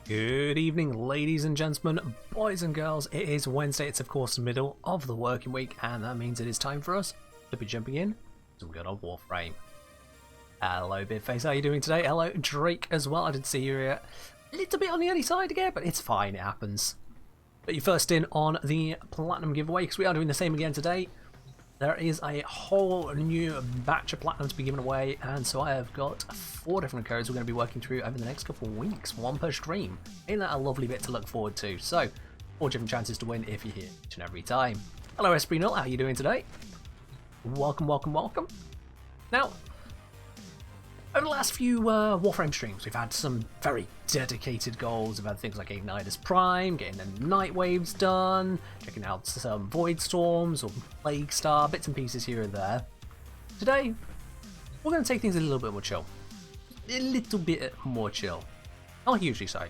Good evening, ladies and gentlemen, boys and girls. It is Wednesday. It's of course the middle of the working week, and that means it is time for us to be jumping in some good old Warframe. Hello, Bidface. How are you doing today? Hello, Drake, as well. I did see you here a little bit on the early side again, but it's fine. It happens. But you're first in on the Platinum giveaway, because we are doing the same again today. There is a whole new batch of Platinum to be given away, and so I have got 4 different codes we're going to be working through over the next couple of weeks, one per stream. Ain't that a lovely bit to look forward to? So, 4 different chances to win if you're here each and every time. Hello, Esprit Null, how are you doing today? Welcome, welcome, welcome. Now, over the last few Warframe streams, we've had some very dedicated goals. We've had things like getting Nidus Prime, getting the Night Waves done, checking out some Void Storms or Plague Star, bits and pieces here and there. Today, we're going to take things a little bit more chill. A little bit more chill. Not hugely so.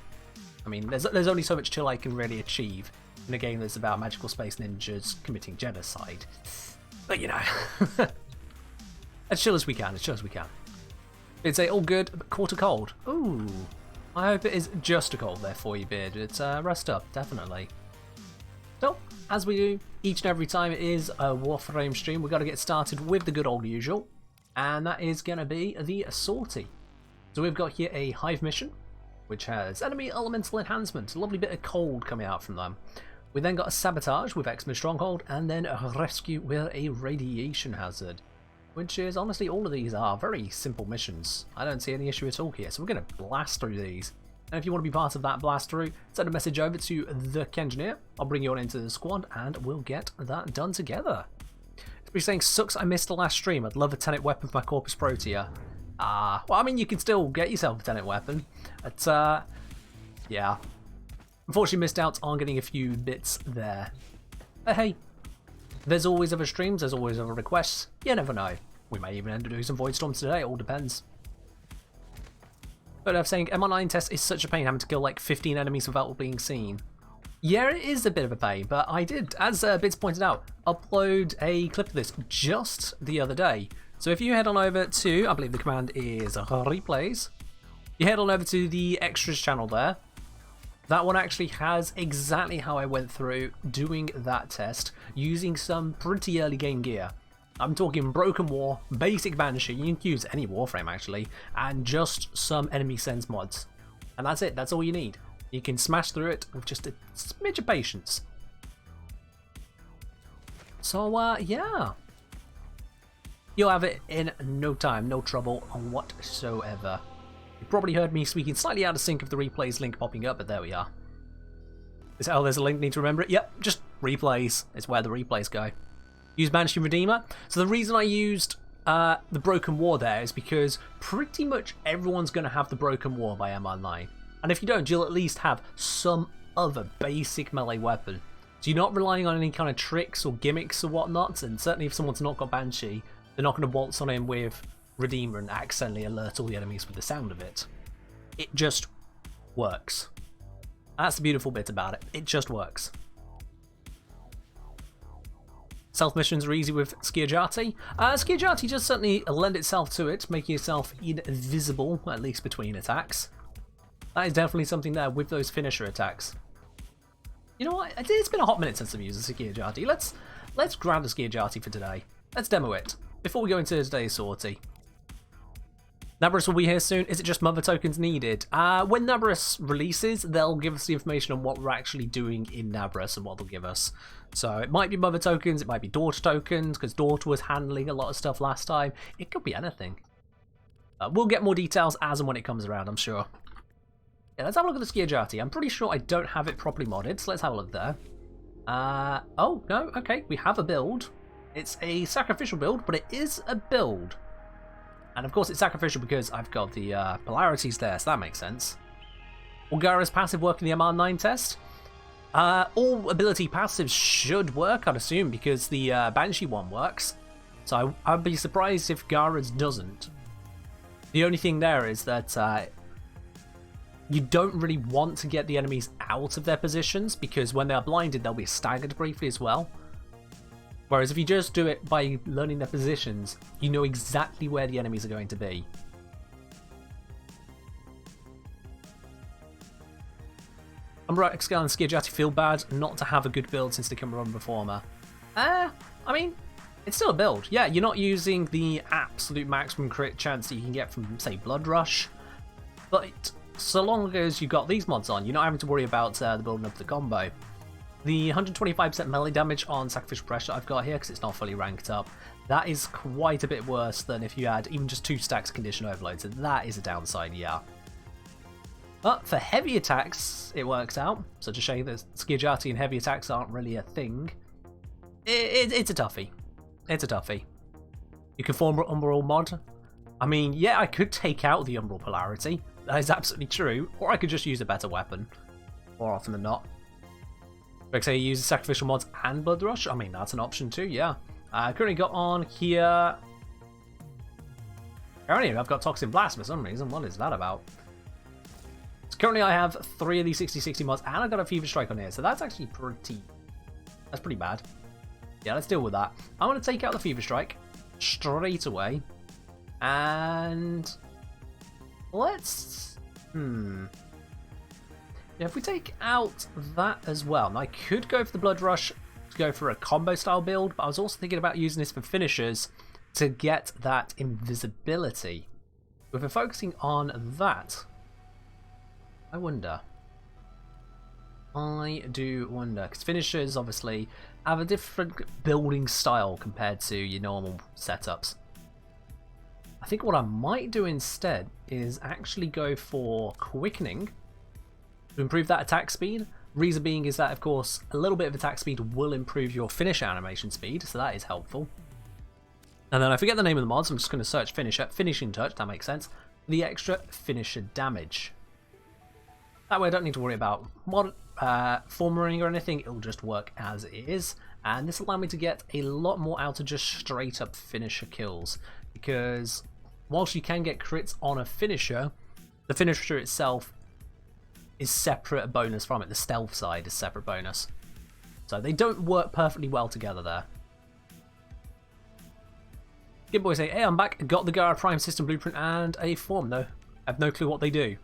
I mean, there's only so much chill I can really achieve in a game that's about magical space ninjas committing genocide. But you know, as chill as we can, as chill as we can. It's a all good, but caught a cold. Ooh, I hope it is just a cold there for you, Beard. It's rest up, definitely. So, as we do each and every time it is a Warframe stream, we've got to get started with the good old usual, and that is going to be the sortie. So we've got here a Hive mission, which has enemy elemental enhancement, a lovely bit of cold coming out from them. We then got a sabotage with X-Men Stronghold, and then a rescue with a radiation hazard. Which is, honestly, all of these are very simple missions. I don't see any issue at all here, so we're going to blast through these. And if you want to be part of that blast through, send a message over to the Kengineer. I'll bring you on into the squad, and we'll get that done together. If you're saying, sucks I missed the last stream, I'd love a Tenet weapon for my Corpus Protea. Well, I mean, you can still get yourself a Tenet weapon. But, yeah. Unfortunately, missed out on getting a few bits there. But hey. There's always other streams, there's always other requests, you never know. We may even end up doing some Void Storms today, it all depends. But I'm saying M19 test is such a pain having to kill like 15 enemies without being seen. Yeah, it is a bit of a pain, but I did, as Bits pointed out, upload a clip of this just the other day. So if you head on over to, I believe the command is replays, you head on over to the extras channel there. That one actually has exactly how I went through doing that test using some pretty early game gear. I'm talking Broken War, basic Banshee, you can use any Warframe actually, and just some enemy sense mods. And that's it, that's all you need. You can smash through it with just a smidge of patience. So yeah. You'll have it in no time, no trouble whatsoever. You probably heard me speaking slightly out of sync of the replays link popping up, but there we are. Oh, there's a link, need to remember it? Yep, just replays. It's where the replays go. Use Banshee Redeemer. So the reason I used the Broken War there is because pretty much everyone's going to have the Broken War by MR9. And if you don't, you'll at least have some other basic melee weapon. So you're not relying on any kind of tricks or gimmicks or whatnot, and certainly if someone's not got Banshee, they're not going to waltz on in with Redeemer and accidentally alert all the enemies with the sound of it. It just works. That's the beautiful bit about it. It just works. Stealth missions are easy with Skiajati. Skiajati does certainly lend itself to it, making yourself invisible, at least between attacks. That is definitely something there with those finisher attacks. You know what? It's been a hot minute since I've used a Skiajati. Let's grab the Skiajati for today. Let's demo it before we go into today's sortie. Nabrus will be here soon. Is it just mother tokens needed? When Nabrus releases, they'll give us the information on what we're actually doing in Nabrus and what they'll give us. So it might be mother tokens, it might be daughter tokens, because daughter was handling a lot of stuff last time. It could be anything. We'll get more details as and when it comes around, I'm sure. Yeah, let's have a look at the Skiajati. I'm pretty sure I don't have it properly modded, so let's have a look there. Oh, no, okay, we have a build. It's a sacrificial build, but it is a build. And of course it's sacrificial because I've got the Polarities there, so that makes sense. Ulgara's passive work in the MR9 test. All ability passives should work, I'd assume, because the Banshee one works. So I'd be surprised if Gara's doesn't. The only thing there is that you don't really want to get the enemies out of their positions, because when they're blinded they'll be staggered briefly as well. Whereas if you just do it by learning their positions, you know exactly where the enemies are going to be. Umbra, Excel, and Skiajati feel bad not to have a good build since they come from Reformer. I mean, it's still a build. Yeah, you're not using the absolute maximum crit chance that you can get from, say, Blood Rush. But so long as you've got these mods on, you're not having to worry about the building up the combo. The 125% melee damage on Sacrificial Pressure I've got here, because it's not fully ranked up, that is quite a bit worse than if you had even just 2 stacks of Condition Overload, so that is a downside, yeah. But for heavy attacks, it works out. So to show you that Skiajati and heavy attacks aren't really a thing, it's a toughie. It's a toughie. You can form Umbral mod. I mean, yeah, I could take out the Umbral Polarity. That is absolutely true. Or I could just use a better weapon. More often than not. Like say you use Sacrificial mods and Blood Rush. I mean, that's an option too, yeah. I currently got on here... Apparently I've got Toxin Blast for some reason. What is that about? So currently I have 3 of these 60/60 mods and I've got a Fever Strike on here. So that's actually pretty... That's pretty bad. Yeah, let's deal with that. I'm going to take out the Fever Strike straight away. And... Let's... Yeah, if we take out that as well, and I could go for the Blood Rush to go for a combo style build, but I was also thinking about using this for finishers to get that invisibility. If we're focusing on that, I wonder. I do wonder, because finishers obviously have a different building style compared to your normal setups. I think what I might do instead is actually go for Quickening to improve that attack speed. Reason being is that, of course, a little bit of attack speed will improve your finish animation speed, so that is helpful. And then I forget the name of the mods, I'm just going to search Finisher, Finishing Touch, that makes sense, the extra finisher damage. That way I don't need to worry about mod formering or anything, it'll just work as it is. And this will allow me to get a lot more out of just straight up finisher kills. Because whilst you can get crits on a finisher, the finisher itself is separate bonus from it. The stealth side is separate bonus. So they don't work perfectly well together there. Good boy say, hey, I'm back. Got the Gara Prime system blueprint and a form though. I have no clue what they do.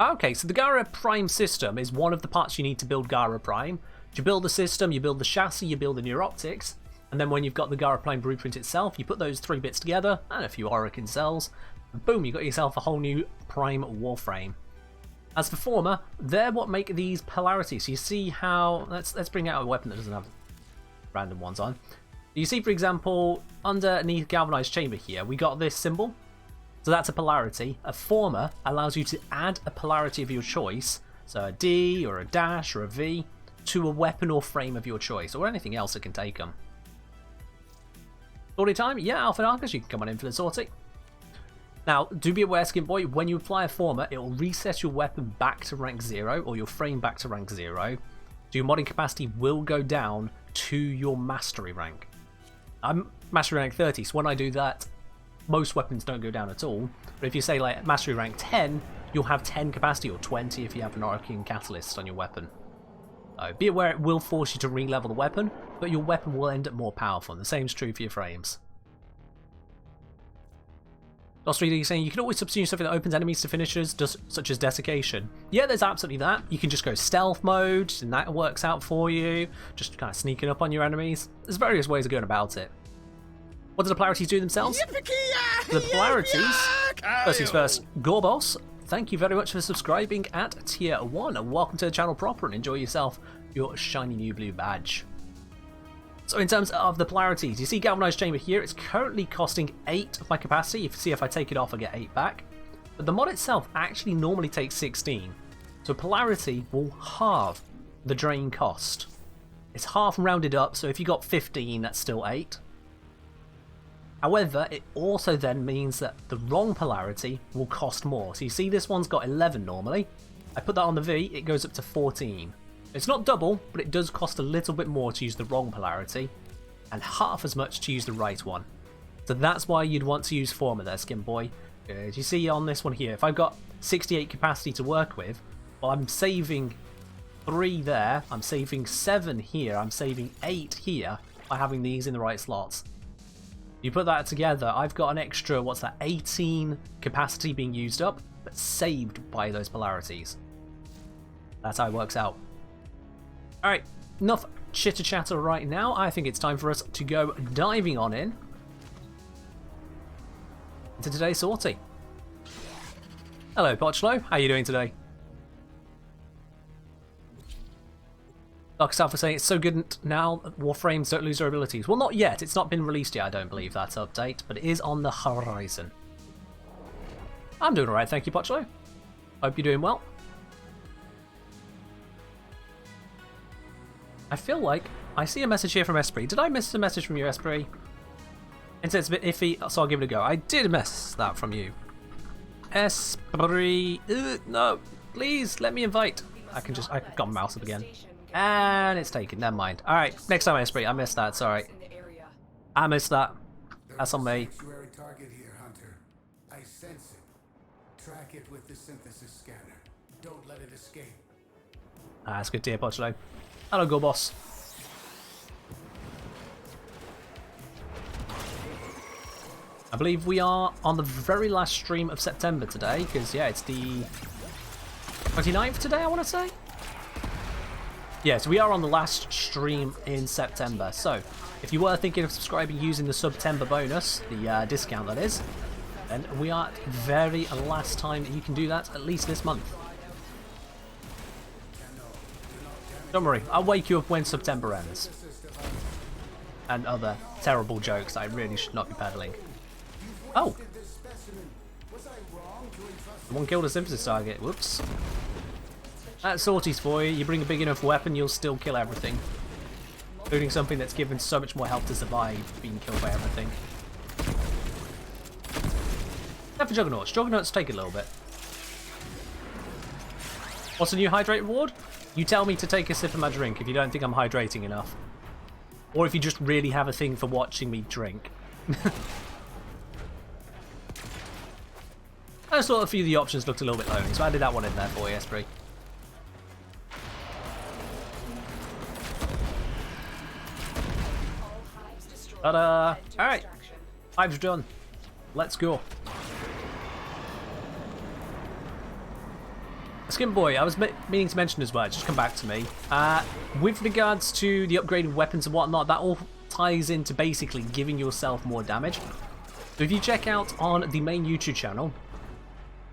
Okay, so the Gara Prime system is one of the parts you need to build Gara Prime. You build the system, you build the chassis, you build the neuroptics, and then when you've got the Gara Prime blueprint itself, you put those 3 bits together and a few Orokin cells, and boom, you got yourself a whole new Prime Warframe. As for Former, they're what make these polarities. So you see how... Let's bring out a weapon that doesn't have random ones on. You see, for example, underneath Galvanized Chamber here, we got this symbol. So that's a polarity. A Former allows you to add a polarity of your choice, so a D or a dash or a V, to a weapon or frame of your choice, or anything else that can take them. Sorting time? Yeah, Alpha Darkus, you can come on in for the sorting. Now, do be aware, Skin Boy, when you apply a Former, it will reset your weapon back to rank 0, or your frame back to rank 0. So your modding capacity will go down to your mastery rank. I'm mastery rank 30, so when I do that, most weapons don't go down at all. But if you say like mastery rank 10, you'll have 10 capacity, or 20 if you have an Orokin Catalyst on your weapon. Be aware it will force you to re-level the weapon, but your weapon will end up more powerful, and the same is true for your frames. Lost3D saying, you can always substitute something that opens enemies to finishers, such as Desiccation. Yeah, there's absolutely that. You can just go stealth mode, and that works out for you. Just kind of sneaking up on your enemies. There's various ways of going about it. What do the polarities do themselves? The polarities, first things first, Gorbos, thank you very much for subscribing at tier 1, and welcome to the channel proper, and enjoy yourself your shiny new blue badge. So in terms of the polarities, you see Galvanized Chamber here, it's currently costing 8 of my capacity. You can see if I take it off I get 8 back. But the mod itself actually normally takes 16. So polarity will halve the drain cost. It's half rounded up, so if you got 15 that's still 8. However, it also then means that the wrong polarity will cost more. So you see this one's got 11 normally. I put that on the V, it goes up to 14. It's not double, but it does cost a little bit more to use the wrong polarity, and half as much to use the right one. So that's why you'd want to use Former there, Skin Boy. As you see on this one here, if I've got 68 capacity to work with, well, I'm saving 3 there, I'm saving 7 here, I'm saving 8 here by having these in the right slots. You put that together, I've got an extra, 18 capacity being used up, but saved by those polarities. That's how it works out. Alright, enough chitter chatter right now. I think it's time for us to go diving on in into today's sortie. Hello, Pochlo. How are you doing today? Dark South was saying it's so good now Warframes don't lose their abilities. Well, not yet. It's not been released yet, I don't believe, that update, but it is on the horizon. I'm doing alright, thank you, Pochlo. Hope you're doing well. I feel like I see a message here from Esprit. Did I miss a message from you, Esprit? It says it's a bit iffy, so I'll give it a go. I did miss that from you. Esprit... no, please, let me invite. I got my mouse up again. And it's taken, never mind. Alright, next time, Esprit. I missed that, sorry. I missed that. That's on me. Target here, Hunter. I sense it. Track it with the synthesis scanner. Don't let it escape. That's good to hear, Pochlo. Hello, Go Boss. I believe we are on the very last stream of September today, because, yeah, it's the 29th today, I want to say? Yes, we are on the last stream in September, so if you were thinking of subscribing using the September bonus, the discount that is, then we are at the very last time that you can do that, at least this month. Don't worry, I'll wake you up when September ends. And other terrible jokes I really should not be peddling. Oh! One killed a synthesis target, whoops. That's sorties for you. You bring a big enough weapon, you'll still kill everything. Including something that's given so much more health to survive being killed by everything. Except for Juggernauts. Juggernauts take a little bit. What's the new hydrate reward? You tell me to take a sip of my drink if you don't think I'm hydrating enough. Or if you just really have a thing for watching me drink. I just thought a few of the options looked a little bit lonely, so I did that one in there for you, Esprit. Ta-da! Alright, hive's done. Let's go. Skin Boy, I was meaning to mention as well, it's just come back to me. With regards to the upgraded weapons and whatnot, that all ties into basically giving yourself more damage. So if you check out on the main YouTube channel,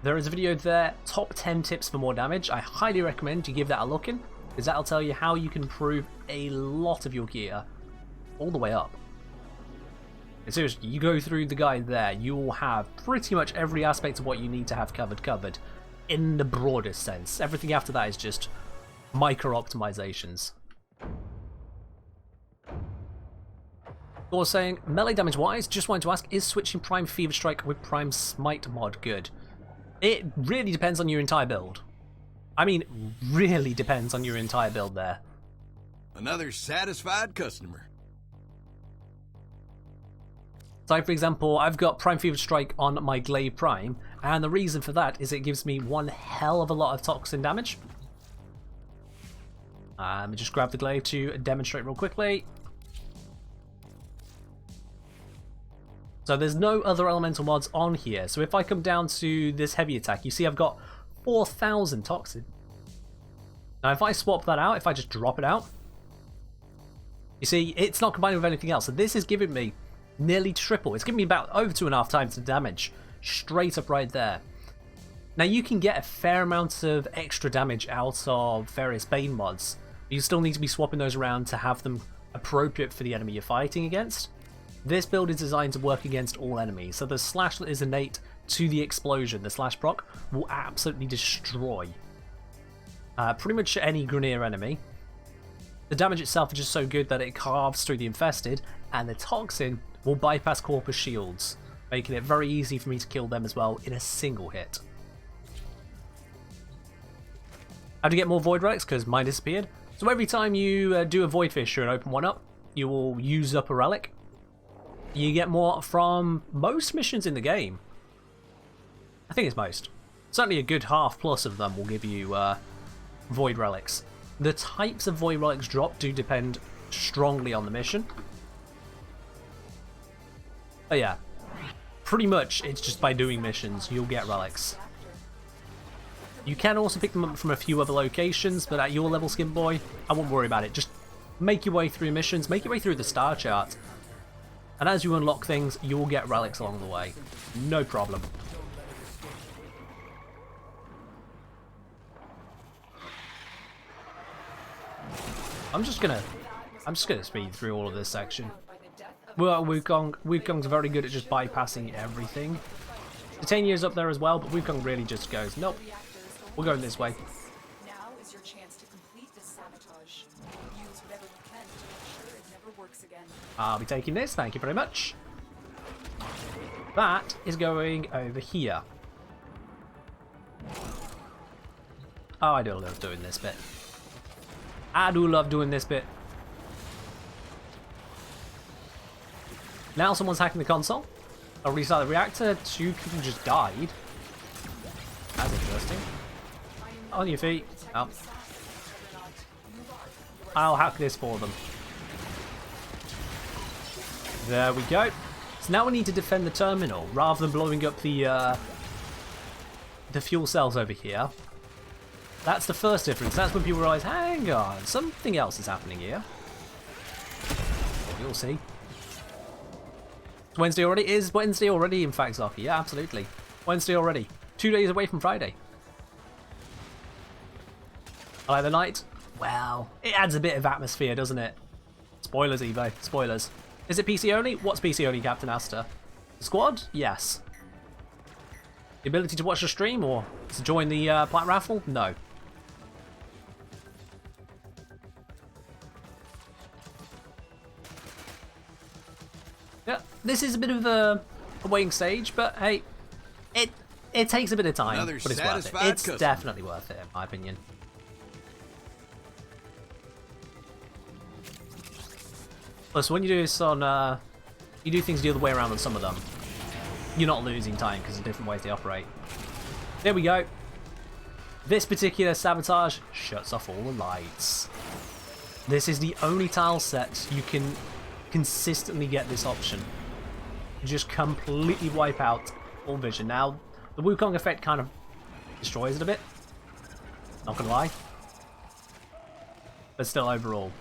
there is a video there, top 10 tips for more damage. I highly recommend you give that a look in, because that'll tell you how you can improve a lot of your gear all the way up. And seriously, you go through the guide there, you will have pretty much every aspect of what you need to have covered in the broadest sense. Everything after that is just micro optimizations. I was saying, melee damage wise, just wanted to ask, is switching Prime Fever Strike with Prime Smite mod good? It really depends on your entire build. I mean, really depends on your entire build there. Another satisfied customer. So for example, I've got Prime Fever Strike on my Glaive Prime, and the reason for that is it gives me one hell of a lot of toxin damage. Let me just grab the Glaive to demonstrate real quickly. So there's no other elemental mods on here, so if I come down to this heavy attack, you see I've got 4,000 toxin. Now if I swap that out, if I just drop it out, you see it's not combined with anything else, so this is giving me nearly triple. It's giving me about over 2.5 times the damage straight up right there. Now you can get a fair amount of extra damage out of various Bane mods, but you still need to be swapping those around to have them appropriate for the enemy you're fighting against. This build is designed to work against all enemies, so the slash that is innate to the explosion, the slash proc, will absolutely destroy pretty much any Grineer enemy. The damage itself is just so good that it carves through the infested, and the toxin will bypass Corpus shields, making it very easy for me to kill them as well in a single hit. How to get more Void Relics? Because mine disappeared. So every time you do a Void Fissure and open one up, you will use up a relic. You get more from most missions in the game. I think it's most. Certainly a good half plus of them will give you Void Relics. The types of Void Relics dropped do depend strongly on the mission. But yeah, pretty much it's just by doing missions you'll get relics. You can also pick them up from a few other locations, but at your level, Skin Boy, I won't worry about it. Just make your way through missions, make your way through the star chart. And as you unlock things, you will get relics along the way. No problem. I'm just gonna speed through all of this section. Well, Wukong's very good at just bypassing everything. Titania's up there as well, but Wukong really just goes, nope, we're going this way. Now is your chance to complete this sabotage. Use whatever you can to make sure it never works again. I'll be taking this, thank you very much. That is going over here. Oh, I do love doing this bit. I do love doing this bit. Now someone's hacking the console. I'll restart the reactor. 2 people just died. That's interesting. On your feet. Oh. I'll hack this for them. There we go. So now we need to defend the terminal rather than blowing up the fuel cells over here. That's the first difference. That's when people realize, hang on, something else is happening here. You'll see. It's Wednesday already? Is Wednesday already, in fact, Zoki? Yeah, absolutely. Wednesday already. 2 days away from Friday. I like the night. Well, it adds a bit of atmosphere, doesn't it? Spoilers, Evo. Spoilers. Is it PC only? What's PC only, Captain Asta? Squad? Yes. The ability to watch the stream or to join the plat raffle? No. Yeah, this is a bit of a waiting stage, but hey, it takes a bit of time, Another but it's worth it. It's customer. definitely worth it, in my opinion. Plus, when you do this on, you do things the other way around on some of them, you're not losing time because of different ways they operate. There we go. This particular sabotage shuts off all the lights. This is the only tile set you can consistently get this option. Just completely wipe out all vision. Now, the Wukong effect kind of destroys it a bit. Not gonna lie. But still, overall,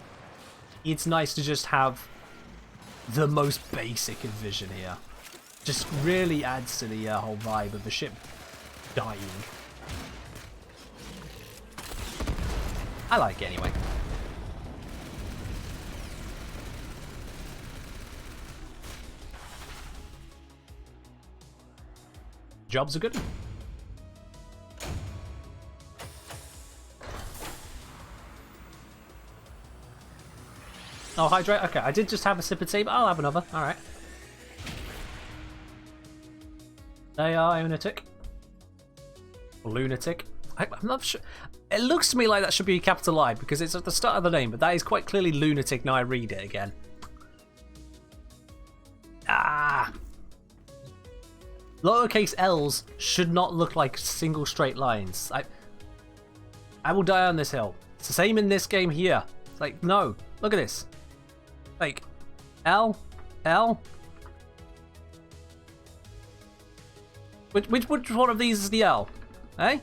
it's nice to just have the most basic of vision here. Just really adds to the whole vibe of the ship dying. I like it anyway. Jobs are good. Oh, hydrate. Okay, I did just have a sip of tea, but I'll have another. All right. They are lunatic. Lunatic. I'm not sure. It looks to me like that should be a capital I because it's at the start of the name, but that is quite clearly lunatic. Now I read it again. Ah. Lowercase L's should not look like single straight lines. I will die on this hill. It's the same in this game here. It's like, no, look at this. Like, L. Which one of these is the L? Eh?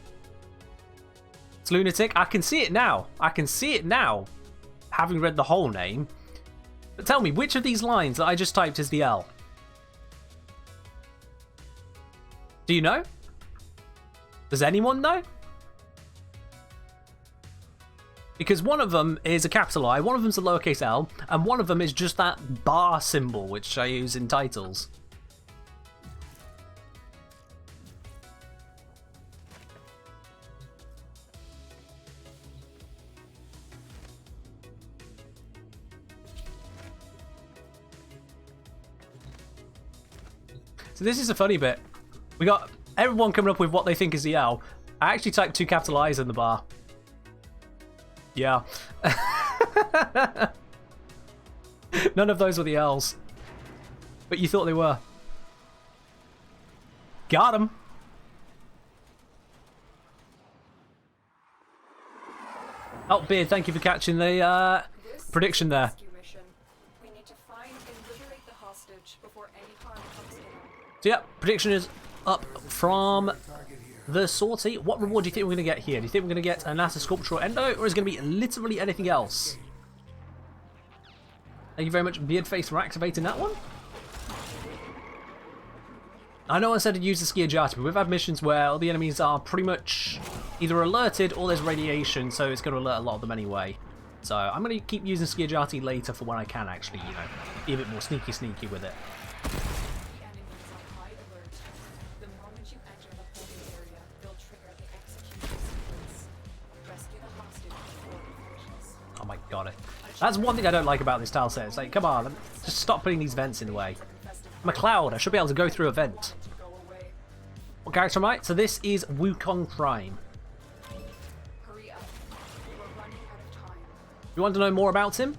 It's lunatic. I can see it now. Having read the whole name. But tell me, which of these lines that I just typed is the L? Do you know? Does anyone know? Because one of them is a capital I, one of them's a lowercase l, and one of them is just that bar symbol which I use in titles. So this is a funny bit. We got everyone coming up with what they think is the L. I actually typed 2 capital I's in the bar. Yeah. None of those were the L's. But you thought they were. Got him. Oh, Beard, thank you for catching the prediction there. We need to find and liberate the hostage before any harm comes to him. So yeah, prediction is up from the sortie. What reward do you think we're going to get here? Do you think we're going to get a NASA sculptural endo, or is it going to be literally anything else? Thank you very much, Beardface, for activating that one. I know I said to use the Skier Jati, but we've had missions where all the enemies are pretty much either alerted or there's radiation, so it's going to alert a lot of them anyway. So I'm going to keep using Skier Jati later for when I can actually, you know, be a bit more sneaky with it. Oh my god. That's one thing I don't like about this tile set. It's like, come on, just stop putting these vents in the way. I'm a cloud. I should be able to go through a vent. What character am I? So this is Wukong Prime. You want to know more about him?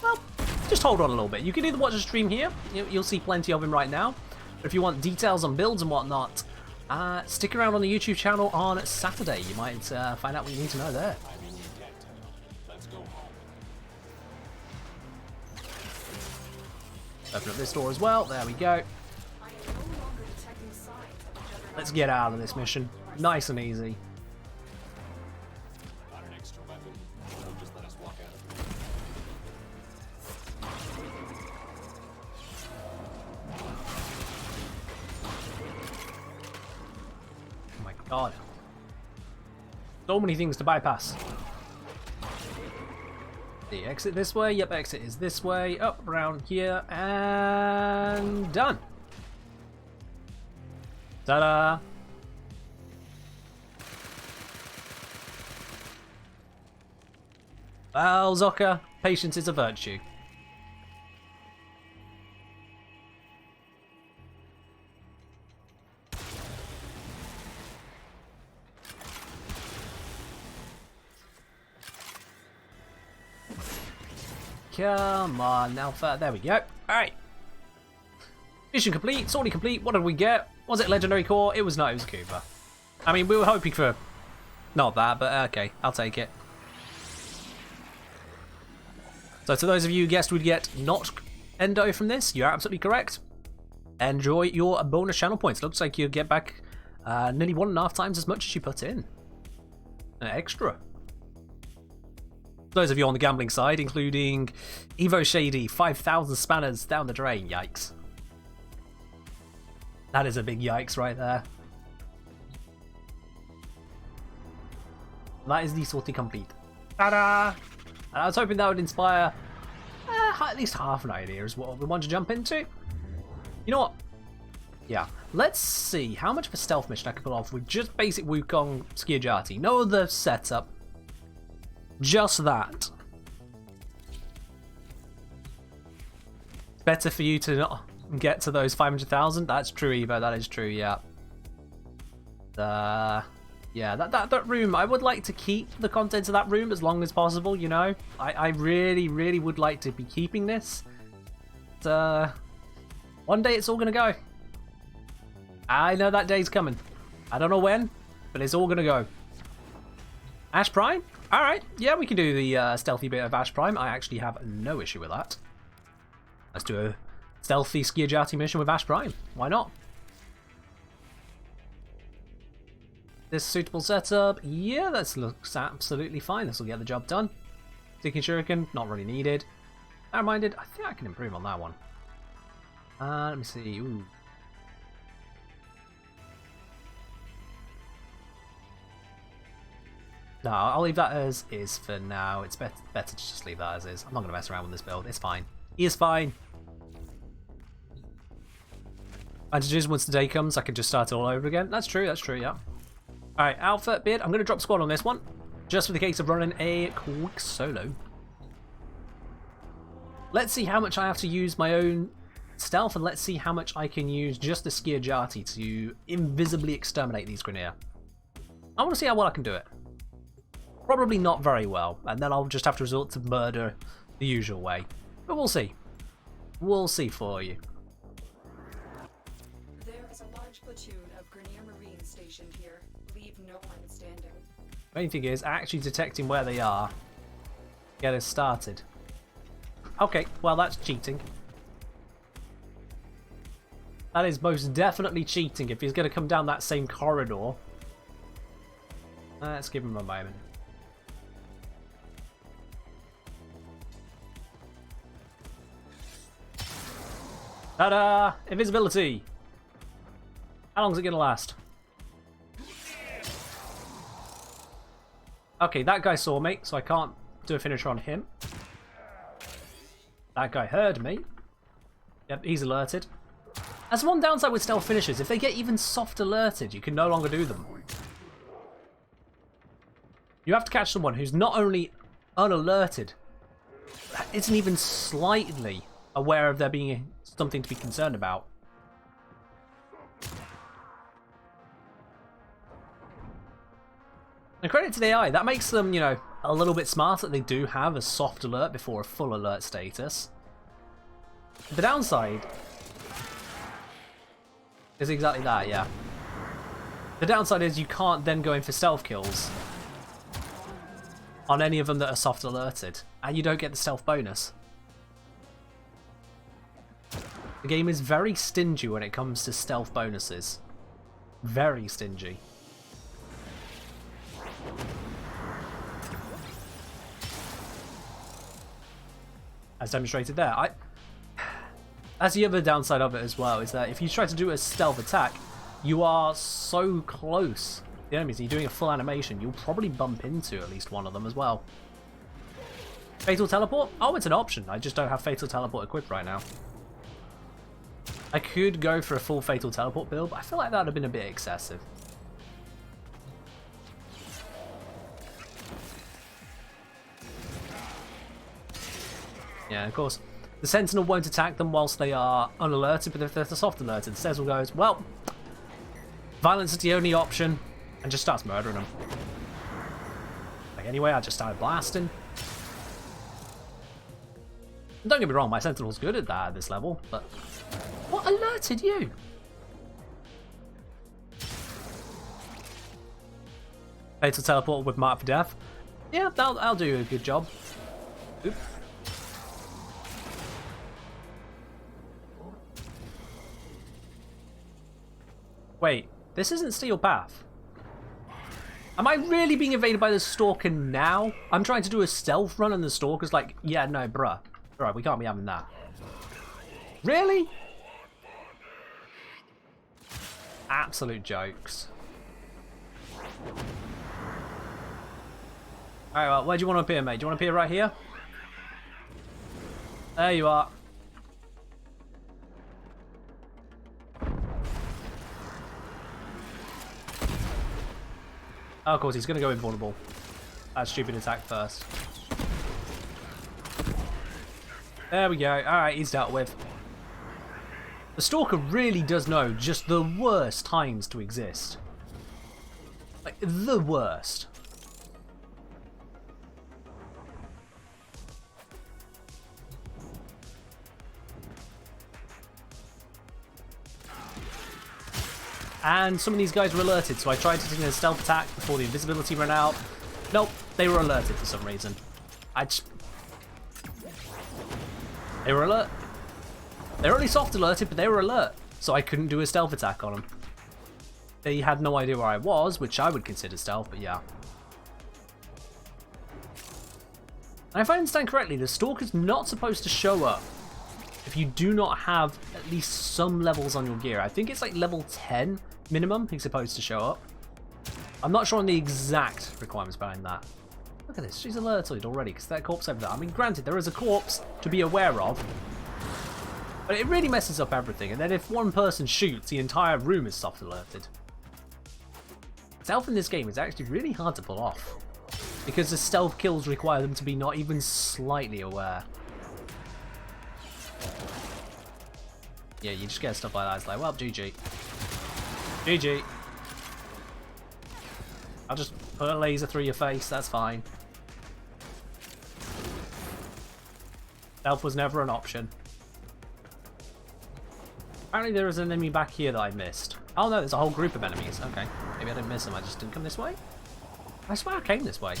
Well, just hold on a little bit. You can either watch the stream here. You'll see plenty of him right now. But if you want details on builds and whatnot, stick around on the YouTube channel on Saturday. You might find out what you need to know there. Open up this door as well. There we go. Let's get out of this mission. Nice and easy. Oh my god. So many things to bypass. The exit this way. Yep, exit is this way. Up, around here, and done. Ta-da! Well, Zoka, patience is a virtue. Come on, Alpha. There we go. Alright. Mission complete. Sortie complete. What did we get? Was it Legendary Core? It was not. It was Cooper. I mean, we were hoping for not that, but okay. I'll take it. So to those of you who guessed we'd get not Endo from this, you're absolutely correct. Enjoy your bonus channel points. Looks like you get back nearly 1.5 times as much as you put in. An extra. Those of you on the gambling side, including Evo Shady, 5,000 spanners down the drain. Yikes. That is a big yikes right there. That is the sortie complete. Ta-da! And I was hoping that would inspire at least half an idea as what we want to jump into. You know what? Yeah. Let's see how much of a stealth mission I can pull off with just basic Wukong Skier Jati. No other setup. Just that. Better for you to not get to those 500,000. That's true, Evo. That is true. Yeah. Yeah. That room. I would like to keep the contents of that room as long as possible. You know, I really would like to be keeping this. But, one day it's all gonna go. I know that day's coming. I don't know when, but it's all gonna go. Ash Prime. Alright, yeah, we can do the stealthy bit of Ash Prime. I actually have no issue with that. Let's do a stealthy Skier Jati mission with Ash Prime. Why not? This suitable setup? Yeah, that looks absolutely fine. This will get the job done. Sticking Shuriken, not really needed. Minded, I think I can improve on that one. Let me see. Ooh. No, I'll leave that as is for now. It's better to just leave that as is. I'm not going to mess around with this build. It's fine. He is fine. And just once the day comes, I can just start it all over again. That's true, yeah. Alright, Alpha, Beard, I'm going to drop squad on this one. Just for the case of running a quick solo. Let's see how much I have to use my own stealth, and let's see how much I can use just the Skier Jati to invisibly exterminate these Grineer. I want to see how well I can do it. Probably not very well, and then I'll just have to resort to murder the usual way. But we'll see. We'll see for you. There is a large platoon of Grineer Marines stationed here. Leave no one standing. Main thing is actually detecting where they are. Get us started. Okay, well that's cheating. That is most definitely cheating if he's going to come down that same corridor Let's give him a moment. Ta-da! Invisibility! How long is it gonna last? Okay, that guy saw me, so I can't do a finisher on him. That guy heard me. Yep, he's alerted. That's one downside with stealth finishers. If they get even soft alerted, you can no longer do them. You have to catch someone who's not only unalerted, isn't even slightly aware of there being something to be concerned about. And credit to the AI, that makes them, you know, a little bit smart that they do have a soft alert before a full alert status. The downside is exactly that, yeah. The downside is you can't then go in for stealth kills on any of them that are soft alerted, and you don't get the stealth bonus. The game is very stingy when it comes to stealth bonuses. Very stingy. As demonstrated there. That's the other downside of it as well, is that if you try to do a stealth attack, you are so close to the enemies and you're doing a full animation, you'll probably bump into at least one of them as well. Fatal Teleport? Oh, it's an option. I just don't have Fatal Teleport equipped right now. I could go for a full Fatal Teleport build, but I feel like that would have been a bit excessive. Yeah, of course, the Sentinel won't attack them whilst they are unalerted, but if they're soft alerted, Cecil goes, well, violence is the only option, and just starts murdering them. Like, anyway, I just started blasting. Don't get me wrong, my Sentinel's good at that at this level, but what alerted you? Fatal Teleport with Mark for Death. Yeah, I'll do a good job. Oop. Wait, this isn't Steel Path. Am I really being invaded by the Stalker now? I'm trying to do a stealth run and the Stalker's like, yeah, no, bruh. Alright, we can't be having that. Really? Absolute jokes. Alright, well, where do you want to appear, mate? Do you want to appear right here? There you are. Oh, of course, he's going to go invulnerable. That stupid attack first. There we go. Alright, he's dealt with. The Stalker really does know just the worst times to exist. Like, the worst. And some of these guys were alerted, so I tried to do a stealth attack before the invisibility ran out. Nope, they were alerted for some reason. They were alert. They were only soft alerted, but they were alert, so I couldn't do a stealth attack on them. They had no idea where I was, which I would consider stealth, but yeah. And if I understand correctly, the Stalker's not supposed to show up if you do not have at least some levels on your gear. I think it's like level 10 minimum he's supposed to show up. I'm not sure on the exact requirements behind that. Look at this, she's alerted already because that corpse over there. I mean, granted, there is a corpse to be aware of, but it really messes up everything. And then if one person shoots, the entire room is soft alerted. Stealth in this game is actually really hard to pull off because the stealth kills require them to be not even slightly aware. Yeah, you just get stuff like that. It's like, well, GG. GG. I'll just put a laser through your face, that's fine. Stealth was never an option. Apparently there is an enemy back here that I missed. Oh no, there's a whole group of enemies. Okay, maybe I didn't miss them, I just didn't come this way? I swear I came this way.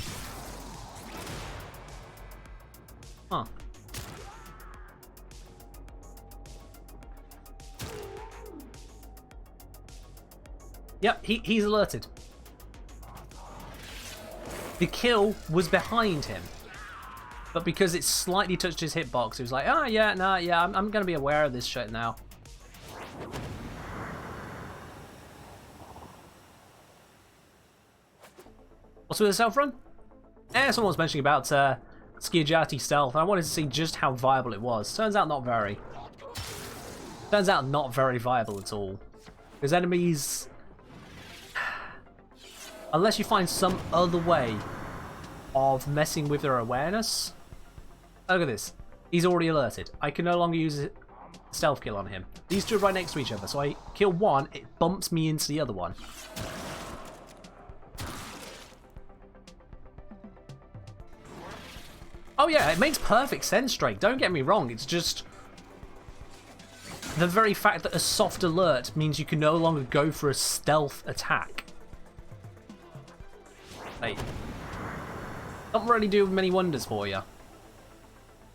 Huh. Yep, he's alerted. The kill was behind him. But because it slightly touched his hitbox, he was like, oh yeah, nah, yeah, I'm going to be aware of this shit now. What's with the stealth run? Someone was mentioning about Sciagatti stealth. I wanted to see just how viable it was. Turns out not very. Turns out not very viable at all. Because enemies... Unless you find some other way of messing with their awareness... Look at this. He's already alerted. I can no longer use a stealth kill on him. These two are right next to each other, so I kill one, it bumps me into the other one. Oh yeah, it makes perfect sense, Drake. Don't get me wrong, it's just... the very fact that a soft alert means you can no longer go for a stealth attack. Hey. Doesn't really do many wonders for you.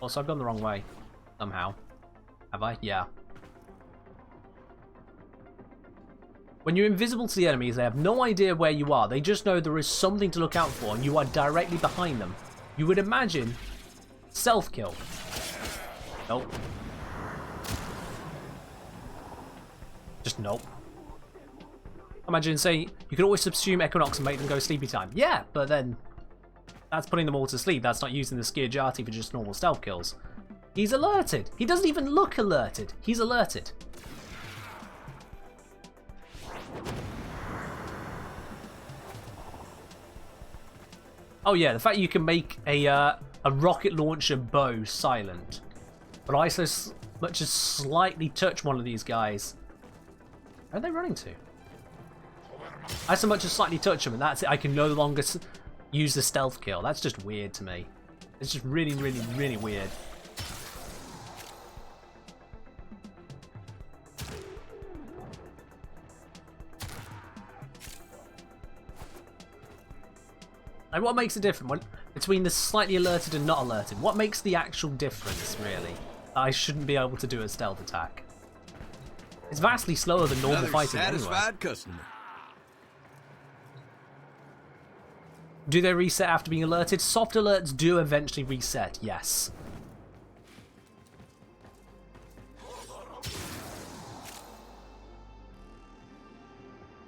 Also, I've gone the wrong way. Somehow. Have I? Yeah. When you're invisible to the enemies, they have no idea where you are. They just know there is something to look out for, and you are directly behind them. You would imagine stealth kill. Nope. Just nope. Imagine, say, you could always subsume Equinox and make them go sleepy time. Yeah, but then that's putting them all to sleep. That's not using the Sciagatti for just normal stealth kills. He's alerted. He doesn't even look alerted. He's alerted. Oh yeah, the fact you can make a rocket launcher bow silent, but I so much as slightly touch one of these guys. Where are they running to? I so much as slightly touch them, and that's it. I can no longer use the stealth kill. That's just weird to me. It's just really, really, really weird. Like, what makes a difference between the slightly alerted and not alerted? What makes the actual difference, really? I shouldn't be able to do a stealth attack. It's vastly slower than normal fighting anyway. Satisfied customer. Do they reset after being alerted? Soft alerts do eventually reset, yes.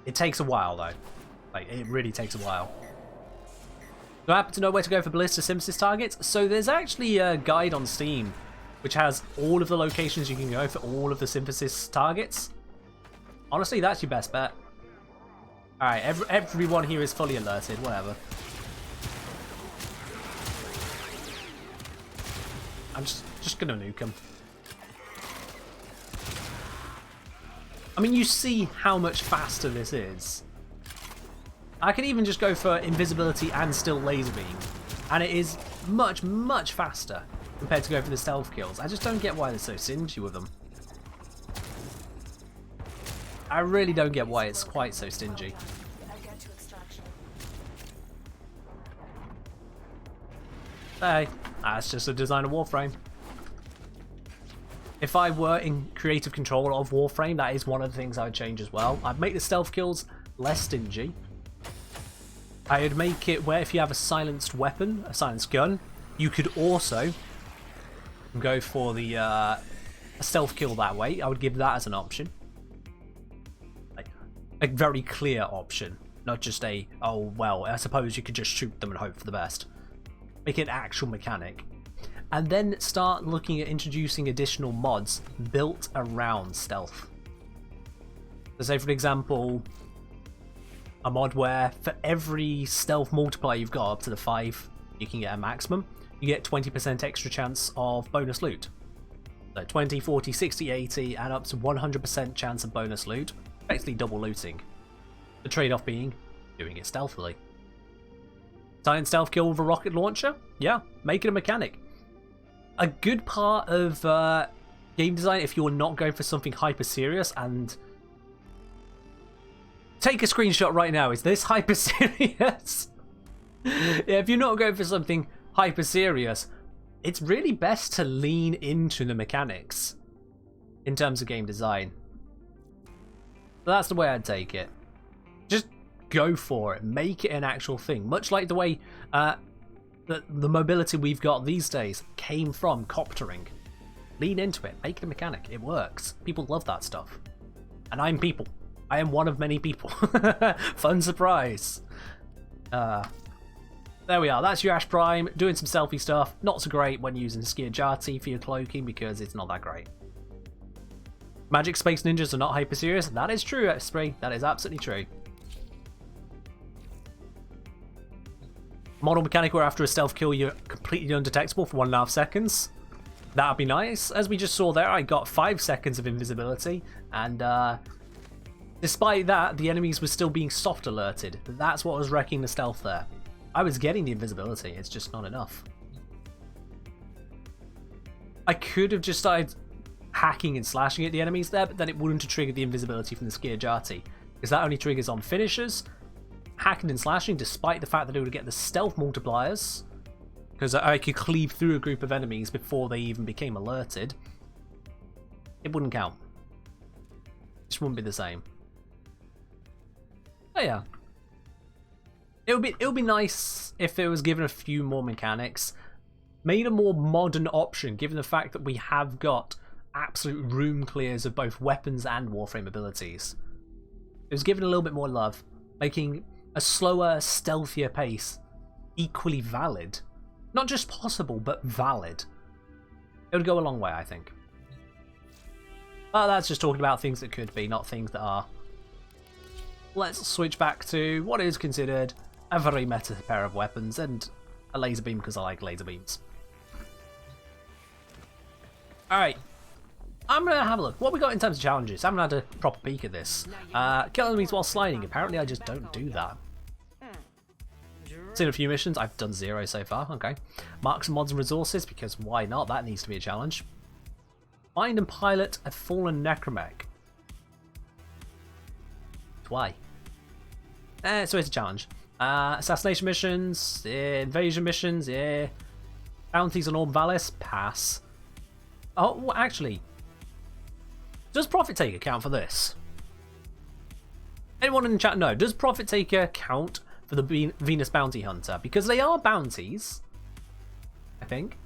It takes a while, though. Like, it really takes a while. Do I happen to know where to go for ballista synthesis targets? So there's actually a guide on Steam which has all of the locations you can go for all of the synthesis targets. Honestly, that's your best bet. Alright, everyone here is fully alerted, whatever. I'm just gonna nuke him. I mean, you see how much faster this is. I can even just go for invisibility and still laser beam, and it is much, much faster compared to going for the stealth kills. I just don't get why they're so stingy with them. I really don't get why it's quite so stingy. Hey, that's just a design of Warframe. If I were in creative control of Warframe, that is one of the things I would change as well. I'd make the stealth kills less stingy. I would make it where if you have a silenced weapon, a silenced gun, you could also go for the a stealth kill that way. I would give that as an option. Like, a very clear option, not just a, oh well, I suppose you could just shoot them and hope for the best. Make it an actual mechanic. And then start looking at introducing additional mods built around stealth. So say for example, a mod where for every stealth multiplier you've got up to the 5 you can get a maximum, you get 20% extra chance of bonus loot. So 20, 40, 60, 80 and up to 100% chance of bonus loot, effectively double looting. The trade-off being doing it stealthily. Silent stealth kill with a rocket launcher? Yeah, make it a mechanic. A good part of game design, if you're not going for something hyper serious, and take a screenshot right now, is this hyper serious? Yeah, if you're not going for something hyper serious, it's really best to lean into the mechanics in terms of game design. So that's the way I'd take it. Just Go for it. Make it an actual thing. Much like the way the mobility we've got these days came from coptering. Lean into it. Make it a mechanic. It works. People love that stuff. And I'm people. I am one of many people. Fun surprise. There we are. That's your Ash Prime doing some selfie stuff. Not so great when using Skiajati for your cloaking because it's not that great. Magic Space Ninjas are not hyper serious. That is true, Esprit. That is absolutely true. Model mechanic where after a stealth kill you're completely undetectable for 1.5 seconds. That would be nice. As we just saw there, I got 5 seconds of invisibility, and despite that, the enemies were still being soft alerted. That's what was wrecking the stealth there. I was getting the invisibility, it's just not enough. I could have just started hacking and slashing at the enemies there, but then it wouldn't have triggered the invisibility from the Skiajati, because that only triggers on finishers. Hacking and slashing, despite the fact that it would get the stealth multipliers, because I could cleave through a group of enemies before they even became alerted, it wouldn't count. It just wouldn't be the same. Oh yeah. It would be nice if it was given a few more mechanics, made a more modern option, given the fact that we have got absolute room clears of both weapons and Warframe abilities. It was given a little bit more love, making a slower, stealthier pace equally valid. Not just possible, but valid. It would go a long way, I think. But that's just talking about things that could be, not things that are. Let's switch back to what is considered a very meta pair of weapons and a laser beam because I like laser beams. Alright. I'm going to have a look. What we got in terms of challenges? I haven't had a proper peek at this. Kill enemies while sliding. Apparently I just don't do that. Seen a few missions. I've done 0 so far. Okay. Mark some mods and resources because why not? That needs to be a challenge. Find and pilot a fallen Necromec. Why? So it's a challenge. Assassination missions, invasion missions, yeah. Bounties on Orb Valis, pass. Oh, well, actually, does Profit Taker count for this? Anyone in the chat know? Does Profit Taker count for the Venus Bounty Hunter? Because they are bounties, I think.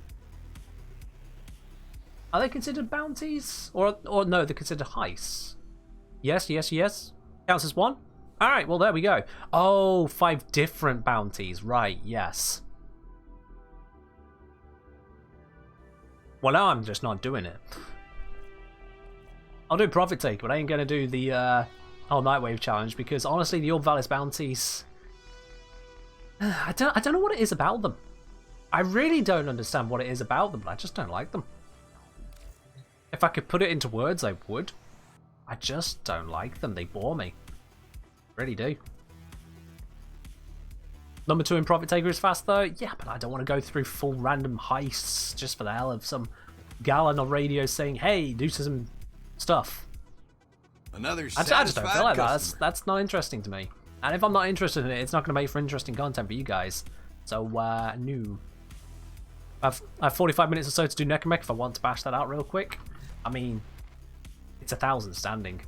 Are they considered bounties? Or no, they're considered heists. Yes, yes, yes. Counts as one? Alright, well there we go. Oh, 5 different bounties. Right, yes. Well, now I'm just not doing it. I'll do Profit Taker, but I ain't going to do the Nightwave challenge because honestly, the Orb Valis bounties, I don't know what it is about them. I really don't understand what it is about them, but I just don't like them. If I could put it into words, I would. I just don't like them. They bore me. Really do. Number 2 in Profit Taker is fast though. Yeah, but I don't want to go through full random heists just for the hell of some gal on the radio saying, "Hey, do some stuff." Another I just don't feel like that. That's not interesting to me. And if I'm not interested in it, it's not going to make for interesting content for you guys. So, no. I have 45 minutes or so to do Necromec if I want to bash that out real quick. I mean, it's 1,000 standing.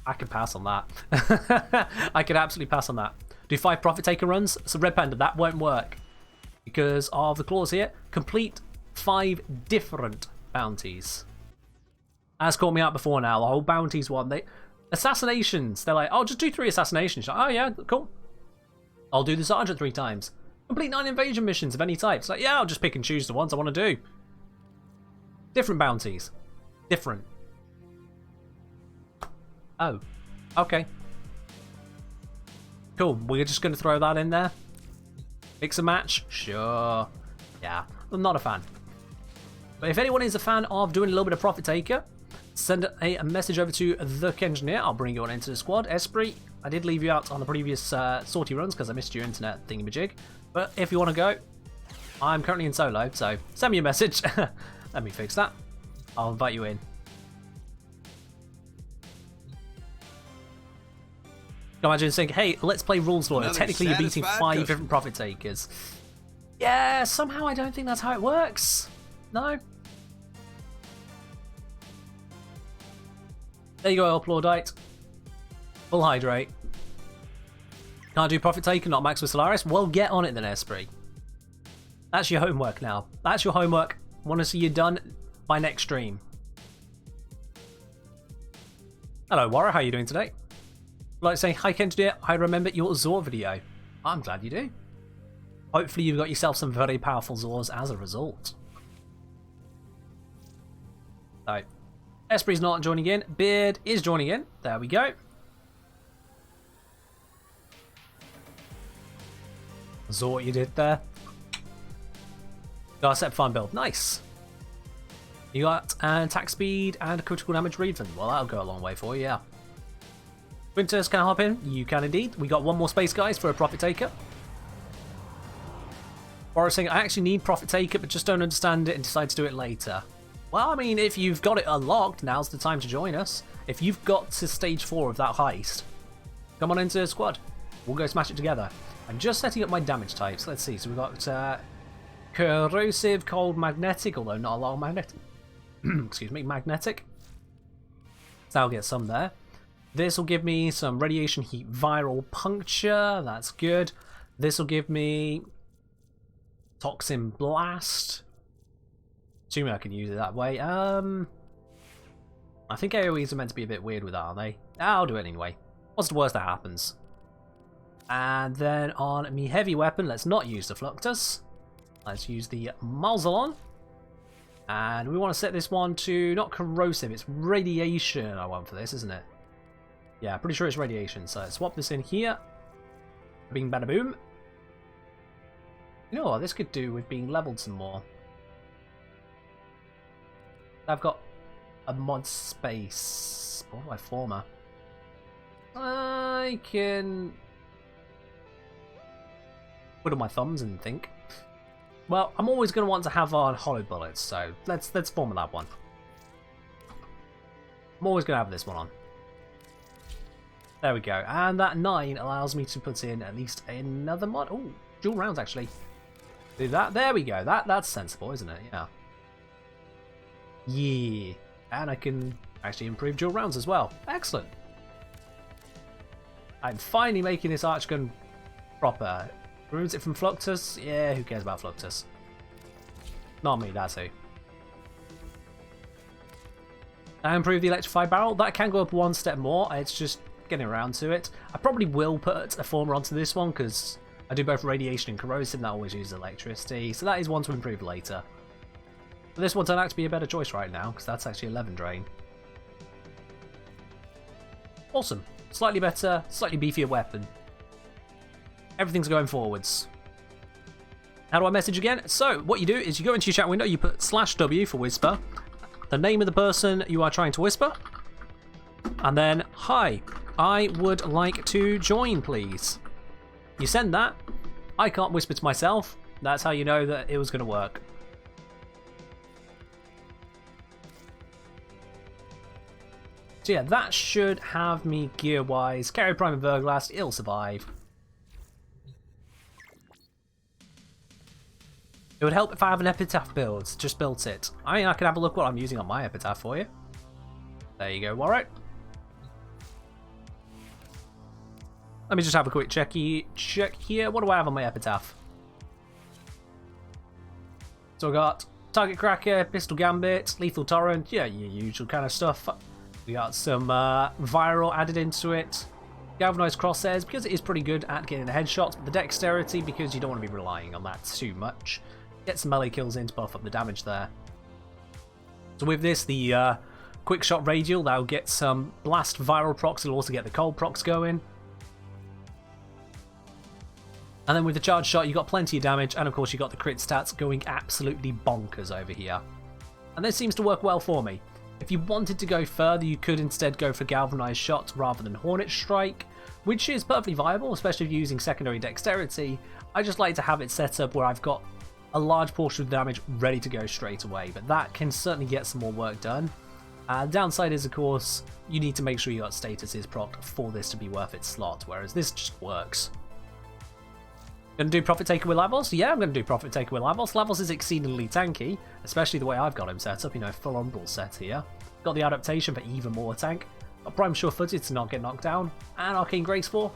I could pass on that. I could absolutely pass on that. Do 5 Profit Taker runs? So Red Panda, that won't work. Because of the clause here. Complete 5 different bounties. That's caught me out before now. The whole bounties one. Assassinations. They're like, oh, just do 3 assassinations. Oh, yeah, cool. I'll do the Sergeant 3 times. Complete 9 invasion missions of any type. It's like, yeah, I'll just pick and choose the ones I want to do. Different bounties. Different. Oh, okay. Cool, we're just going to throw that in there. Mix a match? Sure. Yeah, I'm not a fan. But if anyone is a fan of doing a little bit of Profit Taker, send a message over to the Engineer. I'll bring you on into the squad. Esprit, I did leave you out on the previous sortie runs because I missed your internet thingamajig. But if you want to go, I'm currently in solo, so send me a message. Let me fix that. I'll invite you in. Imagine saying, hey, let's play Rules Lawyer. Technically, you're beating 5 different Profit Takers. Yeah, somehow I don't think that's how it works. No. There you go, Applaudite. Full hydrate. Can't do Profit Taker, not max with Solaris. Well, get on it then, Esprit. That's your homework now. That's your homework. Want to see you done by next stream. Hello, Warra. How are you doing today? Like to say hi, Ken, today. I remember your Zor video. I'm glad you do. Hopefully you've got yourself some very powerful Zors as a result. So, Esprit's not joining in. Beard is joining in. There we go. Saw what you did there. Got a set fun build. Nice. You got an attack speed and critical damage reason. Well, that'll go a long way for you, yeah. Winters can hop in. You can indeed. We got one more space, guys, for a Profit Taker. Or saying, I actually need Profit Taker, but just don't understand it and decide to do it later. Well, I mean, if you've got it unlocked, now's the time to join us. If you've got to stage 4 of that heist, come on into the squad. We'll go smash it together. I'm just setting up my damage types. Let's see. So we've got corrosive, cold, magnetic, although not a lot of magnetic. Excuse me, magnetic. So I'll get some there. This will give me some radiation heat viral puncture. That's good. This will give me toxin blast. Assuming I can use it that way. I think AoEs are meant to be a bit weird with that, aren't they? I'll do it anyway. What's the worst that happens? And then on me heavy weapon, let's not use the Fluctus. Let's use the Mausoleum. And we want to set this one to not corrosive, it's radiation I want for this, isn't it? Yeah, pretty sure it's radiation. So let's swap this in here. Bing bada boom. You know what this could do with being leveled some more. I've got a mod space. What do I former? I can twiddle my thumbs and think. Well, I'm always going to want to have on hollow bullets, so let's form that one. I'm always going to have this one on. There we go, and that 9 allows me to put in at least another mod. Oh, dual rounds actually. Do that. There we go. That's sensible, isn't it? Yeah. Yeah, and I can actually improve dual rounds as well. Excellent. I'm finally making this arch gun proper. Removes it from Fluctus? Yeah, who cares about Fluctus? Not me, that's who. I improve the electrified barrel. That can go up one step more. It's just getting around to it. I probably will put a former onto this one because I do both radiation and corrosive and that always uses electricity. So that is one to improve later. But this one turned out to be a better choice right now because that's actually 11 drain. Awesome. Slightly better, slightly beefier weapon. Everything's going forwards. How do I message again? So, what you do is you go into your chat window, you put /W for whisper, the name of the person you are trying to whisper, and then, hi, I would like to join, please. You send that. I can't whisper to myself. That's how you know that it was going to work. So yeah, that should have me gear-wise. Carry Prime and Verglast, it'll survive. It would help if I have an epitaph build. Just built it. I mean, I can have a look what I'm using on my epitaph for you. There you go, Warwick. Let me just have a quick check here. What do I have on my epitaph? So I got Target Cracker, Pistol Gambit, Lethal Torrent. Yeah, your usual kind of stuff. We got some Viral added into it. Galvanized Crosshairs, because it is pretty good at getting the headshots, but the Dexterity, because you don't want to be relying on that too much. Get some melee kills in to buff up the damage there. So with this, the Quick Shot Radial, that'll get some Blast Viral procs, it'll also get the Cold procs going. And then with the Charge Shot, you got plenty of damage, and of course you got the crit stats going absolutely bonkers over here. And this seems to work well for me. If you wanted to go further, you could instead go for Galvanized Shot rather than Hornet Strike, which is perfectly viable, especially if you're using secondary Dexterity. I just like to have it set up where I've got a large portion of the damage ready to go straight away, but that can certainly get some more work done. Downside is, of course, you need to make sure you got statuses procced for this to be worth its slot, whereas this just works. Gonna do Profit Taker with Lavos? Yeah, I'm gonna do Profit Taker with Lavos. Lavos is exceedingly tanky, especially the way I've got him set up, you know, full Umbral set here. Got the adaptation for even more tank. A Prime Sure-Footed to not get knocked down. And Arcane Graceful.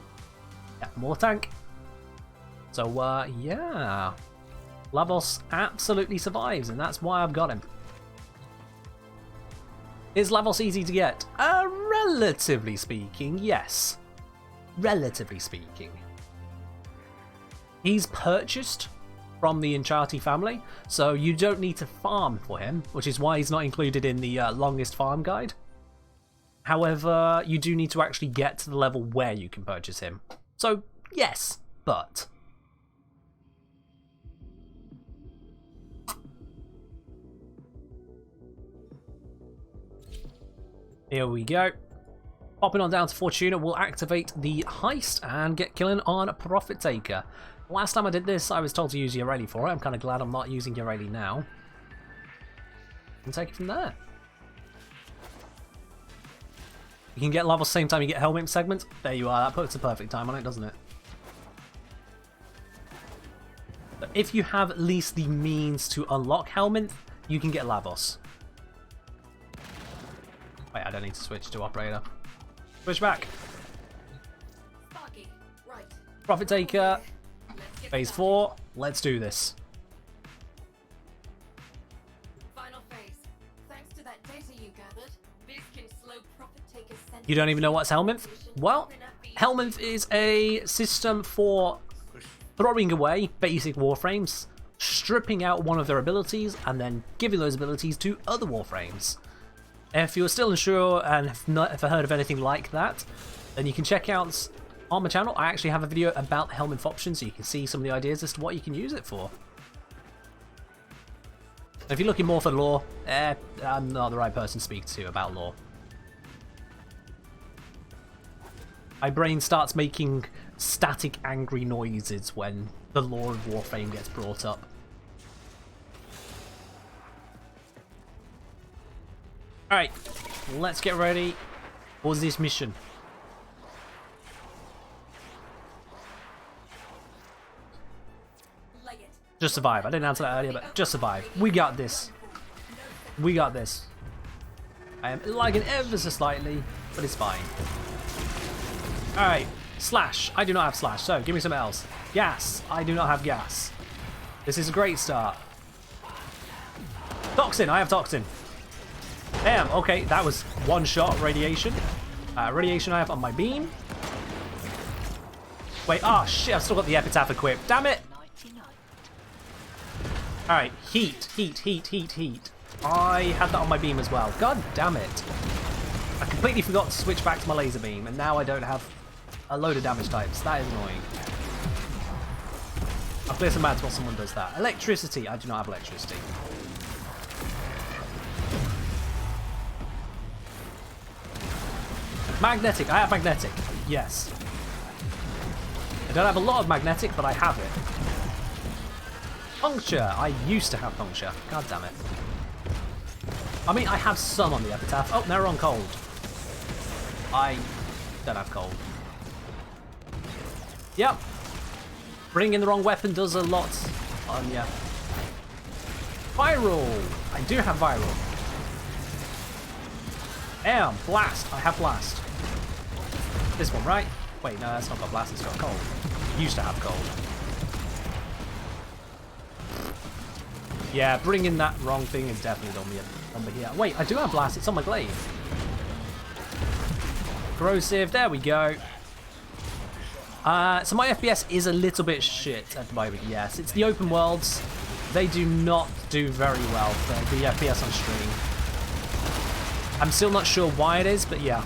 Yeah, more tank. So, yeah. Lavos absolutely survives, and that's why I've got him. Is Lavos easy to get? Relatively speaking, yes. Relatively speaking. He's purchased from the Uncharted family, so you don't need to farm for him, which is why he's not included in the longest farm guide. However, you do need to actually get to the level where you can purchase him. So, yes, but... Here we go. Popping on down to Fortuna, we'll activate the heist and get killing on Profit Taker. Last time I did this, I was told to use Ureli for it. I'm kind of glad I'm not using Ureli now. And take it from there. You can get levels same time you get helmet segment. There you are. That puts a perfect time on it, doesn't it? But if you have at least the means to unlock helmet, you can get Lavos. Wait, I don't need to switch to operator. Switch back. Right. Profit Taker. Phase 4. Let's do this. Final phase. Thanks to that data you gathered, this can slow Profit Taker's sense. You don't even know what's Helminth? Well, Helminth is a system for throwing away basic Warframes, stripping out one of their abilities, and then giving those abilities to other Warframes. If you're still unsure and have not ever heard of anything like that, then you can check out on my channel. I actually have a video about the Helminth option, so you can see some of the ideas as to what you can use it for. If you're looking more for lore, I'm not the right person to speak to about lore. My brain starts making static angry noises when the lore of Warframe gets brought up. Alright, let's get ready for this mission. Just survive. I didn't answer that earlier, but just survive. We got this. We got this. I am lagging ever so slightly, but it's fine. Alright, slash. I do not have slash, so give me something else. Gas. I do not have gas. This is a great start. Toxin. I have toxin. Damn, okay, that was one shot radiation. Radiation I have on my beam. Wait, oh shit, I've still got the epitaph equipped. Damn it! Alright, heat. I had that on my beam as well. God damn it. I completely forgot to switch back to my laser beam, and now I don't have a load of damage types. That is annoying. I'll clear some ads while someone does that. Electricity. I do not have electricity. Magnetic. I have magnetic. Yes. I don't have a lot of magnetic, but I have it. Puncture. I used to have puncture. God damn it. I mean, I have some on the epitaph. Oh, they're on cold. I don't have cold. Yep. Bringing the wrong weapon does a lot on ya. Viral. I do have viral. Damn, blast. I have blast. This one, right? Wait, no, that's not got blast, it's got cold. It used to have cold. Yeah, bringing that wrong thing is definitely on me here. Wait, I do have blast, it's on my glaive. Corrosive, there we go. So my FPS is a little bit shit at the moment, yes. It's the open worlds. They do not do very well for the FPS on stream. I'm still not sure why it is, but yeah.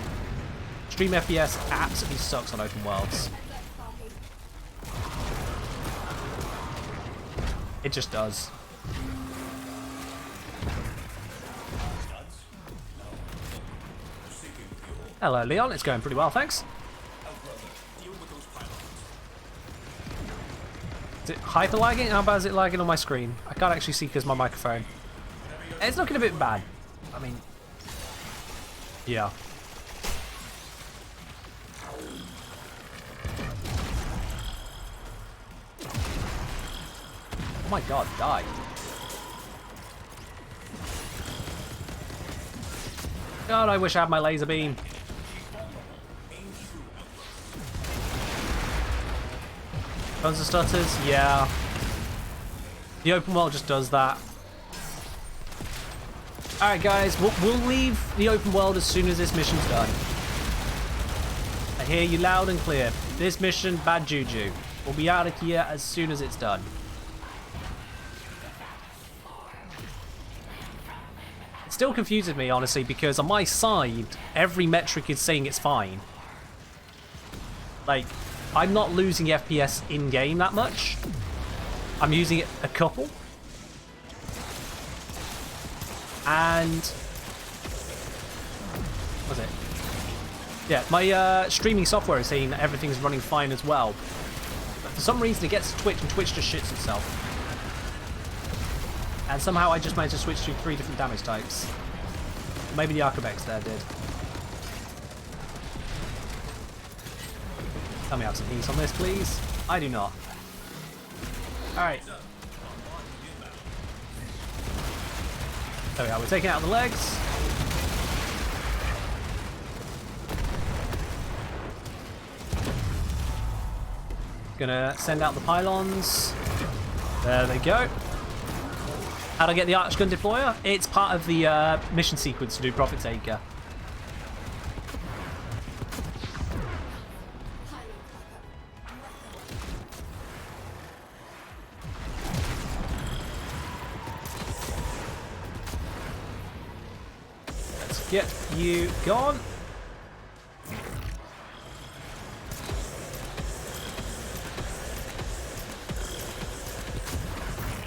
Stream FPS absolutely sucks on open worlds. It just does. Hello, Leon. It's going pretty well, thanks. Is it hyper lagging? How bad is it lagging on my screen? I can't actually see because my microphone. It's looking a bit bad. I mean, yeah. Oh my god, die. God, I wish I had my laser beam. Tons of stutters? Yeah. The open world just does that. Alright guys, we'll leave the open world as soon as this mission's done. I hear you loud and clear. This mission, bad juju. We'll be out of here as soon as it's done. It still confuses me, honestly, because on my side, every metric is saying it's fine. Like, I'm not losing FPS in-game that much. I'm using it a couple. And... what's it? Yeah, my streaming software is saying that everything's running fine as well. But for some reason it gets to Twitch and Twitch just shits itself. And somehow I just managed to switch to 3 different damage types. Maybe the Archabex there did. Tell me I have some peace on this, please. I do not. Alright. There we are, we're taking out the legs. Gonna send out the pylons. There they go. How'd I get the Archgun Deployer? It's part of the mission sequence to do Profit Taker. Let's get you gone.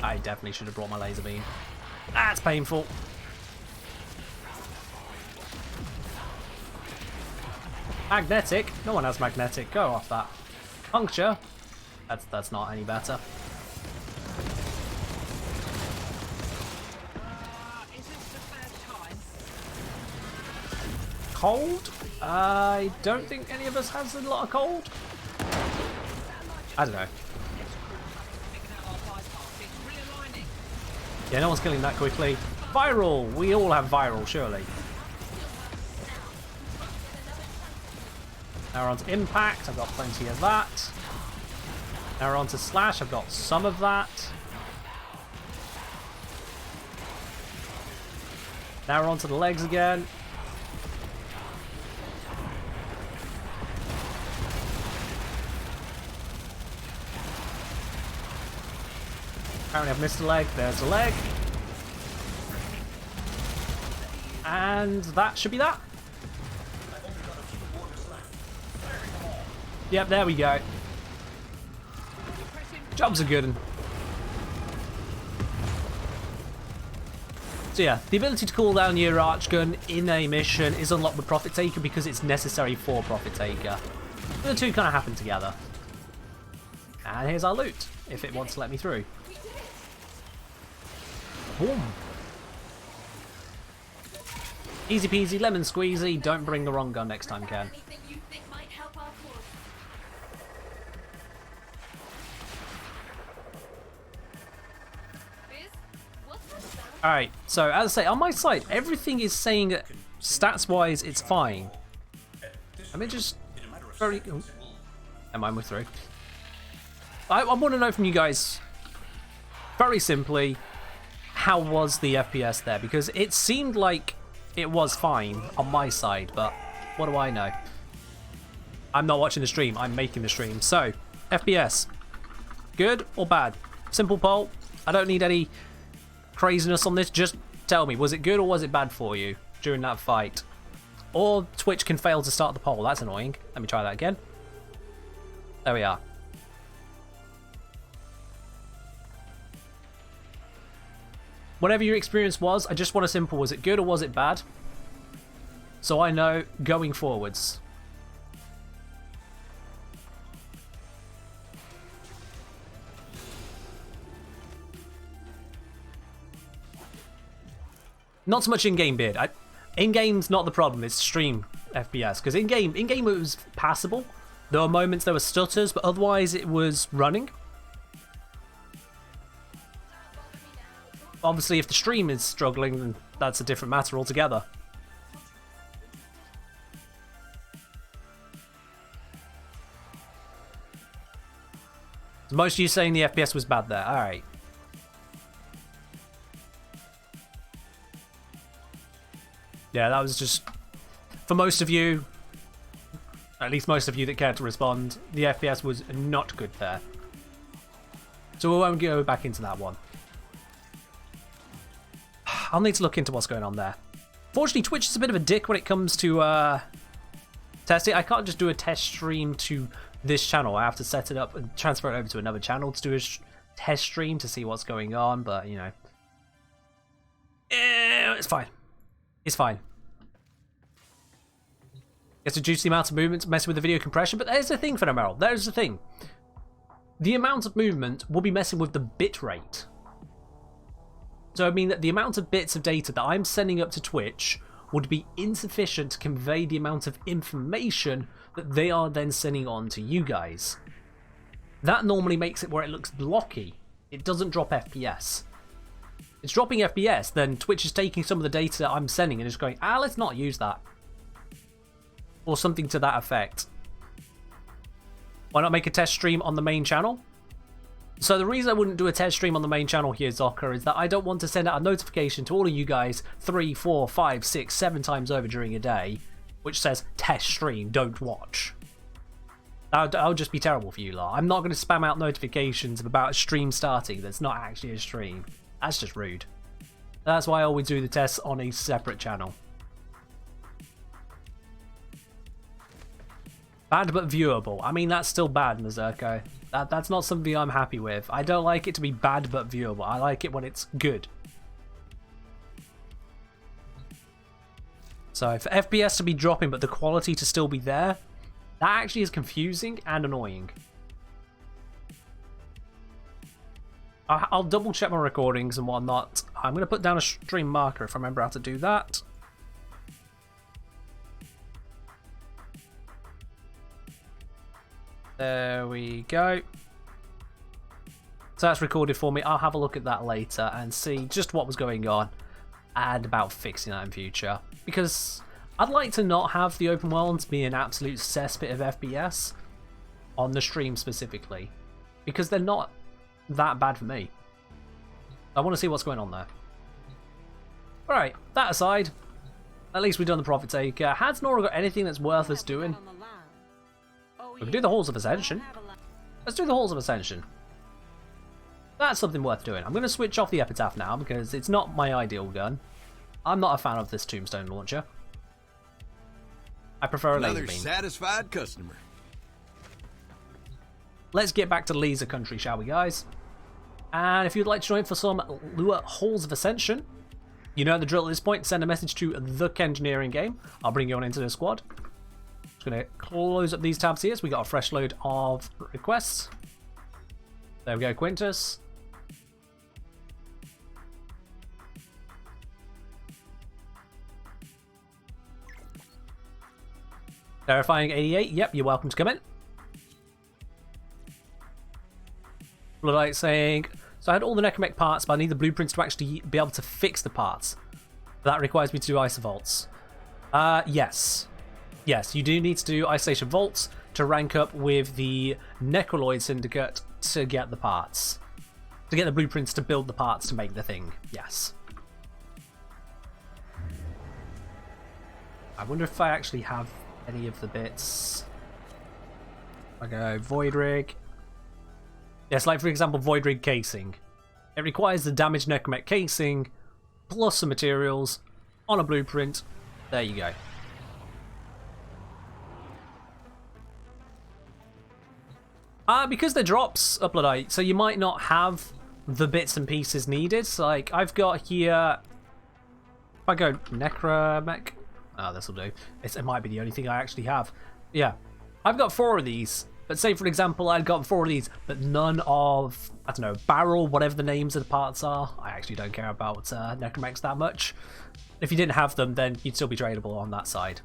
I definitely should have brought my laser beam. That's painful. Magnetic? No one has magnetic. Go off that. Puncture? That's not any better. Cold? I don't think any of us has a lot of cold. I don't know. Yeah, no one's killing that quickly. Viral! We all have viral, surely. Now we're on to impact. I've got plenty of that. Now we're on to slash. I've got some of that. Now we're on to the legs again. Apparently I've missed a leg. There's a leg. And that should be that. Yep, there we go. Jobs are good. So yeah, the ability to cool down your Archgun in a mission is unlocked with Profit Taker because it's necessary for Profit Taker. The two kind of happen together. And here's our loot, if it wants to let me through. Boom. Easy peasy, lemon squeezy. Don't bring the wrong gun next time, Ken. Alright, so as I say, on my side, everything is saying that stats-wise it's fine. I mean, just very... oh. Never mind, we're through. I want to know from you guys, very simply, how was the FPS there? Because it seemed like it was fine on my side, but what do I know? I'm not watching the stream, I'm making the stream. So, FPS, good or bad? Simple poll. I don't need any craziness on this, just tell me, was it good or was it bad for you during that fight? Or Twitch can fail to start the poll, that's annoying. Let me try that again. There we are. Whatever your experience was, I just want a simple, was it good or was it bad? So I know going forwards. Not so much in-game beard. In-game's not the problem, it's stream FPS. Because in-game it was passable. There were moments there were stutters, but otherwise it was running. Obviously, if the stream is struggling, then that's a different matter altogether. Most of you saying the FPS was bad there. Alright. Yeah, that was just... For most of you, at least most of you that cared to respond, the FPS was not good there. So we won't go back into that one. I'll need to look into what's going on there. Fortunately, Twitch is a bit of a dick when it comes to testing. I can't just do a test stream to this channel. I have to set it up and transfer it over to another channel to do a test stream to see what's going on, but, you know. It's fine. It's fine. It's reduced the amount of movement messing with the video compression, but there's the thing for Emerald. There's the thing. The amount of movement will be messing with the bit rate. So I mean that the amount of bits of data that I'm sending up to Twitch would be insufficient to convey the amount of information that they are then sending on to you guys. That normally makes it where it looks blocky. It doesn't drop FPS. It's dropping FPS, then Twitch is taking some of the data that I'm sending and just going, let's not use that. Or something to that effect. Why not make a test stream on the main channel? So the reason I wouldn't do a test stream on the main channel here, Zocker, is that I don't want to send out a notification to all of you guys 3, 4, 5, 6, 7 times over during a day, which says test stream, don't watch. That would just be terrible for you lot. I'm not going to spam out notifications about a stream starting that's not actually a stream. That's just rude. That's why I always do the tests on a separate channel. Bad but viewable. I mean, that's still bad, Mazurko. That's not something I'm happy with. I don't like it to be bad but viewable. I like it when it's good. So for FPS to be dropping but the quality to still be there, that actually is confusing and annoying. I'll double check my recordings and whatnot. I'm going to put down a stream marker if I remember how to do that. There we go. So that's recorded for me. I'll have a look at that later and see just what was going on and about fixing that in future. Because I'd like to not have the open worlds be an absolute cesspit of FPS on the stream specifically. Because they're not that bad for me. I want to see what's going on there. Alright, that aside, at least we've done the profit take. Has Nora got anything that's worth us doing? We can do the Halls of Ascension. Let's do the Halls of Ascension. That's something worth doing. I'm going to switch off the Epitaph now because it's not my ideal gun. I'm not a fan of this Tombstone launcher. I prefer a laser beam. Another satisfied customer. Let's get back to Laser Country, shall we, guys? And if you'd like to join for some Lure Halls of Ascension, you know the drill at this point. Send a message to the Kengineering game. I'll bring you on into the squad. Just going to close up these tabs here so we got a fresh load of requests. There we go, Quintus. Verifying 88. Yep, you're welcome to come in. Bloodlight saying, so I had all the Necromec parts, but I need the blueprints to actually be able to fix the parts. That requires me to do isovaults. Yes. Yes, you do need to do isolation vaults to rank up with the Necroloid Syndicate to get the parts. To get the blueprints to build the parts to make the thing. Yes. I wonder if I actually have any of the bits. I go Void Rig. Yes, like for example, Void Rig casing. It requires the damaged Necromec casing plus some materials on a blueprint. There you go. Because they're drops, Uploadite, so you might not have the bits and pieces needed. So, like, I've got here... If I go Necromec... Oh, this will do. It might be the only thing I actually have. Yeah. I've got 4 of these. But say, for example, I'd got 4 of these, but none of, I don't know, barrel, whatever the names of the parts are. I actually don't care about Necromecs that much. If you didn't have them, then you'd still be tradable on that side.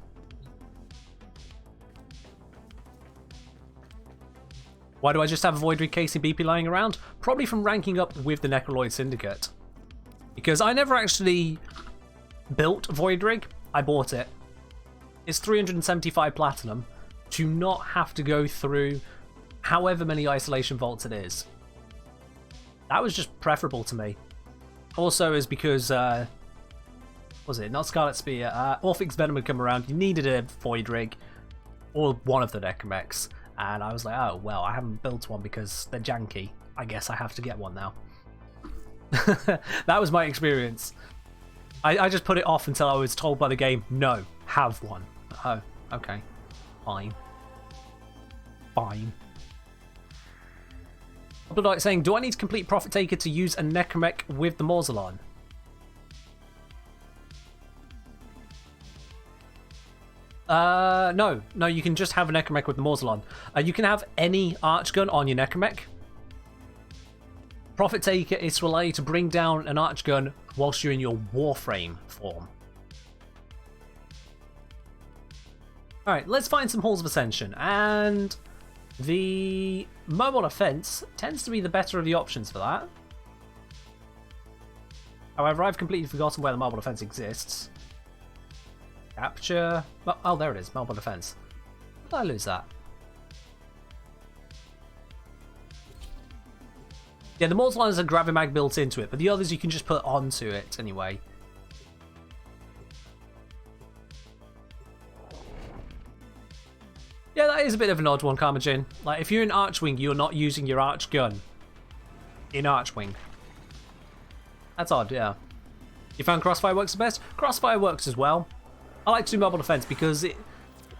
Why do I just have a Void Rig casing BP lying around? Probably from ranking up with the Necroloid Syndicate. Because I never actually built Void Rig, I bought it. It's 375 platinum to not have to go through however many isolation vaults it is. That was just preferable to me. Also is because, was it not Scarlet Spear? Orphic's Venom had come around. You needed a Void Rig or one of the Necromecs. And I was like, oh, well, I haven't built one because they're janky. I guess I have to get one now. That was my experience. I just put it off until I was told by the game, no, have one. Oh, okay. Fine. Fine. Bloodlight saying, do I need to complete Prophet Taker to use a Necromec with the Mausoleum? No, you can just have a Necromec with the Mausoleum. You can have any Archgun on your Necromec. Prophet Taker is to allow you to bring down an Archgun whilst you're in your Warframe form. Alright, let's find some Halls of Ascension, and the Mobile Offense tends to be the better of the options for that. However, I've completely forgotten where the Mobile Offense exists. Capture... Oh, there it is, Mobile Defense. How did I lose that? Yeah, the Mausoleum has a Gravimag built into it, but the others you can just put onto it anyway. Yeah, that is a bit of an odd one, Karmajin. Like, if you're in Archwing, you're not using your Archgun in Archwing. That's odd, yeah. You found Crossfire works the best? Crossfire works as well. I like to do Mobile Defense because it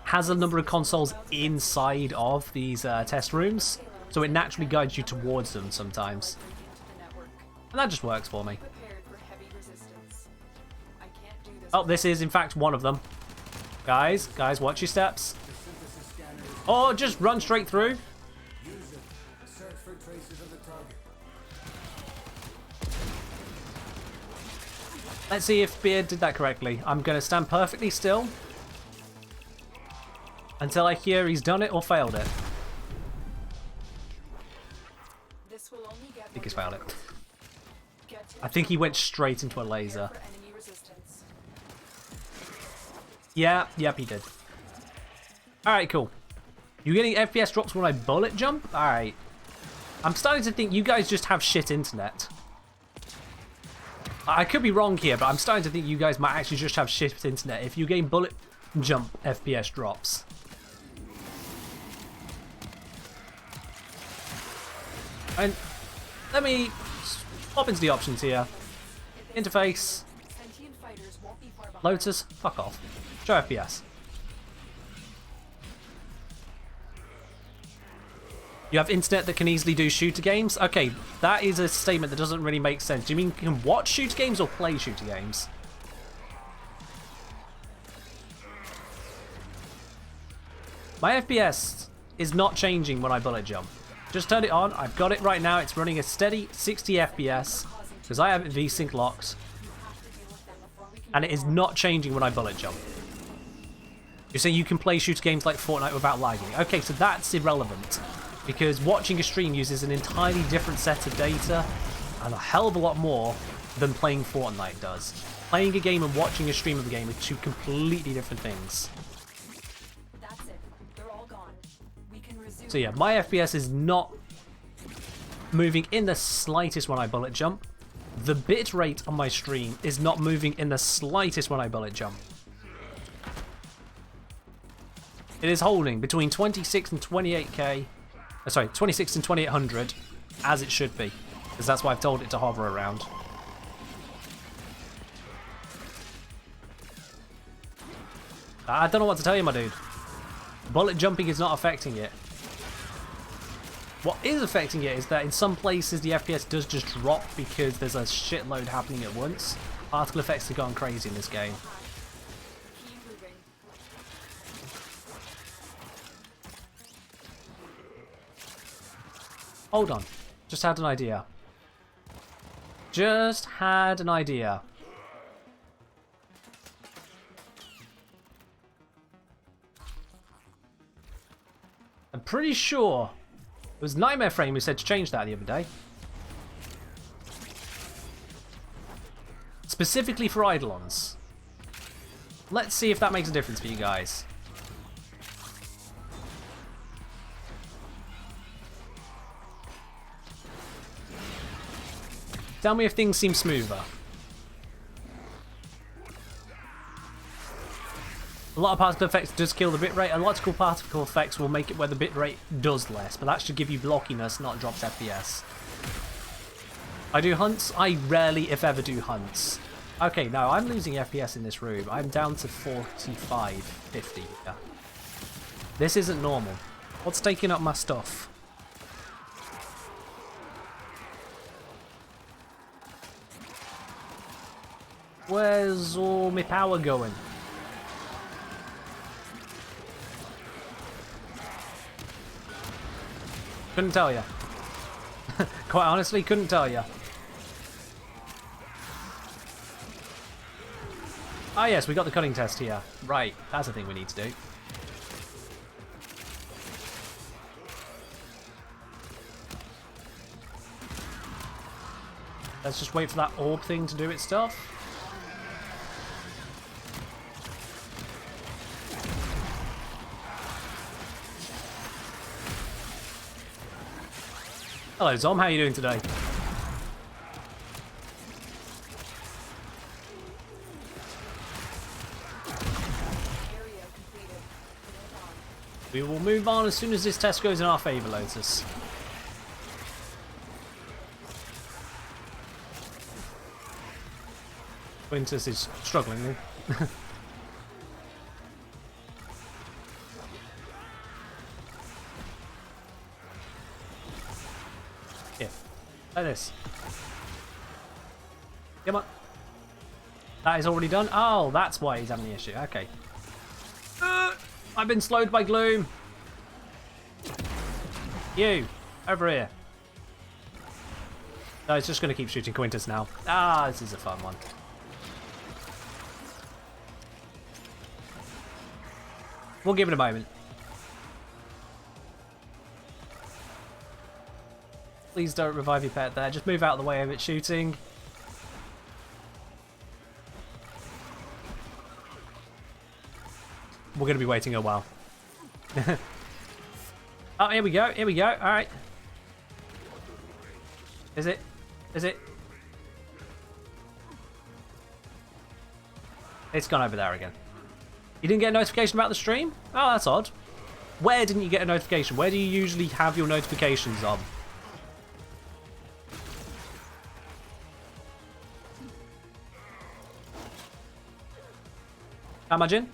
has a number of consoles inside of these test rooms, so it naturally guides you towards them sometimes. And that just works for me. Oh, this is in fact one of them. Guys, watch your steps. Oh, just run straight through. Use it. Search for traces of the target. Let's see if Beard did that correctly. I'm going to stand perfectly still until I hear he's done it or failed it. This will only get I think he's failed it. Get to I think he went straight into a laser. for enemy resistance. Yeah, yep, he did. Alright, cool. You getting FPS drops when I bullet jump? Alright. I'm starting to think you guys just have shit internet. I could be wrong here, but I'm starting to think you guys might actually just have shit internet if you gain bullet jump FPS drops. And let me pop into the options here. Interface. Sentient fighters won't be far behind. Lotus. Fuck off. Show FPS. You have internet that can easily do shooter games? Okay, that is a statement that doesn't really make sense. Do you mean you can watch shooter games or play shooter games? My FPS is not changing when I bullet jump. Just turn it on. I've got it right now. It's running a steady 60 FPS because I have it VSync locked. And it is not changing when I bullet jump. You're saying you can play shooter games like Fortnite without lagging. Okay, so that's irrelevant. Because watching a stream uses an entirely different set of data and a hell of a lot more than playing Fortnite does. Playing a game and watching a stream of the game are two completely different things. That's it. They're all gone. We can resume. So yeah, my FPS is not moving in the slightest when I bullet jump. The bit rate on my stream is not moving in the slightest when I bullet jump. It is holding between 26 and 28k. Sorry, 26 and 2800, as it should be, because that's why I've told it to hover around. I don't know what to tell you, my dude. Bullet jumping is not affecting it. What is affecting it is that in some places the FPS does just drop because there's a shitload happening at once. Particle effects have gone crazy in this game. Keep moving. Hold on. Just had an idea. Just had an idea. I'm pretty sure it was Nightmare Frame who said to change that the other day. Specifically for Eidolons. Let's see if that makes a difference for you guys. Tell me if things seem smoother. A lot of particle effects does kill the bitrate. A lot of cool particle effects will make it where the bitrate does less, but that should give you blockiness, not drops FPS. I do hunts. I rarely, if ever, do hunts. Okay, no, I'm losing FPS in this room. I'm down to 45, 50. Yeah. This isn't normal. What's taking up my stuff? Where's all my power going? Couldn't tell you. Quite honestly, couldn't tell you. Ah yes, we got the cutting test here. Right, that's the thing we need to do. Let's just wait for that orb thing to do its stuff. Hello, Zom. How are you doing today? We will move on as soon as this test goes in our favour, Lotus. Quintus is struggling. Here, like this. Come on. That is already done. Oh, that's why he's having the issue. Okay. I've been slowed by gloom. You, over here. No, it's just going to keep shooting Quintus now. Ah, this is a fun one. We'll give it a moment. Please don't revive your pet there. Just move out of the way of it shooting. We're going to be waiting a while. Oh, here we go. Here we go. All right. Is it? Is it? It's gone over there again. You didn't get a notification about the stream? Oh, that's odd. Where didn't you get a notification? Where do you usually have your notifications on? Imagine.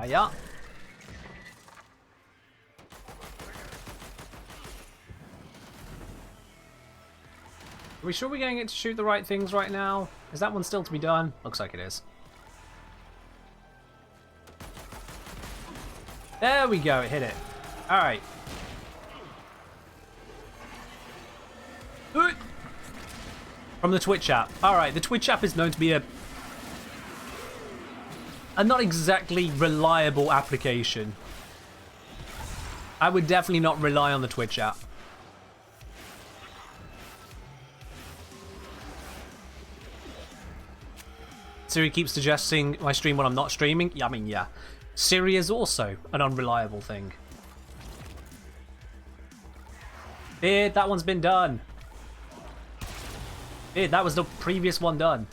Yeah. Are we sure we're going to shoot the right things right now? Is that one still to be done? Looks like it is. There we go, it hit it. Alright. From the Twitch app. Alright, the Twitch app is known to be a not exactly reliable application. I would definitely not rely on the Twitch app. Siri keeps suggesting my stream when I'm not streaming. Yeah, I mean, yeah. Siri is also an unreliable thing. Beard, that one's been done. Beard, that was the previous one done.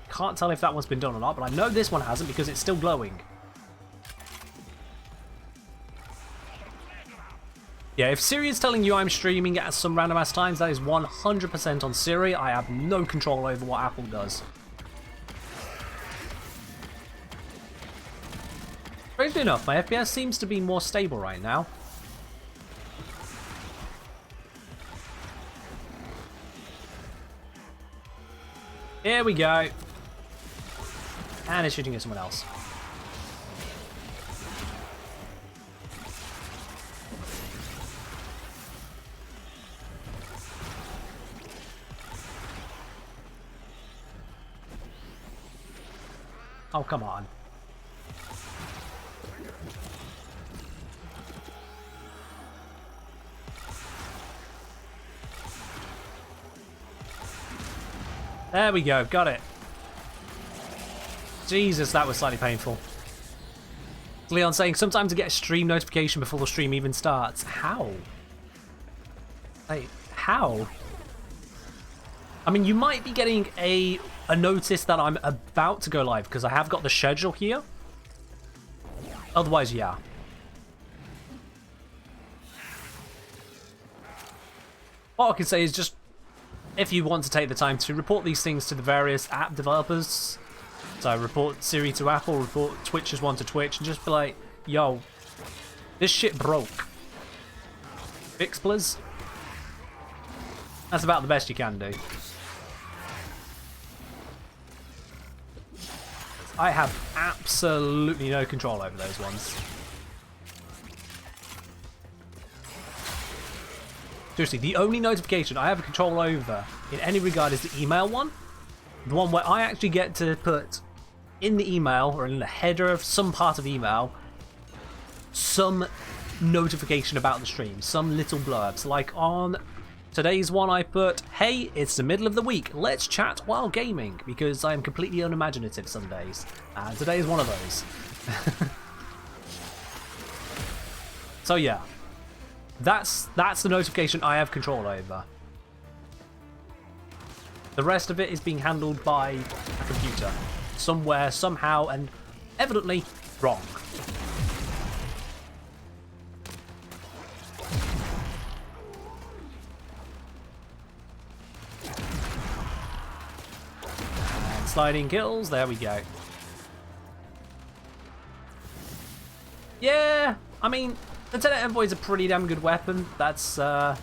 Can't tell if that one's been done or not, but I know this one hasn't because it's still glowing. Yeah, if Siri is telling you I'm streaming at some random ass times, that is 100% on Siri. I have no control over what Apple does. Strangely enough, my FPS seems to be more stable right now. Here we go. And it's shooting at someone else. Oh, come on. There we go, got it. Jesus, that was slightly painful. Leon saying, sometimes I get a stream notification before the stream even starts. How? Like, how? I mean, you might be getting a notice that I'm about to go live, because I have got the schedule here. Otherwise, yeah. What I can say is just, if you want to take the time to report these things to the various app developers, so report Siri to Apple, report Twitch's one to Twitch, and just be like, yo, this shit broke. Fix, please. That's about the best you can do. I have absolutely no control over those ones. Seriously, the only notification I have control over in any regard is the email one. The one where I actually get to put in the email, or in the header of some part of email, some notification about the stream, some little blurbs. Like on today's one I put, hey, it's the middle of the week, let's chat while gaming, because I am completely unimaginative some days. And today is one of those. So yeah. That's the notification I have control over. The rest of it is being handled by a computer. Somewhere, somehow, and evidently wrong. And sliding kills, there we go. Yeah, I mean, the Lieutenant Envoy is a pretty damn good weapon. That's one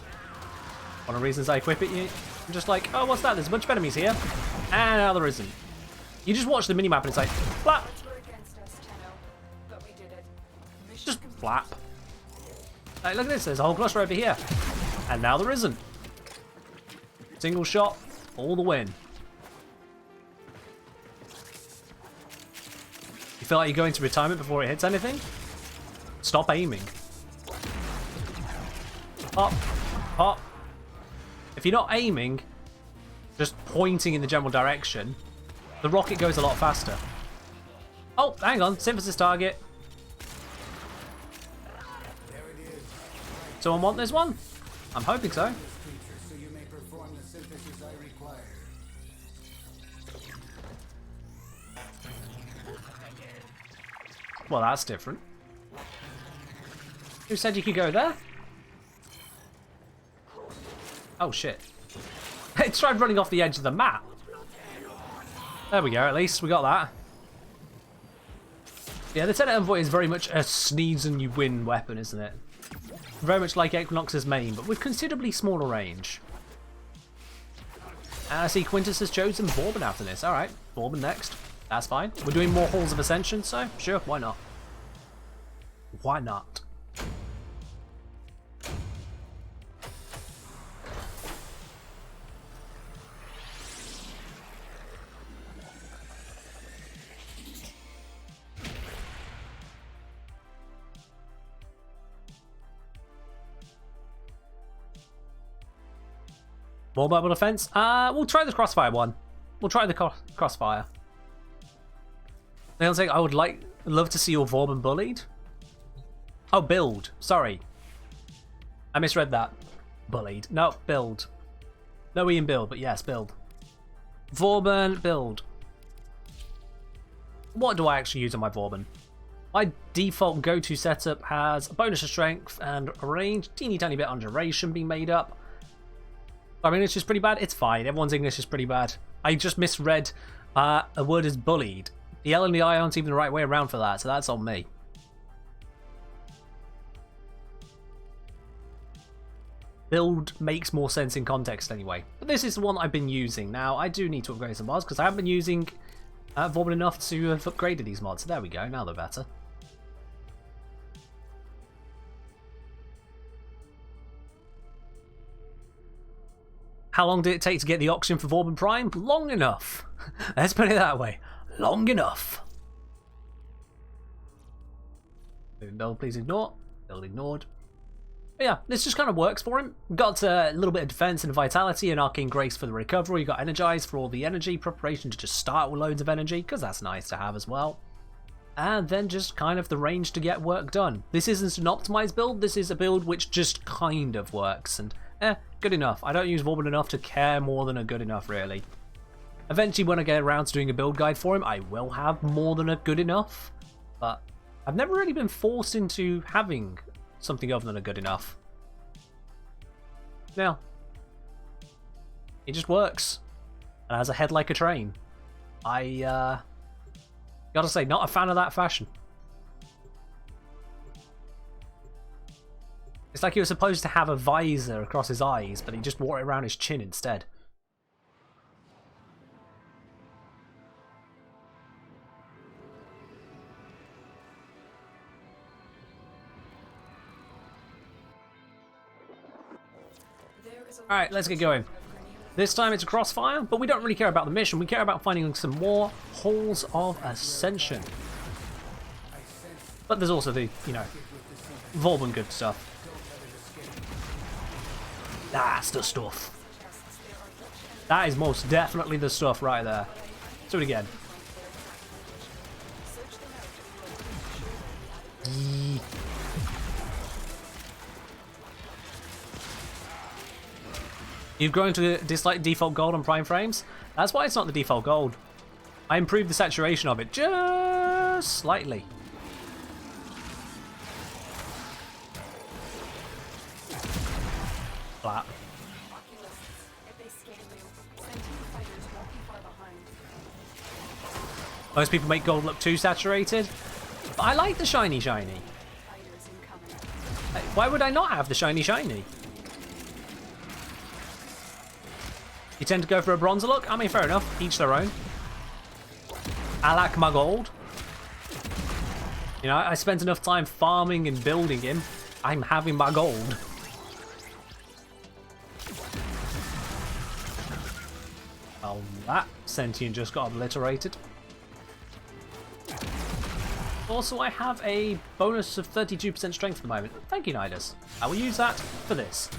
of the reasons I equip it. I'm just like, oh, what's that? There's a bunch of enemies here. And now there isn't. You just watch the minimap and it's like, flap. Just flap. Hey, look at this. There's a whole cluster over here. And now there isn't. Single shot, all the win. You feel like you're going to retirement before it hits anything? Stop aiming. Pop, pop. If you're not aiming, just pointing in the general direction, the rocket goes a lot faster. Oh, hang on, synthesis target. There it is. Someone want this one? I'm hoping so. So you may perform the synthesis I require. Well, that's different. Who said you could go there? Oh shit. It tried running off the edge of the map. There we go, at least we got that. Yeah, the Lieutenant Envoy is very much a sneeze and you win weapon, isn't it? Very much like Equinox's main, but with considerably smaller range. And I see Quintus has chosen Vauban after this. Alright, Vauban next. That's fine. We're doing more Halls of Ascension, so sure, why not? Why not? More mobile defense? We'll try the crossfire one. We'll try the crossfire. They'll say, I would love to see your Vauban bullied. Oh, build. Sorry. I misread that. Bullied. No, build. No E in build, but yes, build. Vauban, build. What do I actually use on my Vauban? My default go-to setup has a bonus to strength and a range, teeny tiny bit on duration being made up. I mean, it's just pretty bad. It's fine. Everyone's English is pretty bad. I just misread a word as bullied. The L and the I aren't even the right way around for that, so that's on me. Build makes more sense in context anyway. But this is the one I've been using. Now, I do need to upgrade some mods because I haven't been using Vauban enough to have upgraded these mods. So there we go. Now they're better. How long did it take to get the oxygen for Vauban Prime? Long enough. Let's put it that way. Long enough. Build, please ignore. Build ignored. But yeah, this just kind of works for him. Got a little bit of defense and vitality and arcane grace for the recovery. Got energized for all the energy. Preparation to just start with loads of energy, because that's nice to have as well. and then just kind of the range to get work done. This isn't an optimized build, this is a build which just kind of works, and good enough. I don't use Warble enough to care more than a good enough, really. Eventually, when I get around to doing a build guide for him, I will have more than a good enough, but I've never really been forced into having something other than a good enough. Now, it just works, and has a head like a train. I gotta say, not a fan of that fashion. It's like he was supposed to have a visor across his eyes, but he just wore it around his chin instead. Alright, let's get going. This time it's a crossfire, but we don't really care about the mission. We care about finding some more Halls of Ascension. But there's also the, you know, Volban good stuff. That's the stuff. That is most definitely the stuff right there. Do it again. Yee. You've grown to dislike default gold on prime frames? That's why it's not the default gold. I improved the saturation of it just slightly. Flat. Most people make gold look too saturated, but I like the shiny shiny. Why would I not have the shiny shiny? You tend to go for a bronzer look? I mean, fair enough. Each their own. I like my gold. You know, I spent enough time farming and building him. I'm having my gold. Oh, that sentient just got obliterated. Also, I have a bonus of 32% strength at the moment. Thank you, Nidus. I will use that for this.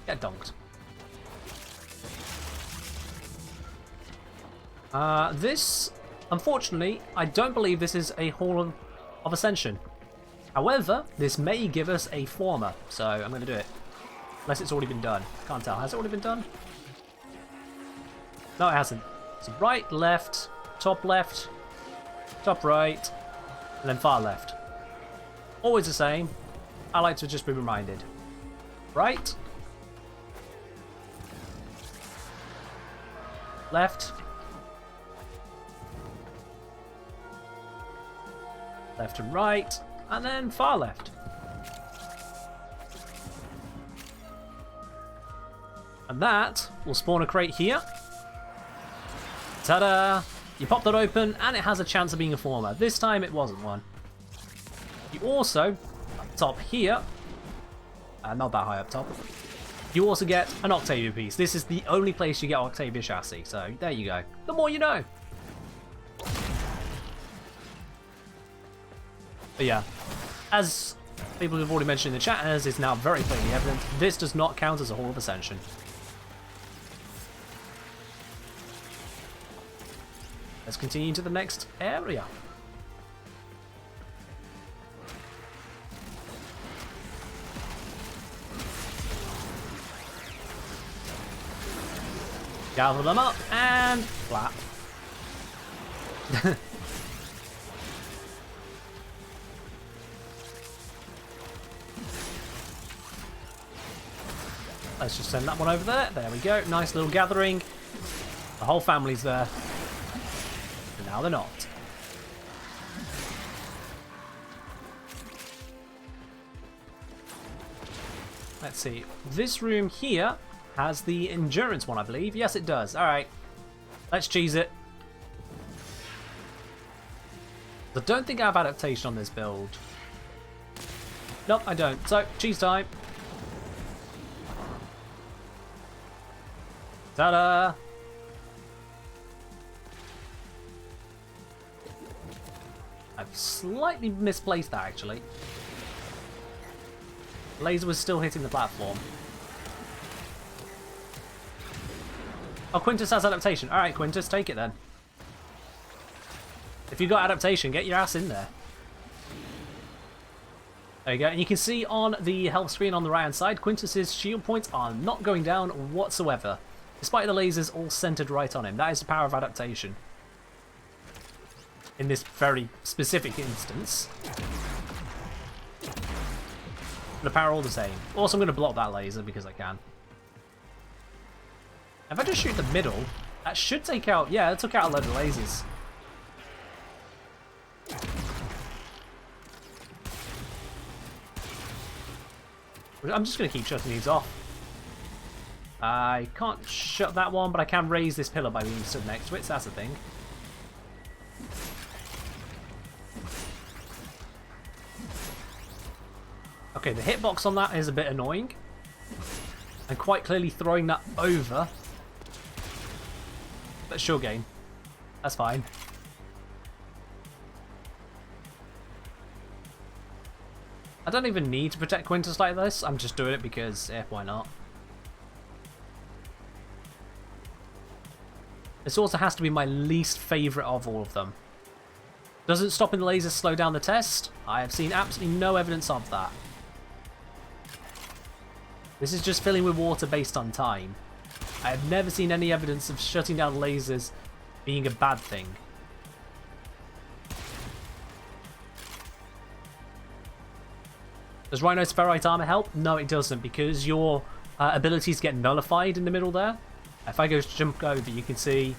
Get donked. This, unfortunately, I don't believe this is a Hall of Ascension. However, this may give us a former, so I'm going to do it. Unless it's already been done. Can't tell. Has it already been done? No, it hasn't. So right, left, top right, and then far left. Always the same. I like to just be reminded. Right. Left. Left and right, and then far left. And that will spawn a crate here. Ta-da! You pop that open, and it has a chance of being a former. This time it wasn't one. You also, up top here, not that high up top, you also get an Octavia piece. This is the only place you get Octavia chassis, so there you go. The more you know. But yeah, as people have already mentioned in the chat, as is now very plainly evident, this does not count as a Hall of Ascension. Let's continue to the next area. Gather them up and flap. Let's just send that one over there. There we go. Nice little gathering. The whole family's there. And now they're not. Let's see. This room here has the endurance one, I believe. Yes, it does. Alright. Let's cheese it. I don't think I have adaptation on this build. Nope, I don't. So, cheese time. Ta-da! I've slightly misplaced that, actually. Laser was still hitting the platform. Oh, Quintus has adaptation. Alright, Quintus, take it then. If you've got adaptation, get your ass in there. There you go. And you can see on the health screen on the right hand side, Quintus's shield points are not going down whatsoever, despite the lasers all centered right on him. That is the power of adaptation. In this very specific instance. The power all the same. Also, I'm going to block that laser because I can. If I just shoot the middle, that should take out... Yeah, it took out a load of lasers. I'm just going to keep shutting these off. I can't shut that one, but I can raise this pillar by being stood next to it, so that's a thing. Okay, the hitbox on that is a bit annoying. And quite clearly throwing that over. But sure game. That's fine. I don't even need to protect Quintus like this. I'm just doing it because, why not? This also has to be my least favourite of all of them. Doesn't stopping the lasers slow down the test? I have seen absolutely no evidence of that. This is just filling with water based on time. I have never seen any evidence of shutting down lasers being a bad thing. Does Rhino's ferrite armor help? No, it doesn't, because your abilities get nullified in the middle there. If I go to jump over, you can see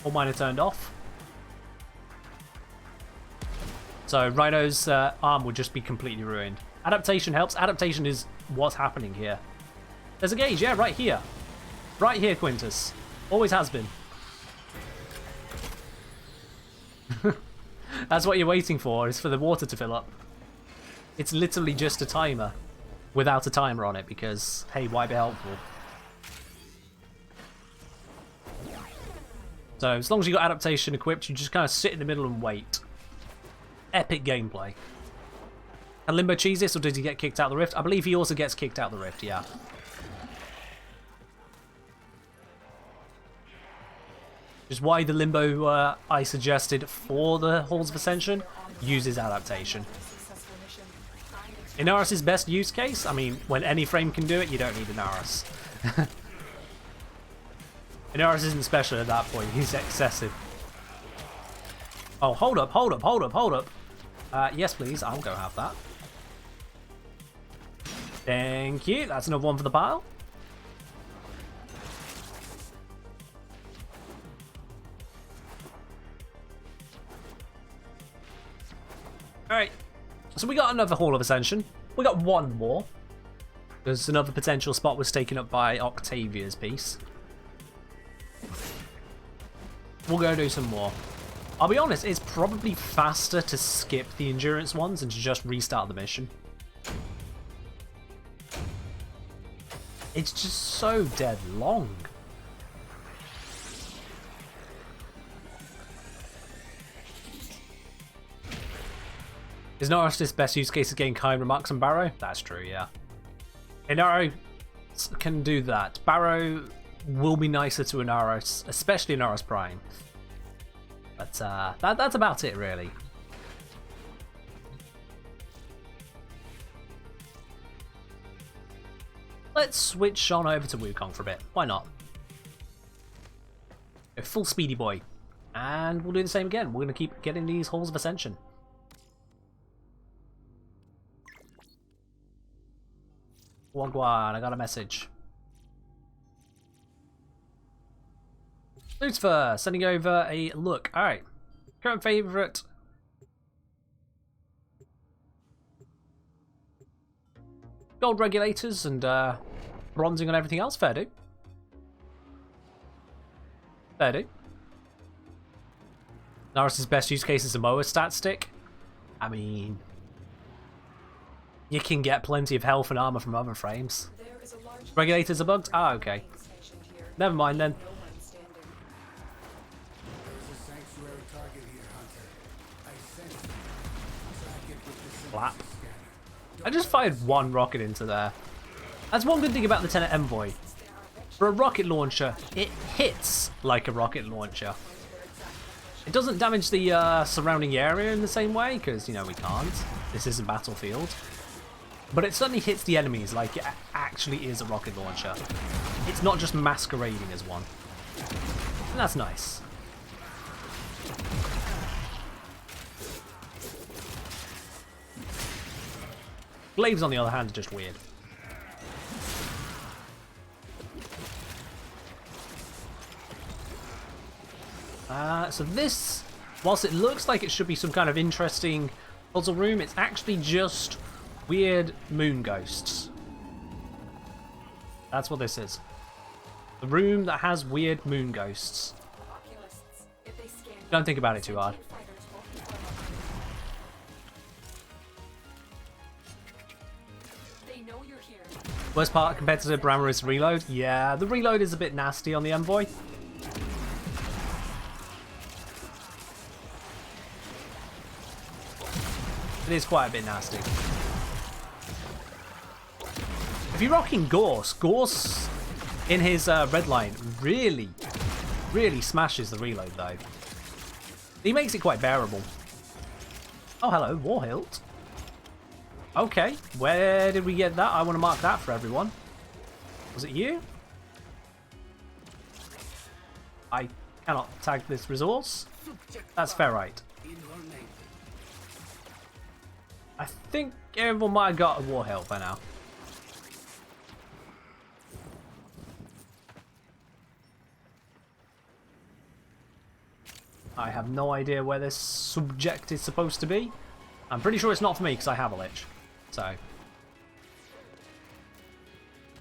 all mine are turned off. So Rhino's arm would just be completely ruined. Adaptation helps. Adaptation is what's happening here. There's a gauge, yeah, right here. Right here, Quintus. Always has been. That's what you're waiting for, is for the water to fill up. It's literally just a timer without a timer on it because, hey, why be helpful? So as long as you got adaptation equipped, you just kind of sit in the middle and wait. Epic gameplay. Can Limbo cheese this, or did he get kicked out the rift? I believe he also gets kicked out the rift, yeah. Which is why the Limbo I suggested for the Halls of Ascension uses adaptation. Inaris' best use case? I mean, when any frame can do it, you don't need Inaris. Inaris isn't special at that point, he's excessive. Oh, hold up, hold up, hold up, hold up. Yes, please, I'll go have that. Thank you, that's another one for the pile. Alright. So we got another Hall of Ascension. We got one more. There's another potential spot was taken up by Octavia's piece. We'll go do some more. I'll be honest, it's probably faster to skip the endurance ones and to just restart the mission. It's just so dead long. Is Inaris' best use case of getting kind remarks on Barrow? That's true, yeah. Inaro can do that. Barrow will be nicer to Inaros, especially Inaros Prime. But that's about it, really. Let's switch on over to Wukong for a bit. Why not? A full speedy boy. And we'll do the same again. We're going to keep getting these Halls of Ascension. Wagwan, I got a message. Lucifer, sending over a look. Alright. Current favourite. Gold regulators and bronzing on everything else. Fair do. Fair do. Naris's best use case is a Moa stat stick. I mean, you can get plenty of health and armor from other frames. Regulators are bugged? Ah, okay. Never mind then. Flap. I just fired one rocket into there. That's one good thing about the Tenet Envoy. For a rocket launcher, it hits like a rocket launcher. It doesn't damage the surrounding area in the same way, because, you know, we can't. This isn't Battlefield. But it certainly hits the enemies like it actually is a rocket launcher. It's not just masquerading as one. And that's nice. Glaives, on the other hand, are just weird. So this, whilst it looks like it should be some kind of interesting puzzle room, it's actually just weird moon ghosts. That's what this is. The room that has weird moon ghosts. Don't think about it too hard. Worst part, competitive Brammer is reload. Yeah, the reload is a bit nasty on the Envoy. It is quite a bit nasty. If you're rocking Gorse in his red line really smashes the reload though. He makes it quite bearable. Oh, hello, Warhilt. Okay, where did we get that? I want to mark that for everyone. Was it you? I cannot tag this resource. That's ferrite. I think everyone might have got a Warhilt by now. I have no idea where this subject is supposed to be. I'm pretty sure it's not for me because I have a lich. So.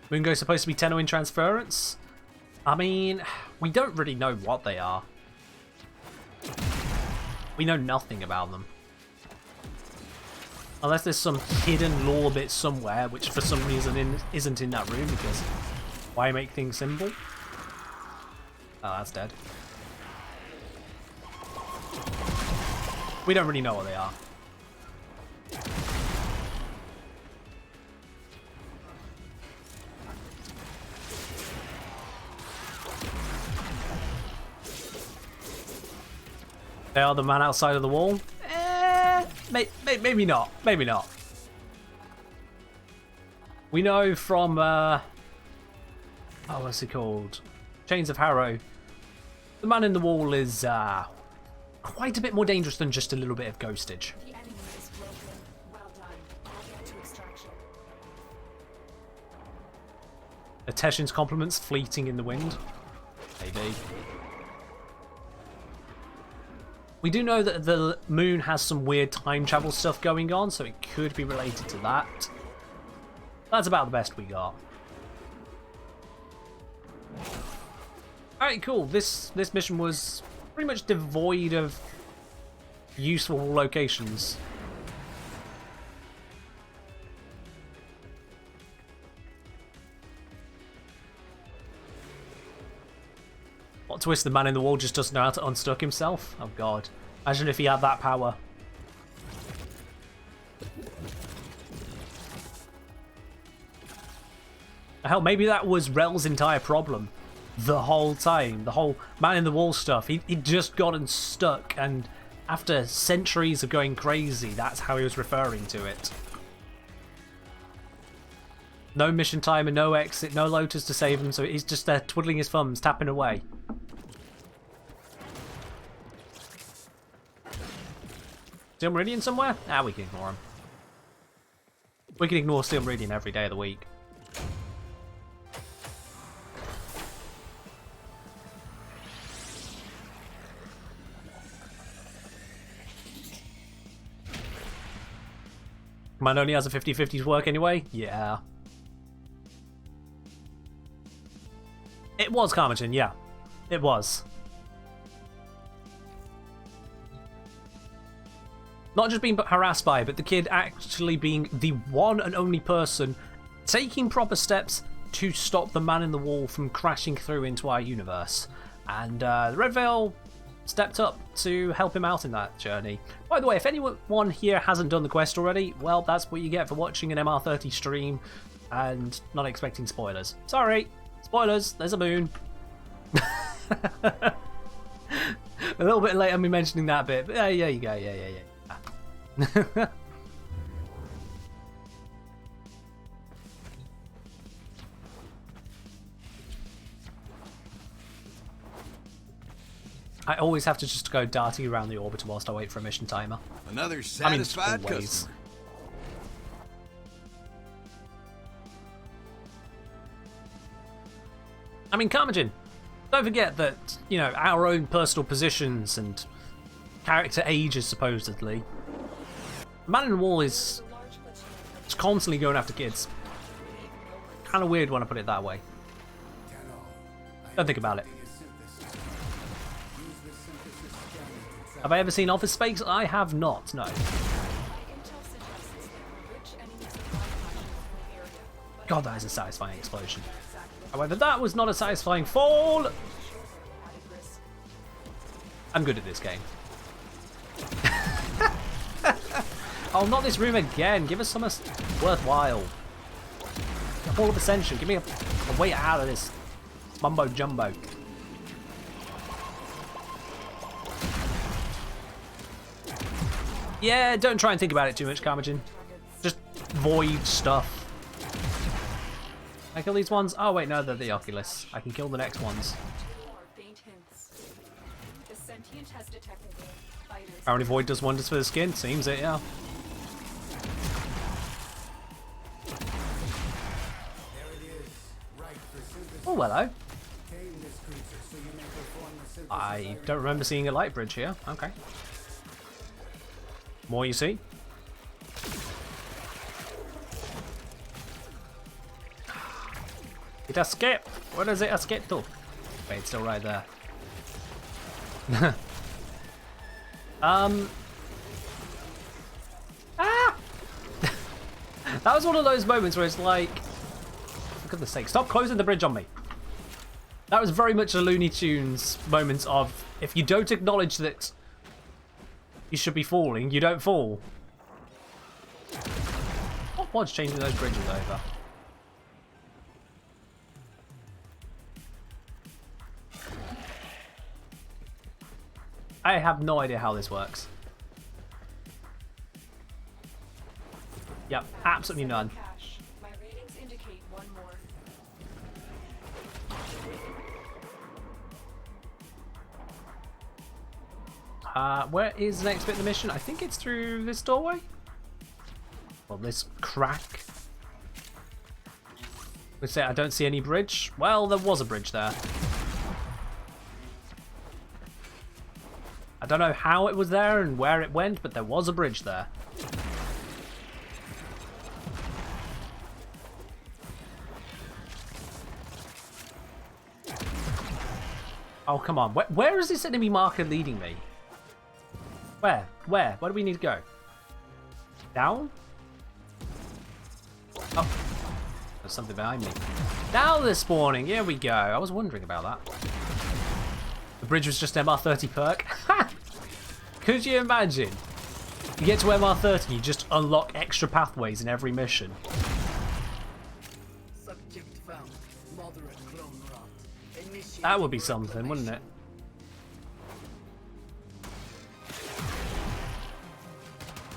Moongo's supposed to be Tenno in transference. I mean, we don't really know what they are. We know nothing about them. Unless there's some hidden lore bit somewhere, which for some reason isn't in that room, because why make things simple? Oh, that's dead. We don't really know what they are. They are the man outside of the wall? Maybe not. Maybe not. We know from, oh, what's it called? Chains of Harrow. The man in the wall is quite a bit more dangerous than just a little bit of ghostage. The enemy is broken. Well done. I'll get to extraction. Ateshin's compliments fleeting in the wind. Maybe. We do know that the moon has some weird time travel stuff going on, so it could be related to that. That's about the best we got. Alright, cool. This mission was pretty much devoid of useful locations. What twist, the man in the wall just doesn't know how to unstuck himself? Oh god. Imagine if he had that power. Hell, maybe that was Rel's entire problem. The whole time. The whole man in the wall stuff. He'd just gotten stuck, and after centuries of going crazy, that's how he was referring to it. No mission timer, no exit, no Lotus to save him, so he's just there twiddling his thumbs, tapping away. Steel Meridian somewhere? Ah, we can ignore him. We can ignore Steel Meridian every day of the week. Command only has a 50-50 to work anyway? Yeah. It was Carmagin, yeah. It was. Not just being harassed by, but the kid actually being the one and only person taking proper steps to stop the man in the wall from crashing through into our universe. And the Red Veil stepped up to help him out in that journey. By the way, if anyone here hasn't done the quest already, well, that's what you get for watching an MR30 stream and not expecting spoilers. Sorry, spoilers, there's a moon. A little bit late on me mentioning that bit, but yeah, you go, yeah. I always have to just go darting around the orbiter whilst I wait for a mission timer. Another satisfied always. customer. I mean, Carmagin, don't forget that, you know, our own personal positions and character ages, supposedly. Man in the Wall is constantly going after kids. Kind of weird when I put it that way. Don't think about it. Have I ever seen Office Space? I have not, no. God, that is a satisfying explosion. However, that was not a satisfying fall! I'm good at this game. Oh, not this room again. Give us something worthwhile. A Hall of Ascension. Give me a way out of this mumbo jumbo. Yeah, don't try and think about it too much, Carmagin. Just void stuff. Can I kill these ones? Oh wait, no, they're the Oculus. I can kill the next ones. Apparently void does wonders for the skin. Seems it, yeah. Oh, hello. I don't remember seeing a light bridge here. Okay. More you see. It escaped. Where does it escape to? Wait, it's still right there. Ah! That was one of those moments where it's like, for goodness sake, stop closing the bridge on me. That was very much a Looney Tunes moment of, if you don't acknowledge that you should be falling, you don't fall. What was changing those bridges over? I have no idea how this works. Yep, absolutely none. My ratings indicate one more. Where is the next bit of the mission? I think it's through this doorway. Well, this crack. Let's say I don't see any bridge. Well, there was a bridge there. I don't know how it was there and where it went, but there was a bridge there. Oh, come on. Where is this enemy marker leading me? Where? Where? Where do we need to go? Down? Oh. There's something behind me. Now they're spawning. Here we go. I was wondering about that. The bridge was just MR30 perk. Could you imagine? You get to MR30, you just unlock extra pathways in every mission. Subject found. Moderate clone rot. That would be something, wouldn't it?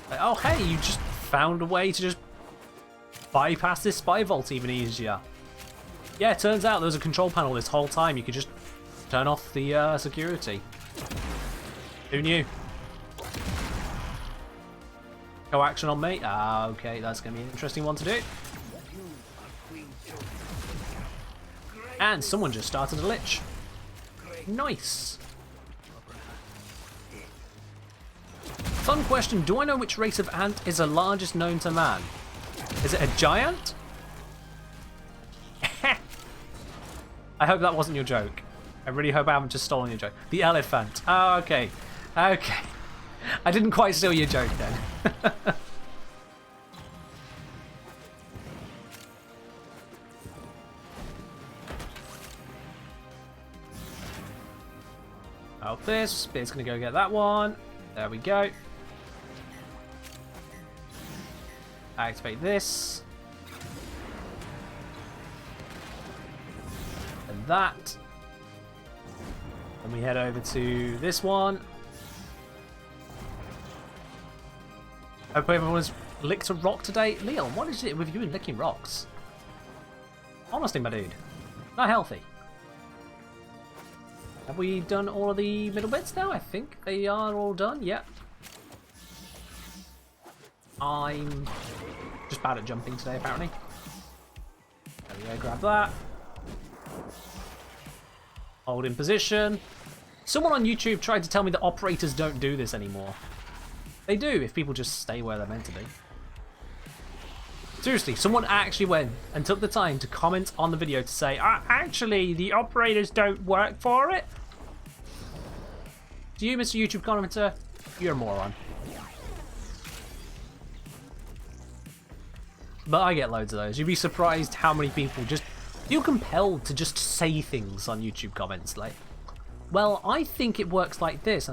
Like, oh hey, you just found a way to just bypass this spy vault even easier. Yeah, it turns out there was a control panel this whole time. You could just turn off the security. Who knew? Go action on me. Ah, okay, that's going to be an interesting one to do. And someone just started a lich. Nice. Fun question, do I know which race of ant is the largest known to man? Is it a giant? I hope that wasn't your joke. I really hope I haven't just stolen your joke. The elephant. Oh, okay. Okay. I didn't quite steal your joke then. Out this. It's going to go get that one. There we go. Activate this. And that. And we head over to this one. Hope everyone's licked a rock today. Leon, what is it with you and licking rocks? Honestly, my dude. Not healthy. Have we done all of the middle bits now? I think they are all done. Yep. I'm just bad at jumping today, apparently. There we go, grab that. Hold in position. Someone on YouTube tried to tell me that operators don't do this anymore. They do if people just stay where they're meant to be. Seriously, someone actually went and took the time to comment on the video to say, actually, the operators don't work for it. Do you, Mr. YouTube commenter? You're a moron. But I get loads of those. You'd be surprised how many people just feel compelled to just say things on YouTube comments. Like, well, I think it works like this.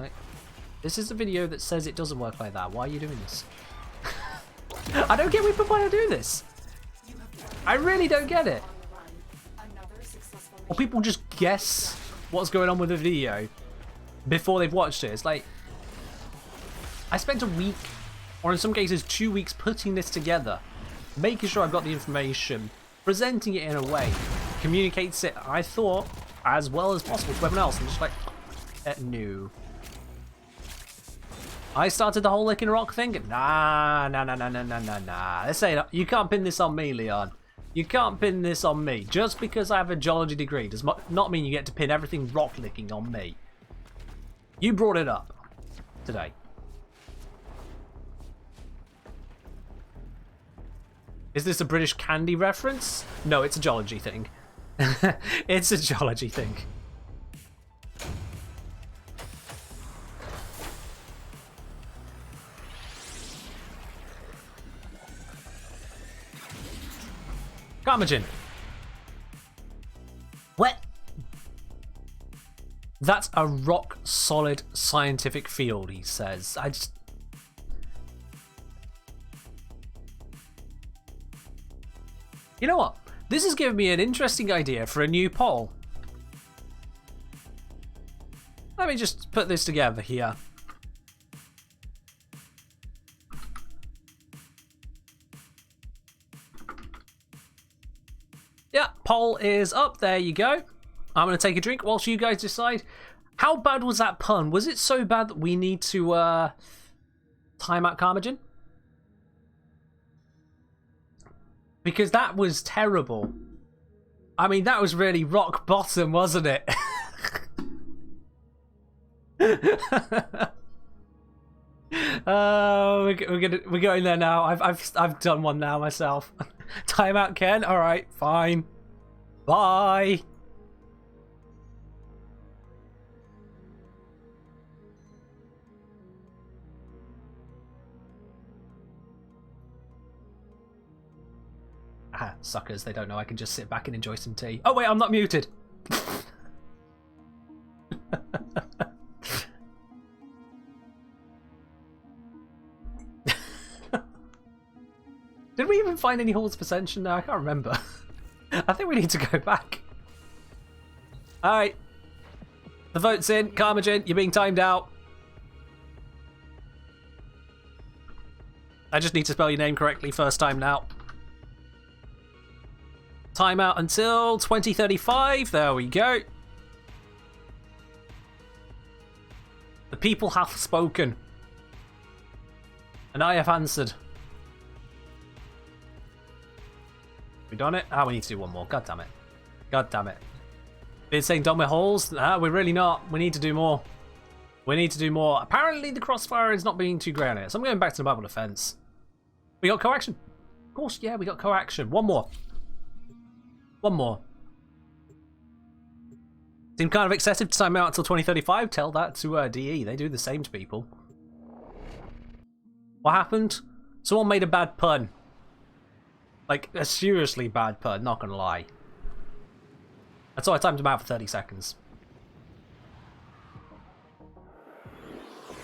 This is a video that says it doesn't work like that. Why are you doing this? I don't get why I do this. I really don't get it. Or people just guess what's going on with the video before they've watched it. It's like, I spent a week, or in some cases 2 weeks, putting this together, making sure I've got the information, presenting it in a way, communicates it, I thought, as well as possible to everyone else. I'm just like, no. I started the whole licking rock thing. Nah. This ain't, you can't pin this on me, Leon. You can't pin this on me. Just because I have a geology degree does not mean you get to pin everything rock licking on me. You brought it up today. Is this a British candy reference? No, it's a geology thing. It's a geology thing. Carmagen. What? That's a rock solid scientific field, he says. You know what? This has given me an interesting idea for a new poll. Let me just put this together here. Yeah, poll is up. There you go. I'm going to take a drink whilst you guys decide. How bad was that pun? Was it so bad that we need to time out Carmagen? Because that was terrible. I mean, that was really rock bottom, wasn't it? We're going there now. I've done one now myself. Time out, Ken. All right, fine. Bye. Ah, suckers, they don't know I can just sit back and enjoy some tea. Oh wait, I'm not muted. Did we even find any halls of ascension now? I can't remember. I think we need to go back. Alright. The vote's in. Carmagen, you're being timed out. I just need to spell your name correctly first time now. Timeout until 2035. There we go. The people have spoken. And I have answered. We done it? Ah, we need to do one more. God damn it. God damn it. Been saying done with holes? Ah, we're really not. We need to do more. We need to do more. Apparently the crossfire is not being too great on it. So I'm going back to the Bible defense. We got coaction. Of course, yeah, we got coaction. One more. One more. Seemed kind of excessive to time out until 2035. Tell that to DE. They do the same to people. What happened? Someone made a bad pun. Like, a seriously bad pun, not gonna lie. That's all I timed him out for 30 seconds.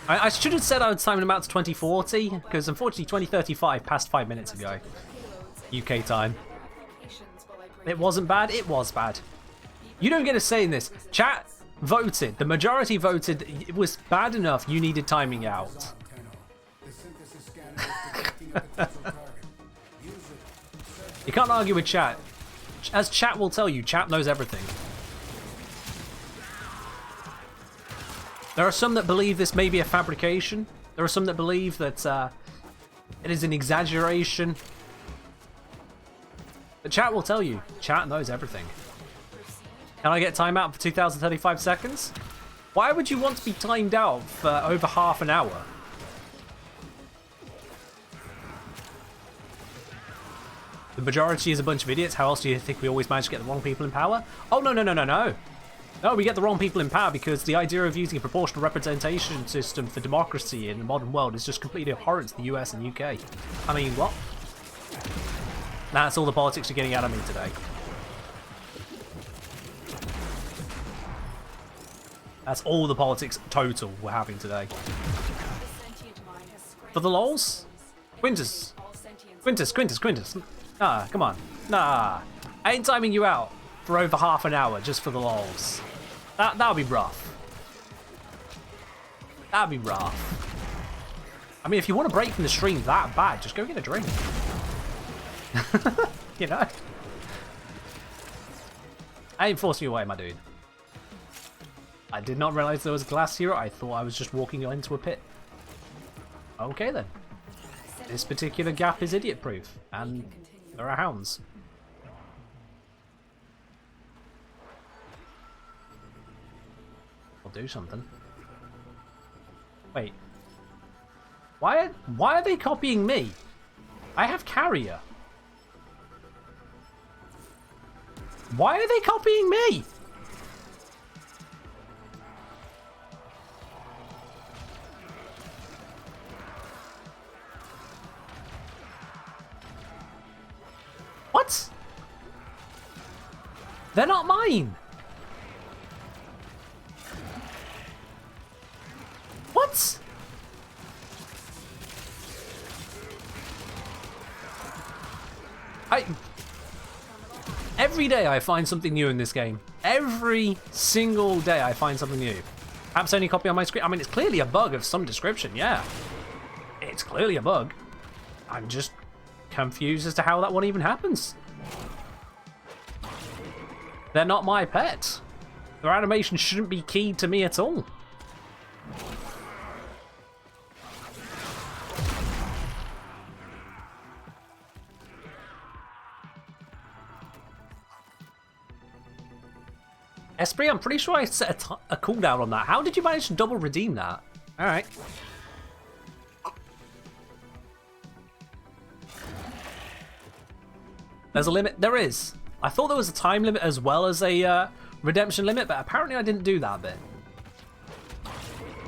I should have said I would time him out to 2040, because unfortunately 2035 passed 5 minutes ago. UK time. It wasn't bad, it was bad. You don't get a say in this. Chat, voted. The majority voted it was bad enough you needed timing out. The synthesis scanner is detecting a potential target. Use it. You can't argue with chat. As chat will tell you, chat knows everything. There are some that believe this may be a fabrication. There are some that believe that it is an exaggeration. But chat will tell you. Chat knows everything. Can I get timeout for 2035 seconds? Why would you want to be timed out for over half an hour? The majority is a bunch of idiots. How else do you think we always manage to get the wrong people in power? Oh, no, no, no, no, no. No, we get the wrong people in power because the idea of using a proportional representation system for democracy in the modern world is just completely abhorrent to the US and UK. I mean, what? That's all the politics you're getting out of me today. That's all the politics total we're having today. For the lols? Quintus. Quintus. Nah, come on. Nah. I ain't timing you out for over half an hour just for the lols. That'll be rough. That'd be rough. I mean, if you want to break from the stream that bad, just go get a drink. You know? I ain't forcing you away, my dude. I did not realize there was a glass here. I thought I was just walking into a pit. Okay then. This particular gap is idiot proof, and there are hounds. I'll do something. Wait. Why are they copying me? I have carrier. Why are they copying me? What? They're not mine. What? Every day I find something new in this game. Every single day I find something new. Apps only copy on my screen. I mean, it's clearly a bug of some description, yeah. It's clearly a bug. I'm just confused as to how that one even happens. They're not my pet. Their animation shouldn't be keyed to me at all. Esprit, I'm pretty sure I set a cooldown on that. How did you manage to double redeem that? Alright. There's a limit. There is. I thought there was a time limit as well as a redemption limit, but apparently I didn't do that bit.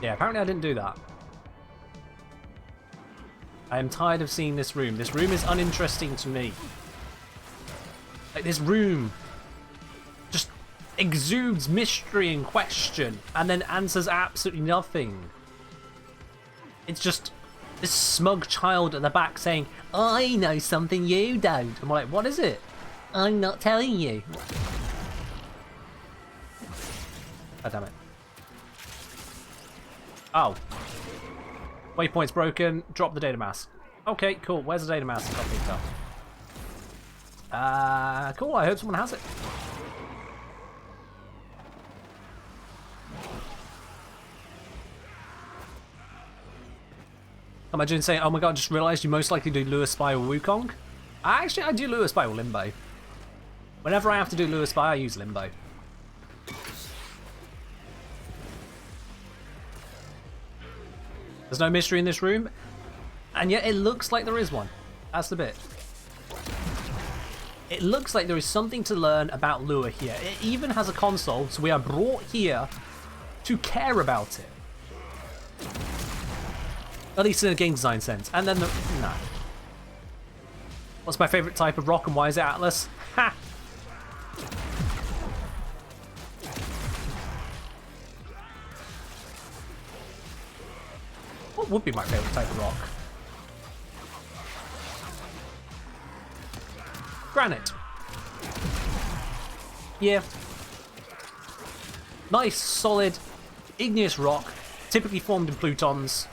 Yeah, apparently I didn't do that. I am tired of seeing this room. This room is uninteresting to me. Like, this room just exudes mystery and question and then answers absolutely nothing. It's just this smug child at the back saying, I know something you don't. I'm like, what is it? I'm not telling you. Oh, damn it. Oh. Waypoint's broken. Drop the data mask. Okay, cool. Where's the data mask? Got picked up. Cool. I hope someone has it. Imagine saying, oh my god, I just realised you most likely do Lure Spy or Wukong. Actually, I do Lure Spy or Limbo. Whenever I have to do Lure Spy, I use Limbo. There's no mystery in this room, and yet it looks like there is one. That's the bit. It looks like there is something to learn about Lure here. It even has a console, so we are brought here to care about it. At least in a game design sense. And then no. What's my favourite type of rock and why is it Atlas? Ha! What would be my favourite type of rock? Granite. Yeah. Nice, solid, igneous rock, typically formed in plutons.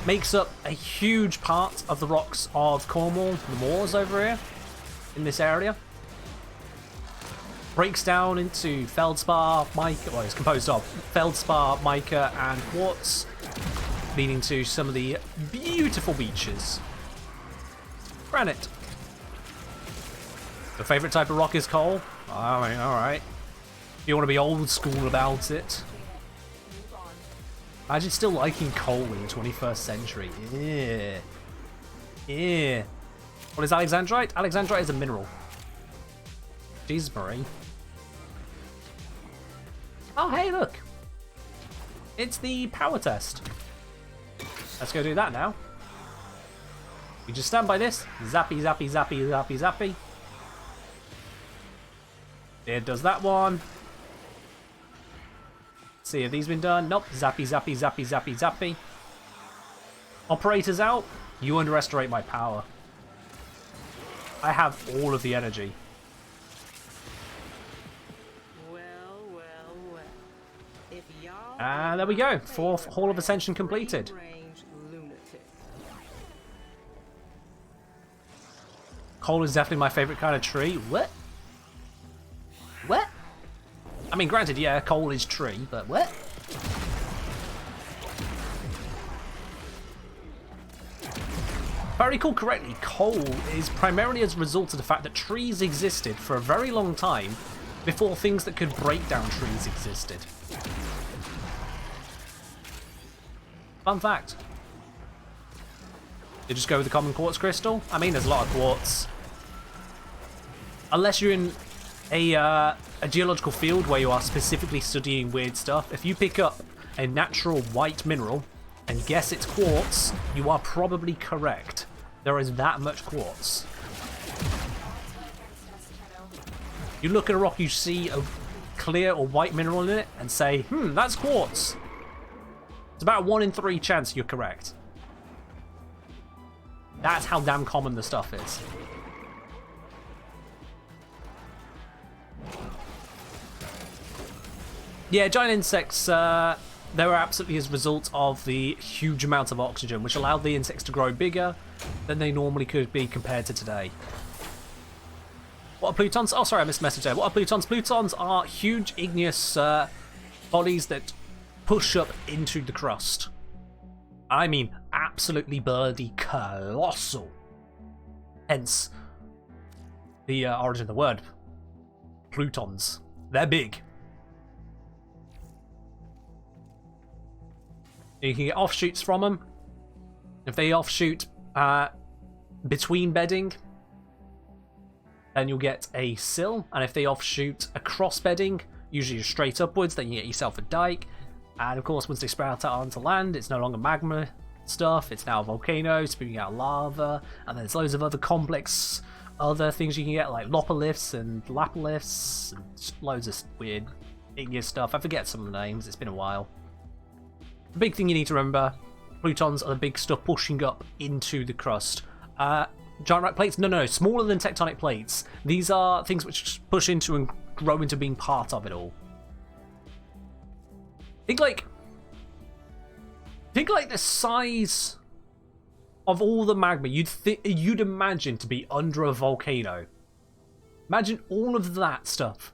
Makes up a huge part of the rocks of Cornwall, the moors over here, in this area. Breaks down into feldspar, mica, well, it's composed of feldspar, mica, and quartz, leading to some of the beautiful beaches. Granite. The favourite type of rock is coal? I mean, alright. If you want to be old school about it. Imagine still liking coal in the 21st century. Yeah. Yeah. What is alexandrite? Alexandrite is a mineral. Jesus, Marie. Oh, hey, look. It's the power test. Let's go do that now. You just stand by this. Zappy, zappy, zappy, zappy, zappy. It does that one. See, have these been done? Nope. Zappy, zappy, zappy, zappy, zappy. Operators out. You underestimate my power. I have all of the energy. And there we go. 4th Hall of Ascension completed. Coal is definitely my favourite kind of tree. What? What? I mean, granted, yeah, coal is tree, but what? If I recall correctly, coal is primarily as a result of the fact that trees existed for a very long time before things that could break down trees existed. Fun fact. You just go with the common quartz crystal? I mean, there's a lot of quartz. Unless you're in a geological field where you are specifically studying weird stuff, if you pick up a natural white mineral and guess it's quartz, you are probably correct. There is that much quartz. You look at a rock, you see a clear or white mineral in it and say, that's quartz. It's about a 1 in 3 chance you're correct. That's how damn common the stuff is. Yeah, giant insects, they were absolutely as a result of the huge amount of oxygen, which allowed the insects to grow bigger than they normally could be compared to today. What are plutons? Oh, sorry, I missed a message there. What are plutons? Plutons are huge igneous bodies that push up into the crust. I mean, absolutely bloody colossal. Hence, the origin of the word. Plutons. They're big. You can get offshoots from them. If they offshoot between bedding, then you'll get a sill. And if they offshoot across bedding, usually straight upwards, then you get yourself a dike. And of course, once they sprout out onto land, it's no longer magma stuff. It's now a volcano spewing out lava. And there's loads of other complex other things you can get, like lopaliths and lapaliths, and loads of weird igneous stuff. I forget some of the names. It's been a while. The big thing you need to remember, plutons are the big stuff pushing up into the crust. Giant rock plates? No, smaller than tectonic plates. These are things which push into and grow into being part of it all. Think like the size of all the magma you'd imagine to be under a volcano. Imagine all of that stuff.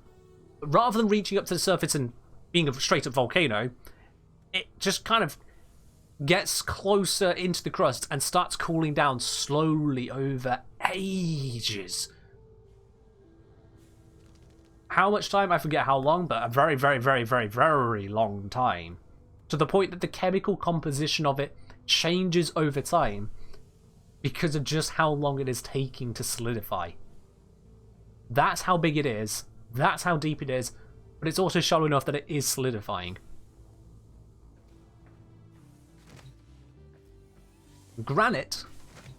Rather than reaching up to the surface and being a straight up volcano, it just kind of gets closer into the crust and starts cooling down slowly over ages. How much time? I forget how long, but a very, very, very, very, very long time. To the point that the chemical composition of it changes over time because of just how long it is taking to solidify. That's how big it is. That's how deep it is. But it's also shallow enough that it is solidifying. Granite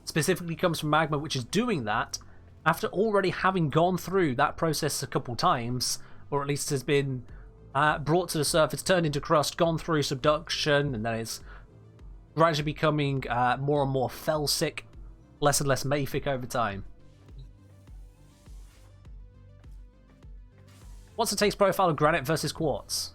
specifically comes from magma which is doing that after already having gone through that process a couple times, or at least has been brought to the surface, turned into crust, gone through subduction, and then it's gradually becoming more and more felsic, less and less mafic over time. What's the taste profile of granite versus quartz?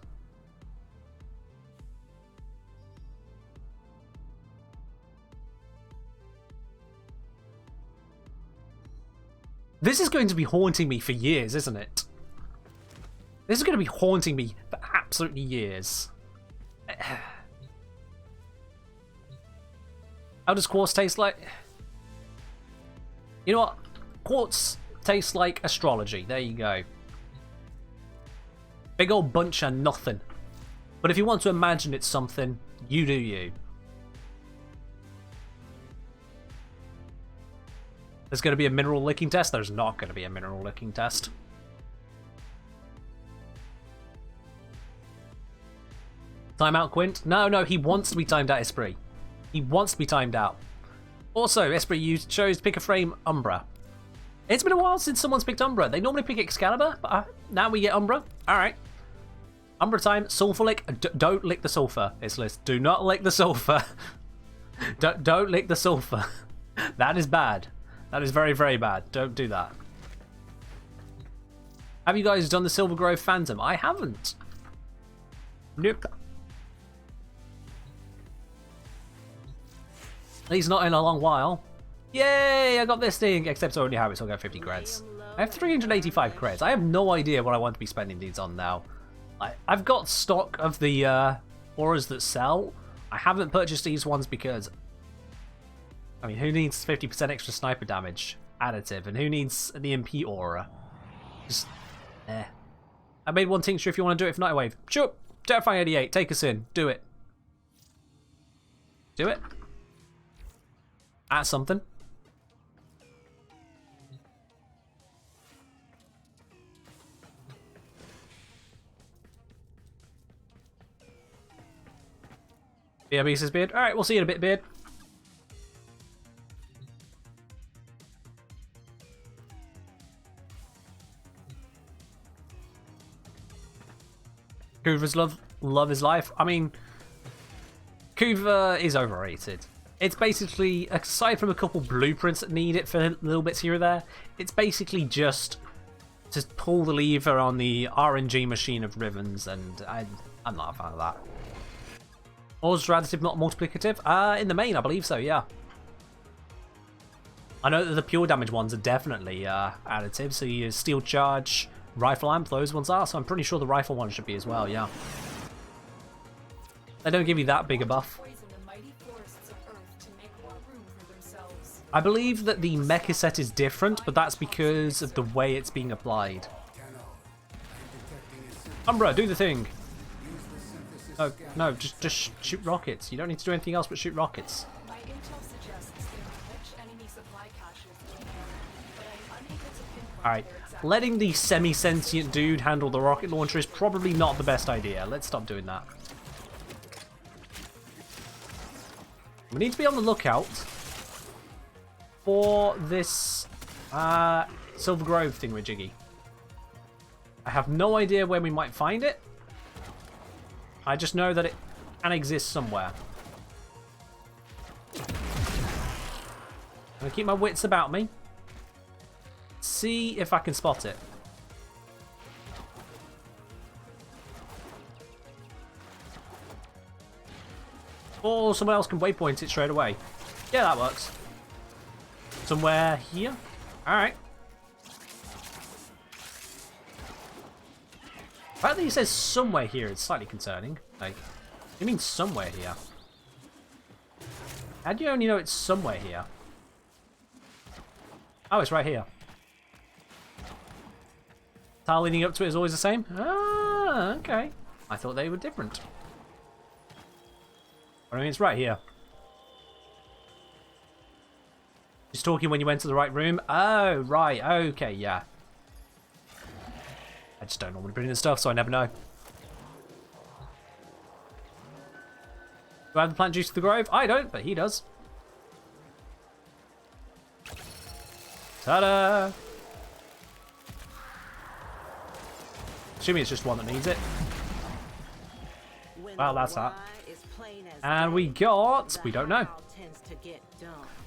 This is going to be haunting me for years, isn't it? This is going to be haunting me for absolutely years. How does quartz taste like? You know what? Quartz tastes like astrology. There you go. Big old bunch of nothing. But if you want to imagine it's something, you do you. There's going to be a mineral licking test? There's not going to be a mineral licking test. Time out, Quint? No, he wants to be timed out, Esprit. He wants to be timed out. Also, Esprit, you chose pick a frame Umbra. It's been a while since someone's picked Umbra. They normally pick Excalibur, but now we get Umbra. Alright. Umbra time, sulfur lick. Don't lick the sulfur, Islis. Do not lick the sulfur. Don't lick the sulfur. That is bad. That is very, very bad. Don't do that. Have you guys done the Silver Grove Phantom? I haven't. Nope. At least not in a long while. Yay, I got this thing. Except I only have it, so I'll get 50 creds. I have 385 creds. I have no idea what I want to be spending these on now. I've got stock of the auras that sell. I haven't purchased these ones because... I mean, who needs 50% extra sniper damage additive? And who needs the MP aura? Just, I made one tincture if you want to do it. If not, wave. Sure. Terrifying 88. Take us in. Do it. Do it. Add something. BRB says Beard. Alright, we'll see you in a bit, Beard. Kuva's love is life. I mean, Kuva is overrated. It's basically, aside from a couple blueprints that need it for little bits here or there, it's basically just to pull the lever on the RNG machine of Rivens, and I'm not a fan of that. Ors additive, not multiplicative? In the main, I believe so, yeah. I know that the pure damage ones are definitely additive, so your steel charge, rifle amp, those ones are, so I'm pretty sure the rifle one should be as well, yeah. They don't give you that big a buff. I believe that the mecha set is different, but that's because of the way it's being applied. Umbra, do the thing! No, just shoot rockets. You don't need to do anything else but shoot rockets. My intel suggests there are rich enemy supply caches in the area, but I'm unable to pinpoint Alright, where exactly. letting the semi-sentient dude handle the rocket launcher is probably not the best idea. Let's stop doing that. We need to be on the lookout for this Silver Grove thingamajiggy. I have no idea where we might find it. I just know that it can exist somewhere. I'm gonna keep my wits about me. See if I can spot it. Or someone else can waypoint it straight away. Yeah, that works. Somewhere here? Alright. The fact that he says somewhere here is slightly concerning. Like, you mean somewhere here? How do you only know it's somewhere here? Oh, it's right here. Tile leading up to it is always the same? Ah, okay. I thought they were different. I mean, it's right here. Just talking when you went to the right room? Oh, right. Okay, yeah. I just don't normally bring in stuff, so I never know. Do I have the plant juice for the grove? I don't, but he does. Ta-da! Assuming it's just one that needs it. Well, that's that. And we got... We don't know.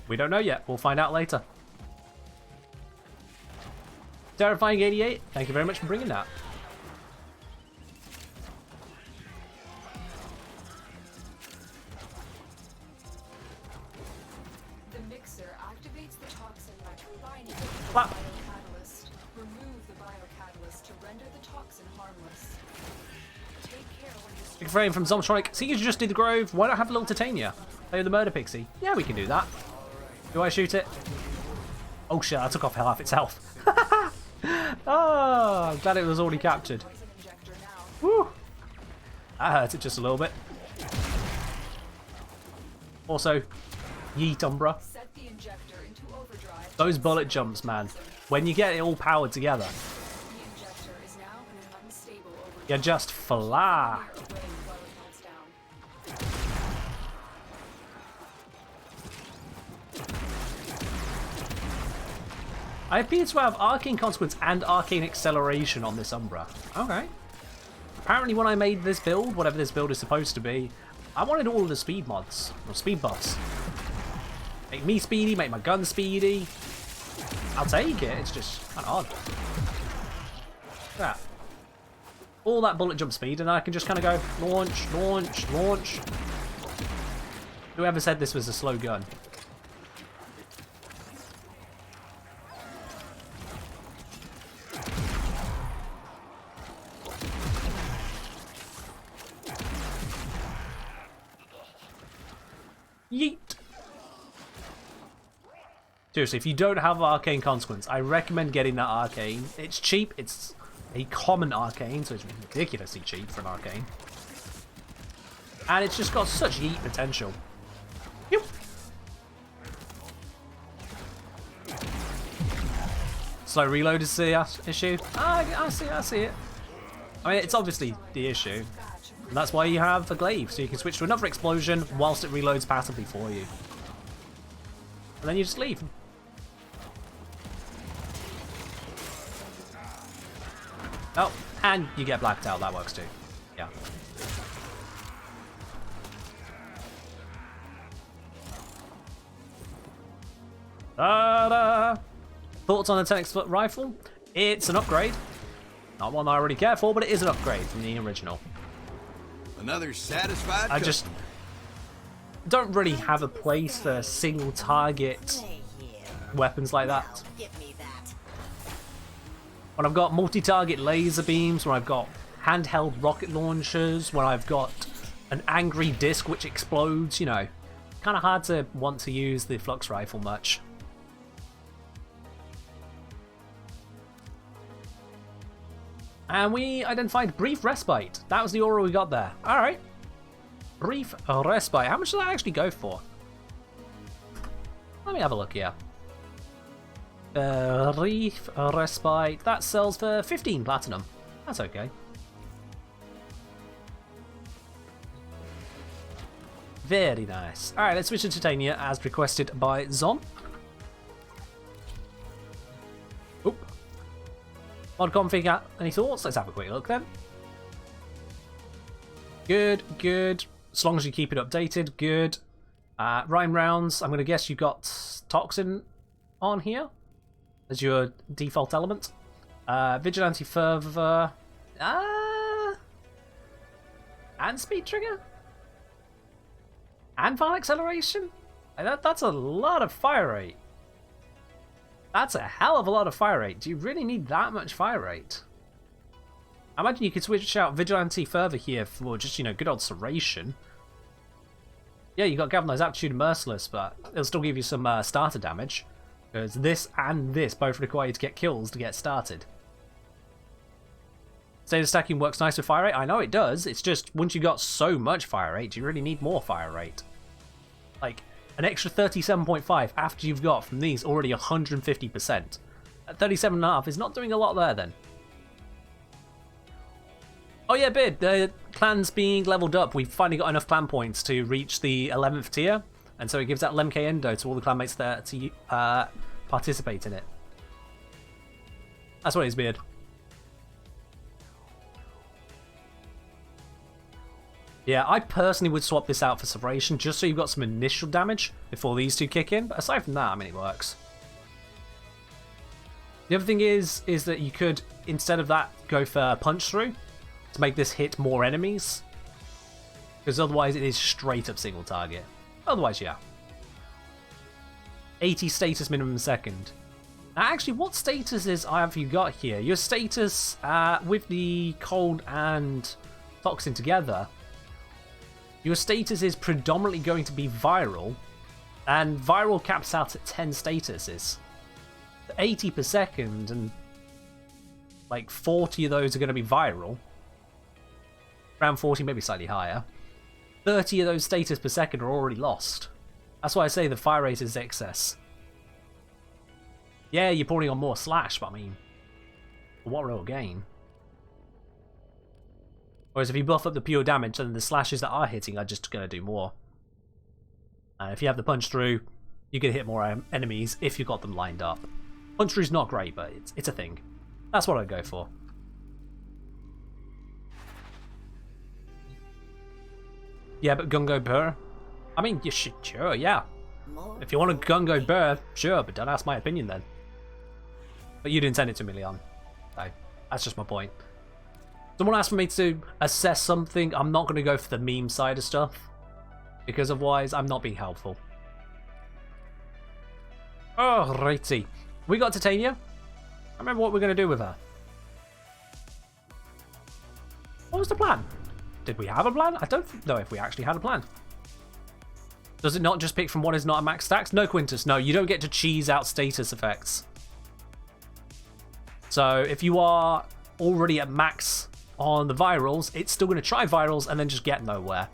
We don't know yet. We'll find out later. Terrifying 88, thank you very much for bringing that. toxin by combining it with the Flap. biocatalyst. Remove the biocatalyst to render the toxin harmless. Take care when destroying. Big frame from Zomtronic. See, you just did the Grove. Why not have a little Titania? Play the Murder Pixie. Yeah, we can do that. Do I shoot it? Oh shit, I took off half its health. Oh, I'm glad it was already captured. Poison injector now. Woo! That hurt it just a little bit. Also, yeet Umbra. Set the injector into overdrive. Those bullet jumps, man. When you get it all powered together, The injector is now in an unstable overdrive. you just fly. Away while it melts down. I appear to have Arcane Consequence and Arcane Acceleration on this Umbra. Okay. Apparently when I made this build, whatever this build is supposed to be, I wanted all of the speed mods, or speed buffs. Make me speedy, make my gun speedy. I'll take it, it's just kind of odd. Look at that. All that bullet jump speed, and I can just kind of go launch, launch, launch. Whoever said this was a slow gun? Yeet. Seriously, if you don't have Arcane Consequence, I recommend getting that Arcane. It's cheap, it's a common Arcane, so it's ridiculously cheap for an Arcane. And it's just got such yeet potential. Yoop. Slow reload is the issue. I see it. I mean, it's obviously the issue. And that's why you have a glaive, so you can switch to another explosion whilst it reloads passively for you. And then you just leave. Oh, and you get blacked out, that works too. Yeah. Ta-da! Thoughts on the 10x rifle? It's an upgrade. Not one I already care for, but it is an upgrade from the original. Another satisfied. I just don't really have a place for single target weapons like that. When I've got multi-target laser beams, when I've got handheld rocket launchers, when I've got an angry disc which explodes, you know, kind of hard to want to use the flux rifle much. And we identified Brief Respite. That was the aura we got there. Alright. Brief Respite. How much does that actually go for? Let me have a look here. Brief Respite. That sells for 15 platinum. That's okay. Very nice. Alright, let's switch to Titania as requested by Zom. Oop. Mod config, any thoughts? Let's have a quick look then. Good, good. As long as you keep it updated, good. Rhyme rounds, I'm going to guess you got Toxin on here as your default element. Vigilante Fervor. And Speed Trigger? And Fire Acceleration? That's a lot of fire rate. That's a hell of a lot of fire rate. Do you really need that much fire rate? I imagine you could switch out Vigilante Fervor here for just, you know, good old Serration. Yeah, you got Galvanized Aptitude and Merciless, but it'll still give you some starter damage. Because this and this both require you to get kills to get started. State of stacking works nice with fire rate. I know it does. It's just, once you got so much fire rate, do you really need more fire rate? Like, an extra 37.5 after you've got from these already 150%. At 37.5 is not doing a lot there then. Oh yeah, Bid, the clan's being leveled up. We've finally got enough clan points to reach the 11th tier, and so it gives that Lemke Endo to all the clanmates there to participate in it. That's what it is, Beard. Yeah, I personally would swap this out for Separation just so you've got some initial damage before these two kick in, but aside from that, I mean, it works. The other thing is that you could, instead of that, go for Punch Through to make this hit more enemies, because otherwise it is straight up single target. Otherwise, yeah. 80 status minimum a second. Now, actually, what statuses have you got here? Your status with the cold and toxin together, your status is predominantly going to be viral, and viral caps out at 10 statuses. 80 per second, and like 40 of those are going to be viral. Around 40, maybe slightly higher. 30 of those status per second are already lost. That's why I say the fire rate is excess. Yeah, you're putting on more slash, but I mean, what real gain? Whereas if you buff up the pure damage, then the slashes that are hitting are just going to do more. And if you have the punch through, you're going to hit more enemies if you've got them lined up. Punch through is not great, but it's a thing. That's what I'd go for. Yeah, but Gungo Burr? I mean, you should, sure, yeah. If you want a Gungo Burr, sure, but don't ask my opinion then. But you didn't send it to me, Leon. So, that's just my point. Someone asked for me to assess something, I'm not going to go for the meme side of stuff. Because otherwise, I'm not being helpful. Alrighty. We got Titania. I remember what we're going to do with her. What was the plan? Did we have a plan? I don't know if we actually had a plan. Does it not just pick from what is not a max stacks? No, Quintus, no, you don't get to cheese out status effects. So if you are already at max on the virals, it's still going to try virals and then just get nowhere.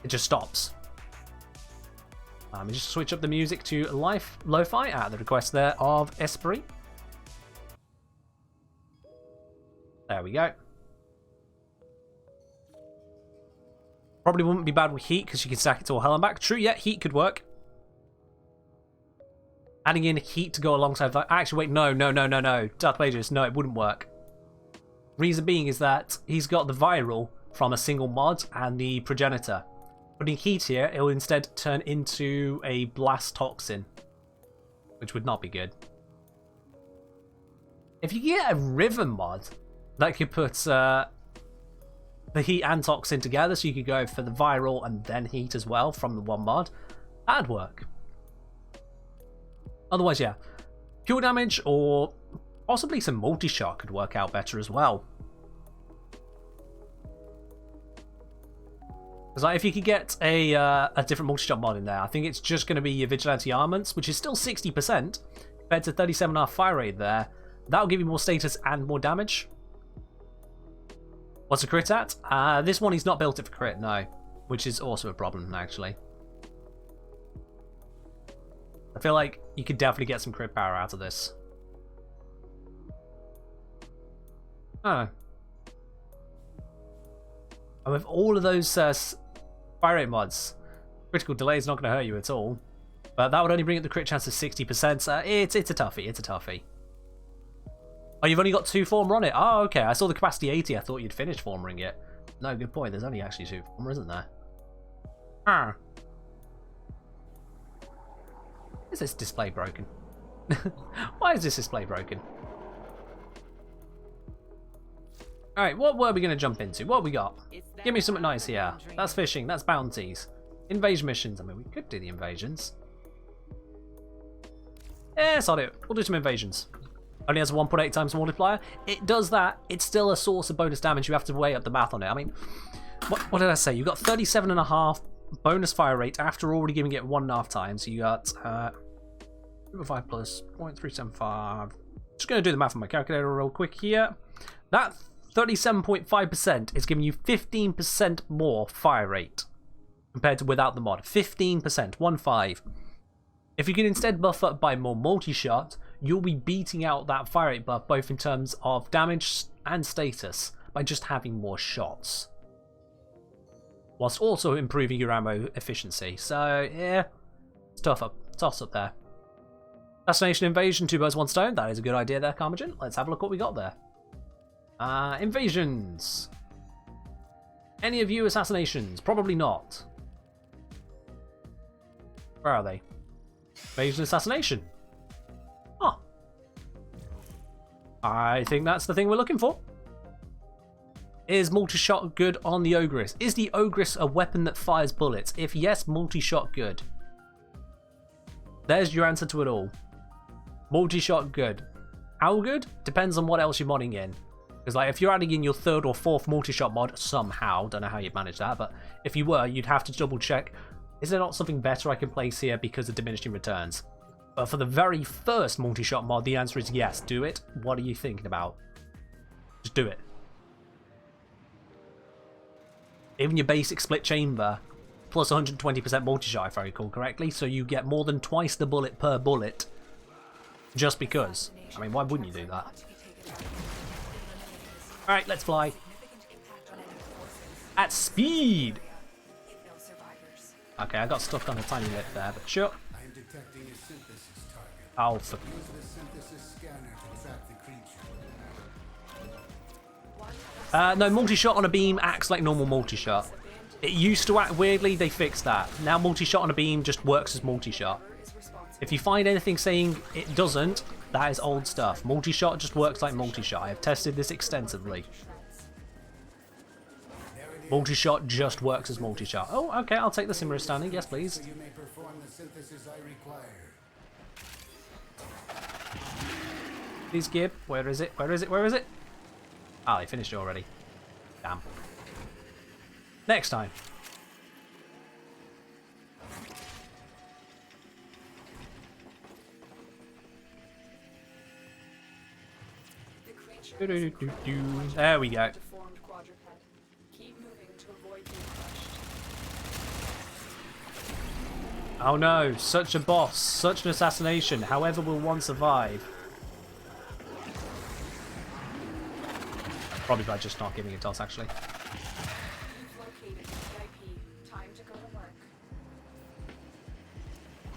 It just stops. Let me just switch up the music to lo-fi at the request there of Esprit. There we go. Probably wouldn't be bad with heat because you can stack it to a hell and back. True, yeah, heat could work. Adding in heat to go alongside that. Actually, wait, no. Dark Pages, no, it wouldn't work. Reason being is that he's got the viral from a single mod and the progenitor. Putting heat here, it will instead turn into a blast toxin, which would not be good. If you get a river mod that could put the heat and toxin together, so you could go for the viral and then heat as well from the one mod, that'd work. Otherwise, yeah, pure damage or possibly some multi-shot could work out better as well. Because like, if you could get a different multi-shot mod in there, I think it's just going to be your Vigilante Armaments, which is still 60% compared to 37.5 fire rate there. That'll give you more status and more damage. What's a crit at? This one he's not built it for crit, no. Which is also a problem, actually. I feel like you could definitely get some crit power out of this. Oh. And with all of those fire rate mods, critical delay is not going to hurt you at all. But that would only bring up the crit chance to 60%. It's a toughie, it's a toughie. Oh, you've only got 2 former on it? Oh, okay. I saw the capacity 80. I thought you'd finished formering it. No, good point. There's only actually 2 former, isn't there? Ah. Is this display broken? Why is this display broken? Alright, what were we going to jump into? What have we got? Give me something nice here. That's fishing. That's bounties. Invasion missions. I mean, we could do the invasions. Yes, I'll do it. We'll do some invasions. Only has a 1.8 times multiplier. It does that. It's still a source of bonus damage. You have to weigh up the math on it. I mean, what did I say? You got 37.5 bonus fire rate after already giving it 1.5 times. So you got 5 plus 0.375. Just going to do the math on my calculator real quick here. That 37.5% is giving you 15% more fire rate compared to without the mod. 15%, 1.5. If you can instead buff up by more multi-shot, you'll be beating out that fire rate buff both in terms of damage and status by just having more shots, whilst also improving your ammo efficiency. So yeah, it's toss up there. Assassination Invasion, 2 birds 1 stone. That is a good idea there, Carmagen. Let's have a look what we got there. Invasions. Any of you assassinations? Probably not. Where are they? Invasion assassination. Oh. I think that's the thing we're looking for. Is multi-shot good on the Ogress? Is the Ogress a weapon that fires bullets? If yes, multi-shot good. There's your answer to it all. Multi-shot, good. How good? Depends on what else you're modding in. Because like, if you're adding in your 3rd or 4th multi-shot mod somehow, don't know how you'd manage that, but if you were, you'd have to double check, is there not something better I can place here because of diminishing returns? But for the very first multi-shot mod, the answer is yes, do it. What are you thinking about? Just do it. Even your basic split chamber, plus 120% multi-shot if I recall correctly, so you get more than twice the bullet per bullet, just because. I mean, why wouldn't you do that? Alright, let's fly. At speed! Okay, I got stuck on a tiny lip there, but sure. I am detecting a synthesis target. Oh, for... Use the synthesis scanner to track the creature. no, multi-shot on a beam acts like normal multi-shot. It used to act weirdly, they fixed that. Now multi-shot on a beam just works as multi-shot. If you find anything saying it doesn't, that is old stuff. Multi-shot just works like multi-shot. I have tested this extensively. Multi-shot just works as multi-shot. Oh, okay, I'll take the Simmer standing. Yes, please. So you may perform the synthesis I require. Please, Gib. Where is it? Where is it? Where is it? Ah, they finished it already. Damn. Next time. There we go. Oh no, such a boss, such an assassination, however will one survive? Probably by just not giving it toss, actually.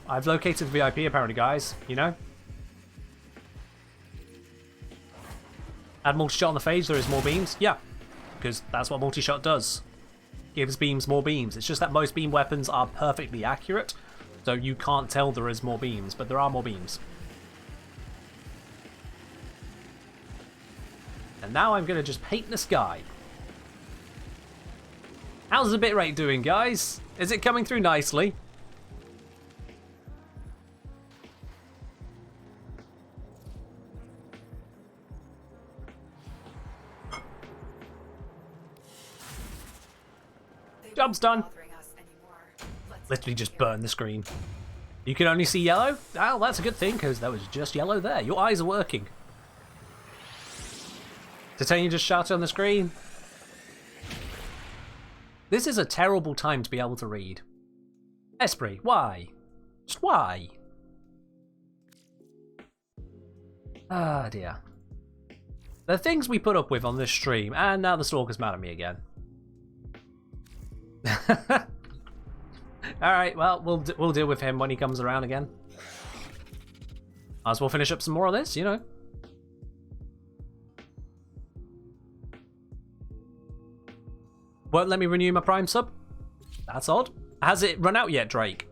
I've located VIP apparently, guys, you know? Add multi-shot on the phage, there is more beams. Yeah, because that's what multi-shot does. Gives beams more beams. It's just that most beam weapons are perfectly accurate, so you can't tell there is more beams, but there are more beams. And now I'm going to just paint the sky. How's the bitrate doing, guys? Is it coming through nicely? Job's done. Literally just burn the screen. You can only see yellow? Oh, that's a good thing, because there was just yellow there. Your eyes are working. Titania just shouted on the screen. This is a terrible time to be able to read. Esprit, why? Just why? Ah, dear. The things we put up with on this stream, and now the Stalker's mad at me again. Alright, well, we'll deal with him when he comes around again. Might as well finish up some more of this, you know. Won't let me renew my Prime sub? That's odd. Has it run out yet, Drake?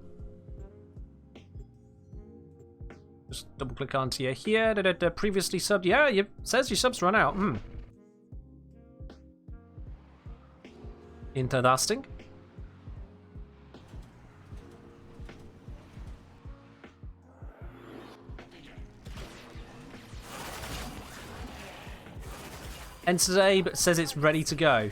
Just double click onto you here. Previously subbed. Yeah, it says your sub's run out. Interesting. And today, but says it's ready to go.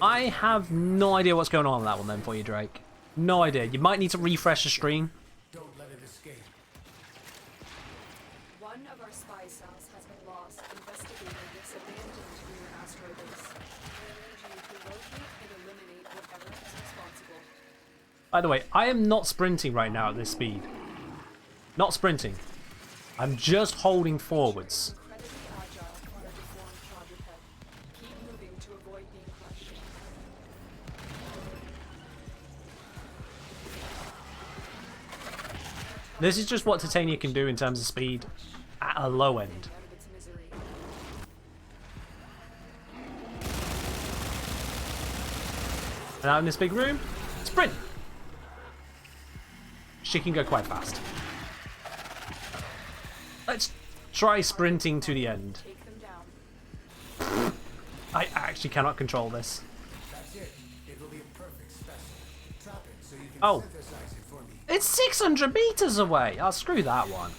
I have no idea what's going on that one then for you, Drake. No idea. You might need to refresh the stream. Don't let it escape. One of our spy cells has been lost investigating this abandoned lunar asteroid base. We urge you to locate and eliminate whatever is responsible. By the way, I am not sprinting right now at this speed. Not sprinting. I'm just holding forwards. This is just what Titania can do in terms of speed at a low end. And out in this big room, sprint! She can go quite fast. Let's try sprinting to the end. I actually cannot control this. That's it. It will be a perfect specimen. Trap it so you can Oh. synthesize it for me. It's 600 meters away! I'll screw that one.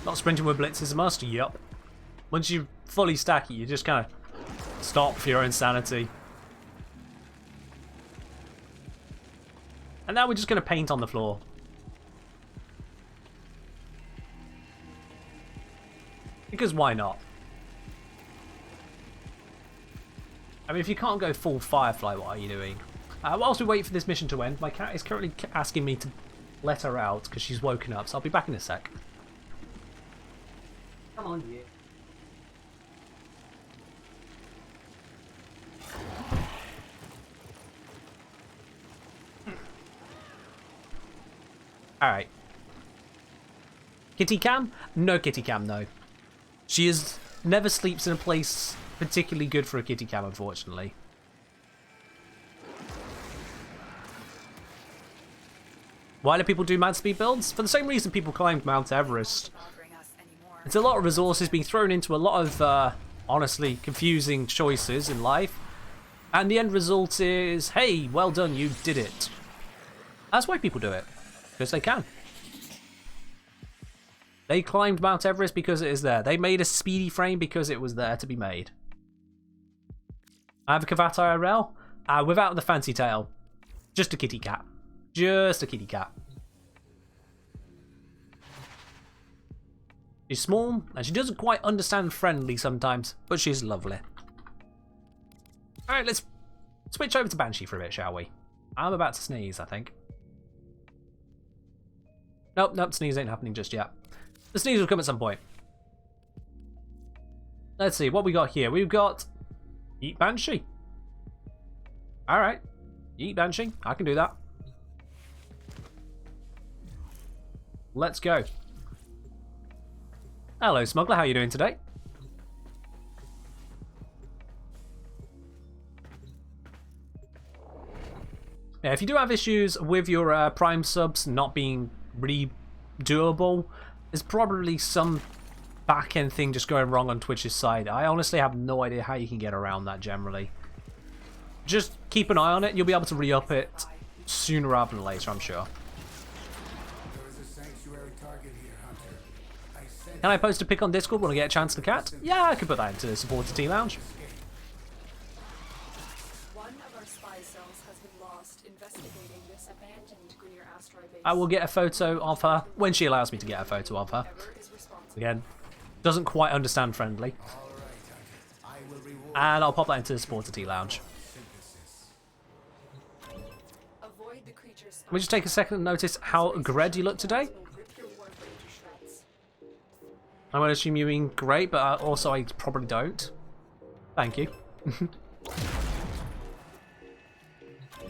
Not sprinting with blitz is a must, yup. Once you fully stack it, you just kind of stop for your own sanity. And now we're just going to paint on the floor. Because why not? I mean, if you can't go full Firefly, what are you doing? Whilst we wait for this mission to end, my cat is currently asking me to let her out because she's woken up, so I'll be back in a sec. Come on, yeah. Alright. Kitty cam? No kitty cam, no. She never sleeps in a place particularly good for a kitty cam, unfortunately. Why do people do mad speed builds? For the same reason people climbed Mount Everest. It's a lot of resources being thrown into a lot of, honestly, confusing choices in life. And the end result is, hey, well done, you did it. That's why people do it. Because they can. They climbed Mount Everest because it is there. They made a speedy frame because it was there to be made. I have a Kavat IRL without the fancy tail. Just a kitty cat. Just a kitty cat. She's small and she doesn't quite understand friendly sometimes, but she's lovely. Alright, let's switch over to Banshee for a bit, shall we? I'm about to sneeze, I think. Nope, sneeze ain't happening just yet. The sneeze will come at some point. Let's see, what we got here? We've got Eat Banshee. Alright. Eat Banshee. I can do that. Let's go. Hello, Smuggler. How are you doing today? Yeah, if you do have issues with your Prime subs not being really doable, there's probably some back-end thing just going wrong on Twitch's side. I honestly have no idea how you can get around that generally. Just keep an eye on it. You'll be able to re-up it sooner rather than later, I'm sure. There is a sanctuary target here, Hunter. I sent Can I post a pic on Discord when I get a chance to cat? Yeah, I could put that into the supporter team lounge. One of our spy cells has been lost investigating this abandoned Greer asteroid base. I will get a photo of her when she allows me to get a photo of her. Whoever is responsible. Again, doesn't quite understand friendly. all right, Hunter. I will reward And I'll pop that into the supporter team lounge. synthesis. Avoid the creature's Can we just take a second and notice how Gred you look today? will rip your Warframe to shreds. I'm going to assume you mean great, but also I probably don't. Thank you.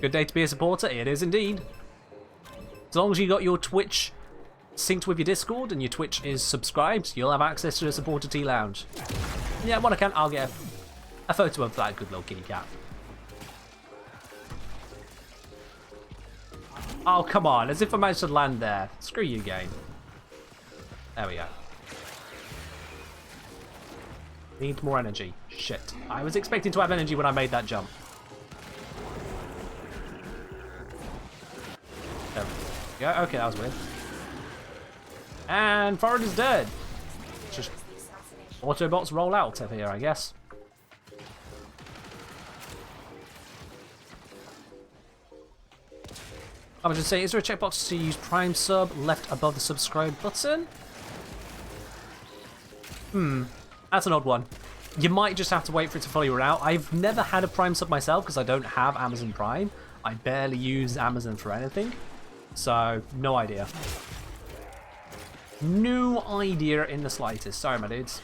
Good day to be a supporter. It is indeed. As long as you got your Twitch synced with your Discord and your Twitch is subscribed, you'll have access to the supporter T lounge. Yeah, when I can, I'll get a photo of that good little kitty cat. Oh, come on. As if I managed to land there. Screw you, game. There we go. Need more energy. Shit. I was expecting to have energy when I made that jump. There we go. Okay, that was weird. And Forward is dead. Just Autobots roll out of here, I guess. I was just saying, is there a checkbox to use Prime Sub left above the subscribe button? That's an odd one. You might just have to wait for it to fully run out. I've never had a Prime Sub myself because I don't have Amazon Prime. I barely use Amazon for anything. So, no idea. No idea in the slightest. Sorry, my dudes.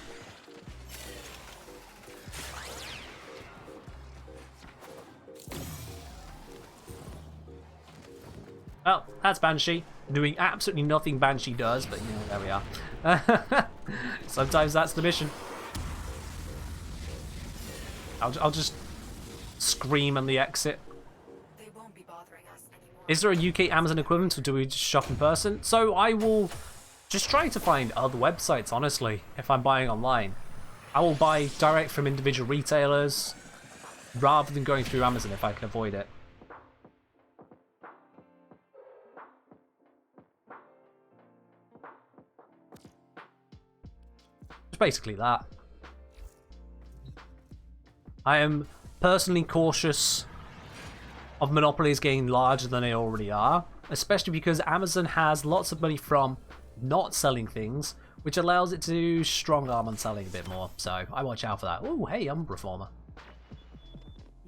Well, that's Banshee. Doing absolutely nothing Banshee does, but, you know, there we are. Sometimes that's the mission. I'll just scream on the exit. They won't be bothering us anymore. Is there a UK Amazon equivalent, or do we just shop in person? So I will just try to find other websites, honestly, if I'm buying online. I will buy direct from individual retailers rather than going through Amazon if I can avoid it. It's basically that. I am personally cautious of monopolies getting larger than they already are, especially because Amazon has lots of money from not selling things, which allows it to strong arm on selling a bit more. So I watch out for that. Oh, hey, I'm a reformer.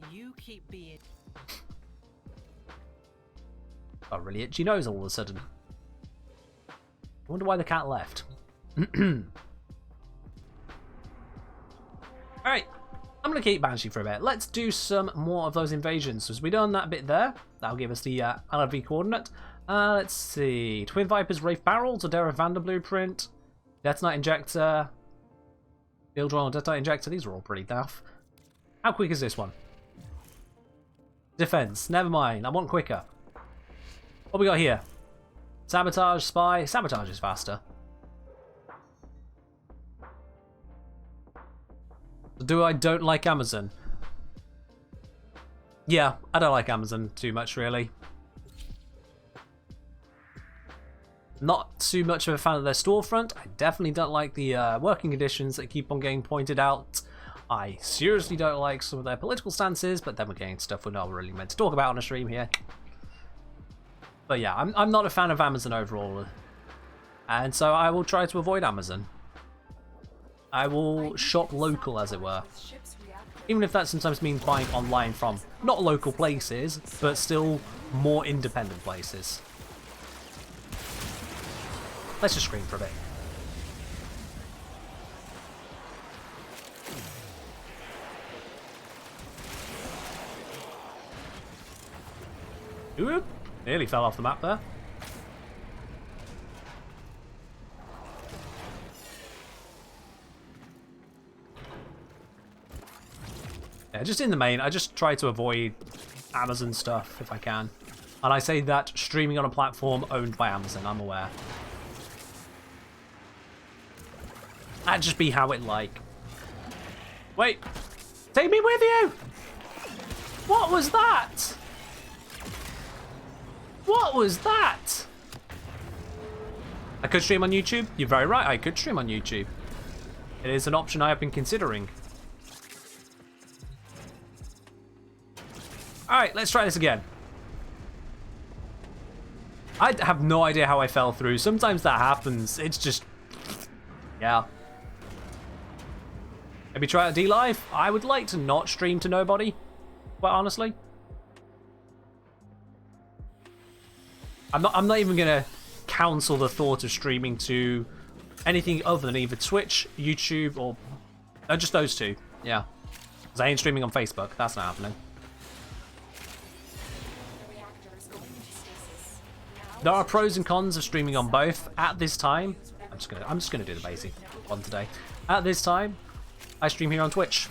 You keep being. Got really itchy nose all of a sudden. I wonder why the cat left. Alright, I'm going to keep Banshee for a bit. Let's do some more of those invasions. So we've done that bit there. That'll give us the LRV coordinate. Let's see. Twin Vipers, Wraith Barrels, Adara Vander Blueprint, Detonite Injector, Field Royal Detonite Injector. These are all pretty daft. How quick is this one? Defense. Never mind. I want quicker. What we got here? Sabotage, Spy. Sabotage is faster. I don't like Amazon. Yeah, I don't like Amazon too much, really. Not too much of a fan of their storefront. I definitely don't like the working conditions that keep on getting pointed out. I seriously don't like some of their political stances, but then we're getting stuff we're not really meant to talk about on a stream here. But yeah, I'm not a fan of Amazon overall. And so I will try to avoid Amazon. I will shop local, as it were. Even if that sometimes means buying online from not local places, but still more independent places. Let's just scream for a bit. Ooh, nearly fell off the map there. Yeah, just in the main, I just try to avoid Amazon stuff if I can. And I say that streaming on a platform owned by Amazon, I'm aware. That'd just be how it like. Wait! Take me with you! What was that? What was that? I could stream on YouTube? You're very right, I could stream on YouTube. It is an option I have been considering. Alright, let's try this again. I have no idea how I fell through. Sometimes that happens. It's just... yeah. Maybe try a D-Live? I would like to not stream to nobody, quite honestly. I'm not even going to counsel the thought of streaming to anything other than either Twitch, YouTube, or... just those two. Yeah. Because I ain't streaming on Facebook. That's not happening. There are pros and cons of streaming on both. At this time, I'm just gonna do the basic one today. At this time, I stream here on Twitch,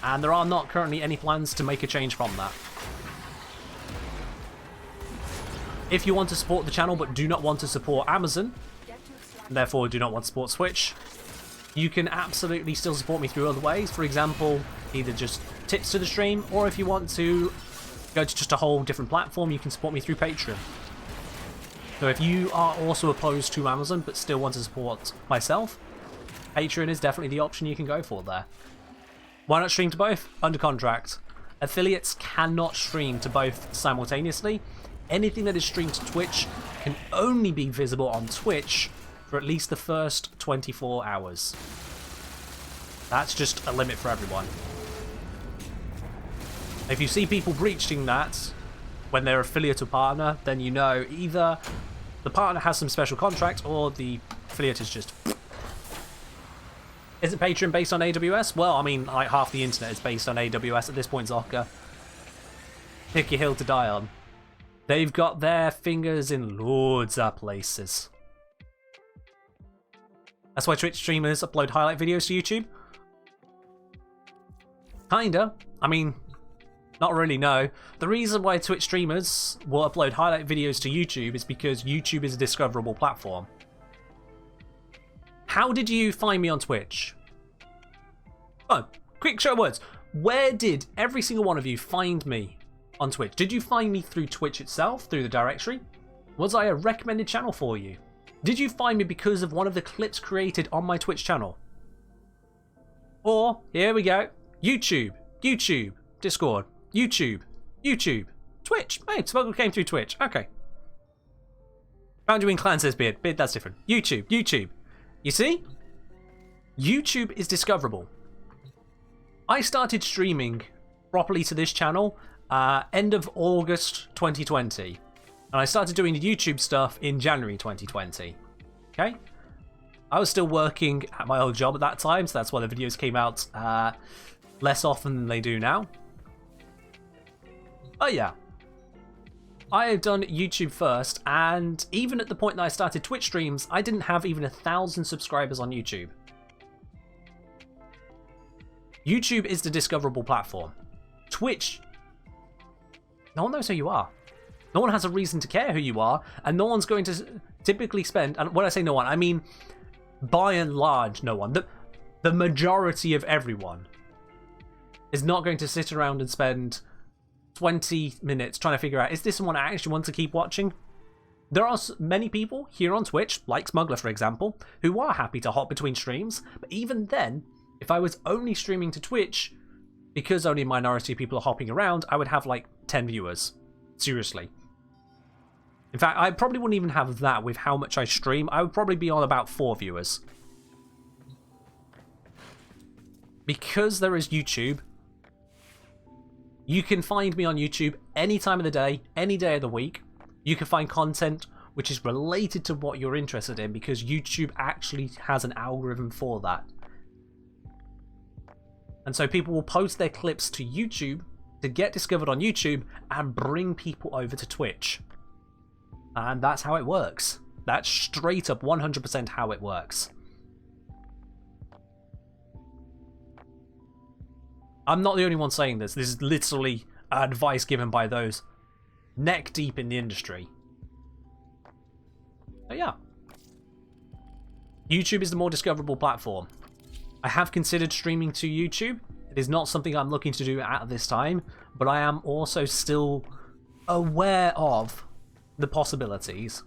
and there are not currently any plans to make a change from that. If you want to support the channel but do not want to support Amazon, and therefore do not want to support Switch, you can absolutely still support me through other ways. For example, either just tips to the stream, or if you want to go to just a whole different platform, you can support me through Patreon. So if you are also opposed to Amazon but still want to support myself, Patreon is definitely the option you can go for there. Why not stream to both? Under contract. Affiliates cannot stream to both simultaneously. Anything that is streamed to Twitch can only be visible on Twitch for at least the first 24 hours. That's just a limit for everyone. If you see people breaching that when they're affiliate or partner, then you know either the partner has some special contract or the affiliate is just... Is it Patreon based on AWS? Well, I mean, like half the internet is based on AWS at this point, Zoka. Pick your hill to die on. They've got their fingers in loads of places. That's why Twitch streamers upload highlight videos to YouTube. Kinda. I mean, Not really, no. The reason why Twitch streamers will upload highlight videos to YouTube is because YouTube is a discoverable platform. How did you find me on Twitch? Oh, quick show of words. Where did every single one of you find me on Twitch? Did you find me through Twitch itself, through the directory? Was I a recommended channel for you? Did you find me because of one of the clips created on my Twitch channel? Or, here we go, YouTube, Discord, YouTube, Twitch. Hey, Smuggle came through Twitch. Okay. Found you in Clan, says Beard. Beard, that's different. YouTube. You see? YouTube is discoverable. I started streaming properly to this channel end of August 2020. And I started doing the YouTube stuff in January 2020. Okay? I was still working at my old job at that time, so that's why the videos came out less often than they do now. Oh yeah. I have done YouTube first, and even at the point that I started Twitch streams, I didn't have even 1,000 subscribers on YouTube. YouTube is the discoverable platform. Twitch, no one knows who you are. No one has a reason to care who you are, and no one's going to typically spend, and when I say no one, I mean by and large no one. The majority of everyone is not going to sit around and spend 20 minutes trying to figure out, is this someone I actually want to keep watching? There are many people here on Twitch, like Smuggler for example, who are happy to hop between streams, but even then, if I was only streaming to Twitch, because only a minority of people are hopping around, I would have like 10 viewers. Seriously. In fact, I probably wouldn't even have that with how much I stream. I would probably be on about 4 viewers. Because there is YouTube, you can find me on YouTube any time of the day, any day of the week. You can find content which is related to what you're interested in because YouTube actually has an algorithm for that. And so people will post their clips to YouTube to get discovered on YouTube and bring people over to Twitch. And that's how it works. That's straight up 100% how it works. I'm not the only one saying this. This is literally advice given by those neck deep in the industry. But yeah. YouTube is the more discoverable platform. I have considered streaming to YouTube. It is not something I'm looking to do at this time, but I am also still aware of the possibilities.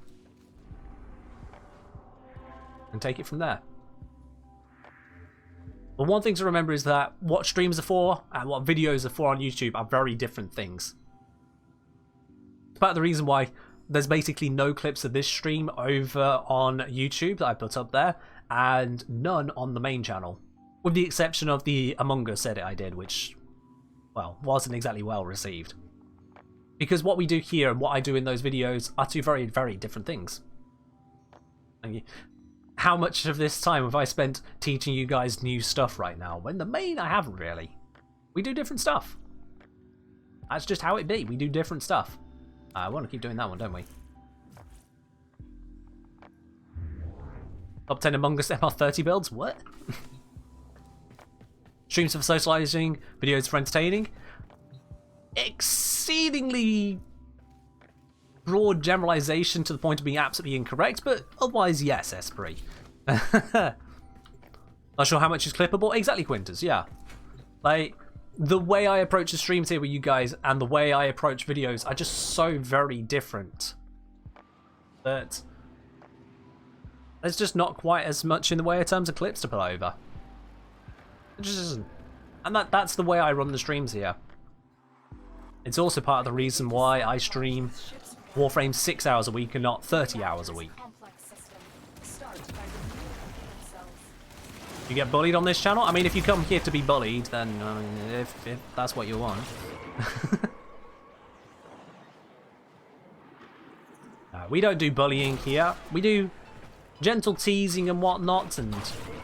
And take it from there. But one thing to remember is that what streams are for and what videos are for on YouTube are very different things. It's part of the reason why there's basically no clips of this stream over on YouTube that I put up there, and none on the main channel. With the exception of the Among Us edit I did, which, well, wasn't exactly well received. Because what we do here and what I do in those videos are two very, very different things. And how much of this time have I spent teaching you guys new stuff right now? When the main, I haven't really. We do different stuff. That's just how it be. We do different stuff. I want to keep doing that one, don't we? Top 10 Among Us MR30 builds? What? Streams for socializing, videos for entertaining. Exceedingly broad generalization to the point of being absolutely incorrect, but otherwise, yes, Esprit. Not sure how much is clippable. Exactly, Quinters, yeah. Like, the way I approach the streams here with you guys and the way I approach videos are just so very different that there's just not quite as much in the way of terms of clips to pull over. It just isn't. And that's the way I run the streams here. It's also part of the reason why I stream Warframe 6 hours a week and not 30 hours a week. You get bullied on this channel? I mean, if you come here to be bullied, then if that's what you want. We don't do bullying here. We do gentle teasing and whatnot, and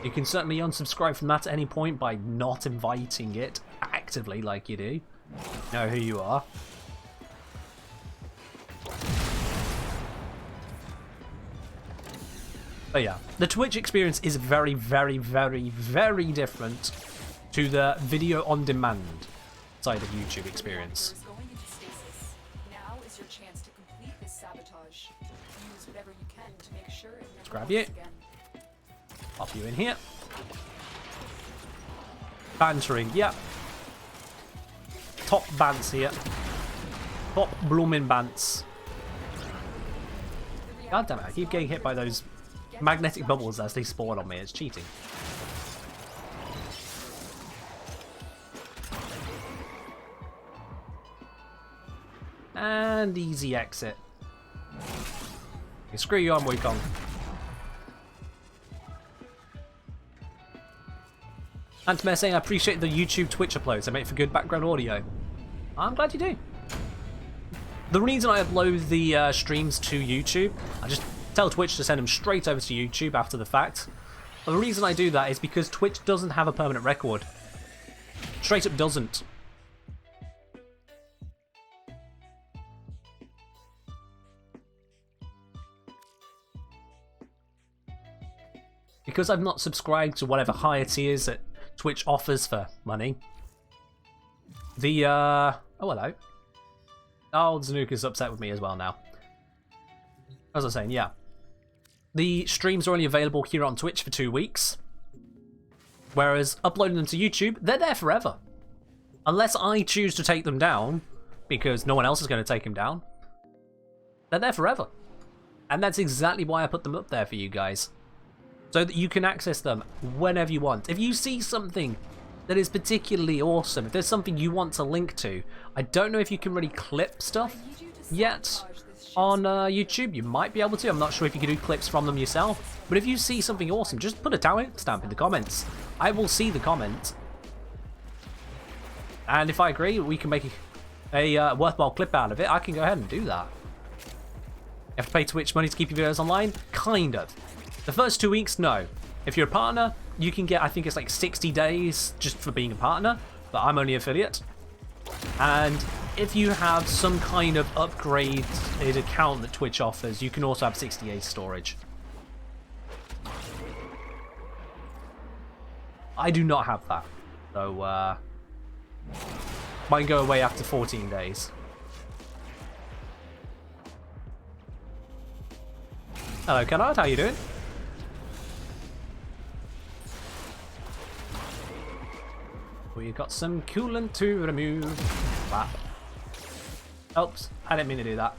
you can certainly unsubscribe from that at any point by not inviting it actively like you do. Know who you are. But yeah, the Twitch experience is very, very, very, very different to the video on demand. side of YouTube experience. Is going into stasis. Now is your chance to complete this sabotage. Use whatever you can to make sure it never grab works you. again. Pop you in here. Bantering, yeah. Top bants here. Top blooming bants. God damn it, I keep getting hit by those magnetic bubbles as they spawn on me. It's cheating. And easy exit. Okay, screw you on, Wukong. Antimer saying, I appreciate the YouTube Twitch uploads. I make for good background audio. I'm glad you do. The reason I upload the streams to YouTube, I just tell Twitch to send them straight over to YouTube after the fact. But the reason I do that is because Twitch doesn't have a permanent record. Straight up doesn't. Because I've not subscribed to whatever higher tiers that Twitch offers for money. The, oh, hello. Oh, Zanuka's upset with me as well now. As I was saying, yeah. The streams are only available here on Twitch for 2 weeks. Whereas uploading them to YouTube, they're there forever. Unless I choose to take them down, because no one else is going to take them down. They're there forever. And that's exactly why I put them up there for you guys. So that you can access them whenever you want. If you see something that is particularly awesome, if there's something you want to link to, I don't know if you can really clip stuff yet on YouTube. You might be able to. I'm not sure if you can do clips from them yourself. But if you see something awesome, just put a timestamp in the comments. I will see the comment. And if I agree, we can make a worthwhile clip out of it. I can go ahead and do that. You have to pay Twitch money to keep your videos online? Kind of. The first 2 weeks, no. If you're a partner, you can get, I think it's like 60 days just for being a partner, but I'm only affiliate. And if you have some kind of upgraded account that Twitch offers, you can also have 60 days storage. I do not have that, so mine go away after 14 days. Hello, Kennard, how you doing? We've got some coolant to remove. Wow. Oops, I didn't mean to do that.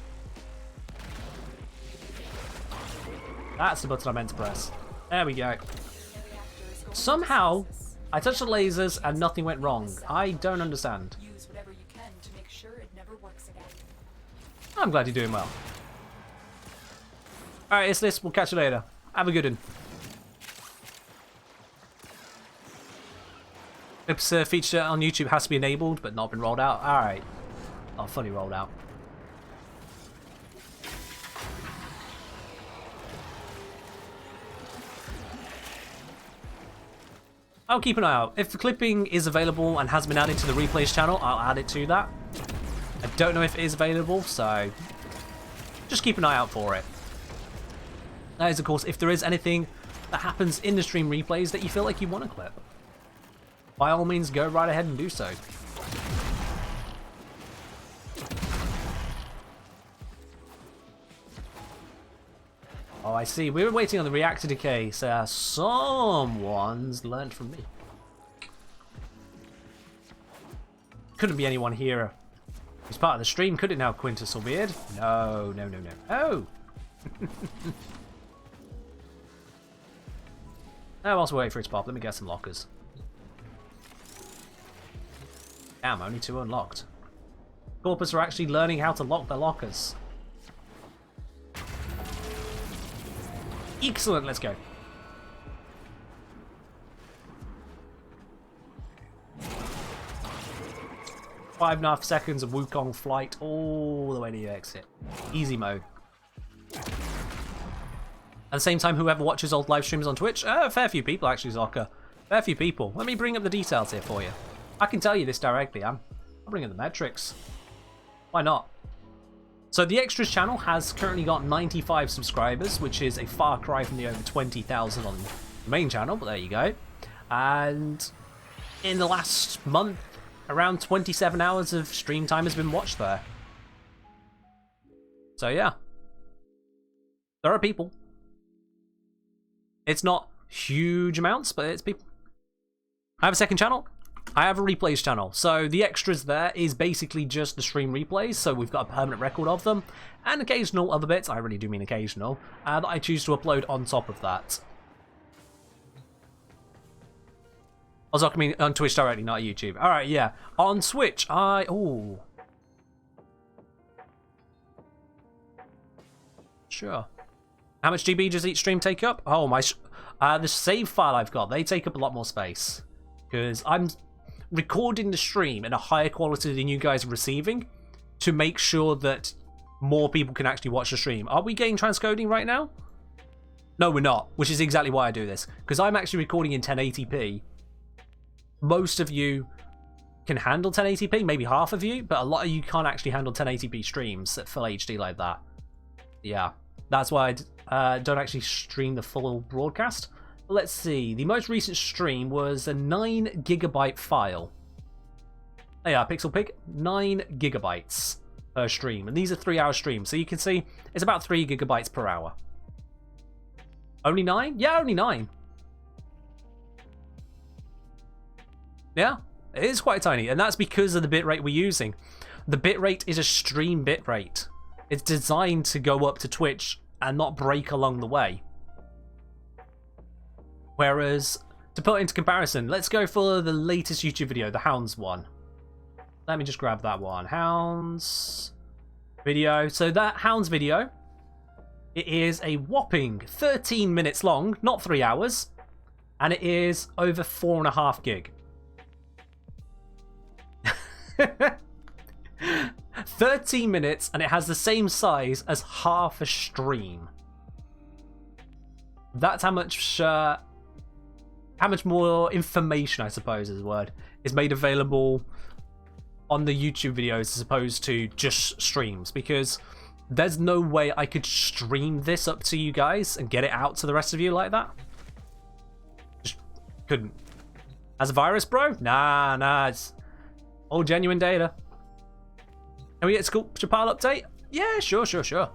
That's the button I meant to press. There we go. Somehow, I touched the lasers and nothing went wrong. I don't understand. Use whatever you can to make sure it never works again. I'm glad you're doing well. Alright, it's this. We'll catch you later. Have a good one. Clips feature on YouTube has to be enabled, but not been rolled out. Alright. Not fully rolled out. I'll keep an eye out. If the clipping is available and has been added to the replays channel, I'll add it to that. I don't know if it is available, so just keep an eye out for it. That is, of course, if there is anything that happens in the stream replays that you feel like you want to clip. By all means, go right ahead and do so. Oh, I see. We were waiting on the reactor decay, so someone's learned from me. Couldn't be anyone here who's part of the stream, could it now, Quintus or Beard? No, no, no, no. Oh! Now, whilst we wait for it to pop, let me get some lockers. Damn, only 2 unlocked. Corpus are actually learning how to lock their lockers. Excellent, let's go. Five and a half seconds of Wukong flight all the way to the exit. Easy mode. At the same time, whoever watches old live streams on Twitch, a fair few people actually, Zoka. Fair few people. Let me bring up the details here for you. I can tell you this directly, I'll bring in the metrics. Why not? So the Extras channel has currently got 95 subscribers, which is a far cry from the over 20,000 on the main channel, but there you go. And in the last month, around 27 hours of stream time has been watched there. So yeah, there are people. It's not huge amounts, but it's people. I have a second channel. I have a replays channel. So the extras there is basically just the stream replays. So we've got a permanent record of them. And occasional other bits, I really do mean occasional, that I choose to upload on top of that. Also, I mean on Twitch directly, not YouTube. Alright, yeah. On Switch, oh. Sure. How much GB does each stream take up? Oh, the save file I've got, they take up a lot more space. Because I'm recording the stream in a higher quality than you guys are receiving to make sure that more people can actually watch the stream. Are we getting transcoding right now? No, we're not, which is exactly why I do this. Because I'm actually recording in 1080p. Most of you can handle 1080p, maybe half of you, but a lot of you can't actually handle 1080p streams at full HD like that. Yeah, that's why I don't actually stream the full broadcast. Let's see, the most recent stream was a 9 GB file. Oh yeah, Pixel Pig, 9 GB per stream, and these are 3-hour streams, so you can see it's about 3 GB per hour. Only 9? Yeah, only 9. Yeah, it is quite tiny, and that's because of the bitrate we're using. The bitrate is a stream bitrate. It's designed to go up to Twitch and not break along the way. Whereas, to put it into comparison, let's go for the latest YouTube video, the Hounds one. Let me just grab that one. Hounds video. So that Hounds video, it is a whopping 13 minutes long, not 3 hours, and it is over 4.5 gig. 13 minutes, and it has the same size as half a stream. That's how much more information, I suppose is the word, is made available on the YouTube videos as opposed to just streams, because there's no way I could stream this up to you guys and get it out to the rest of you like that. Just couldn't. As a virus, bro? Nah, it's all genuine data. Can we get a sculpture pile update? Yeah, sure. And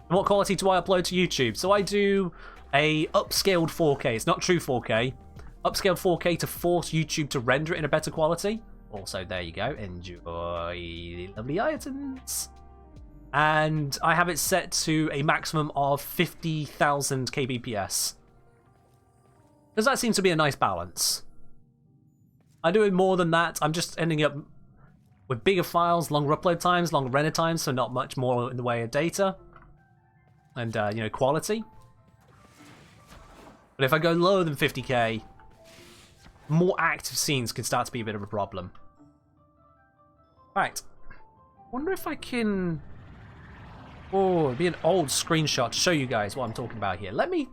what quality do I upload to YouTube? So I do a upscaled 4K. It's not true 4K. Upscaled 4K to force YouTube to render it in a better quality. Also, there you go. Enjoy the lovely items. And I have it set to a maximum of 50,000 kbps. Because that seems to be a nice balance. I do it more than that. I'm just ending up with bigger files, longer upload times, longer render times, so not much more in the way of data and quality. But if I go lower than 50k, more active scenes can start to be a bit of a problem. Right. Wonder if I can... Oh, it'd be an old screenshot to show you guys what I'm talking about here. Let me...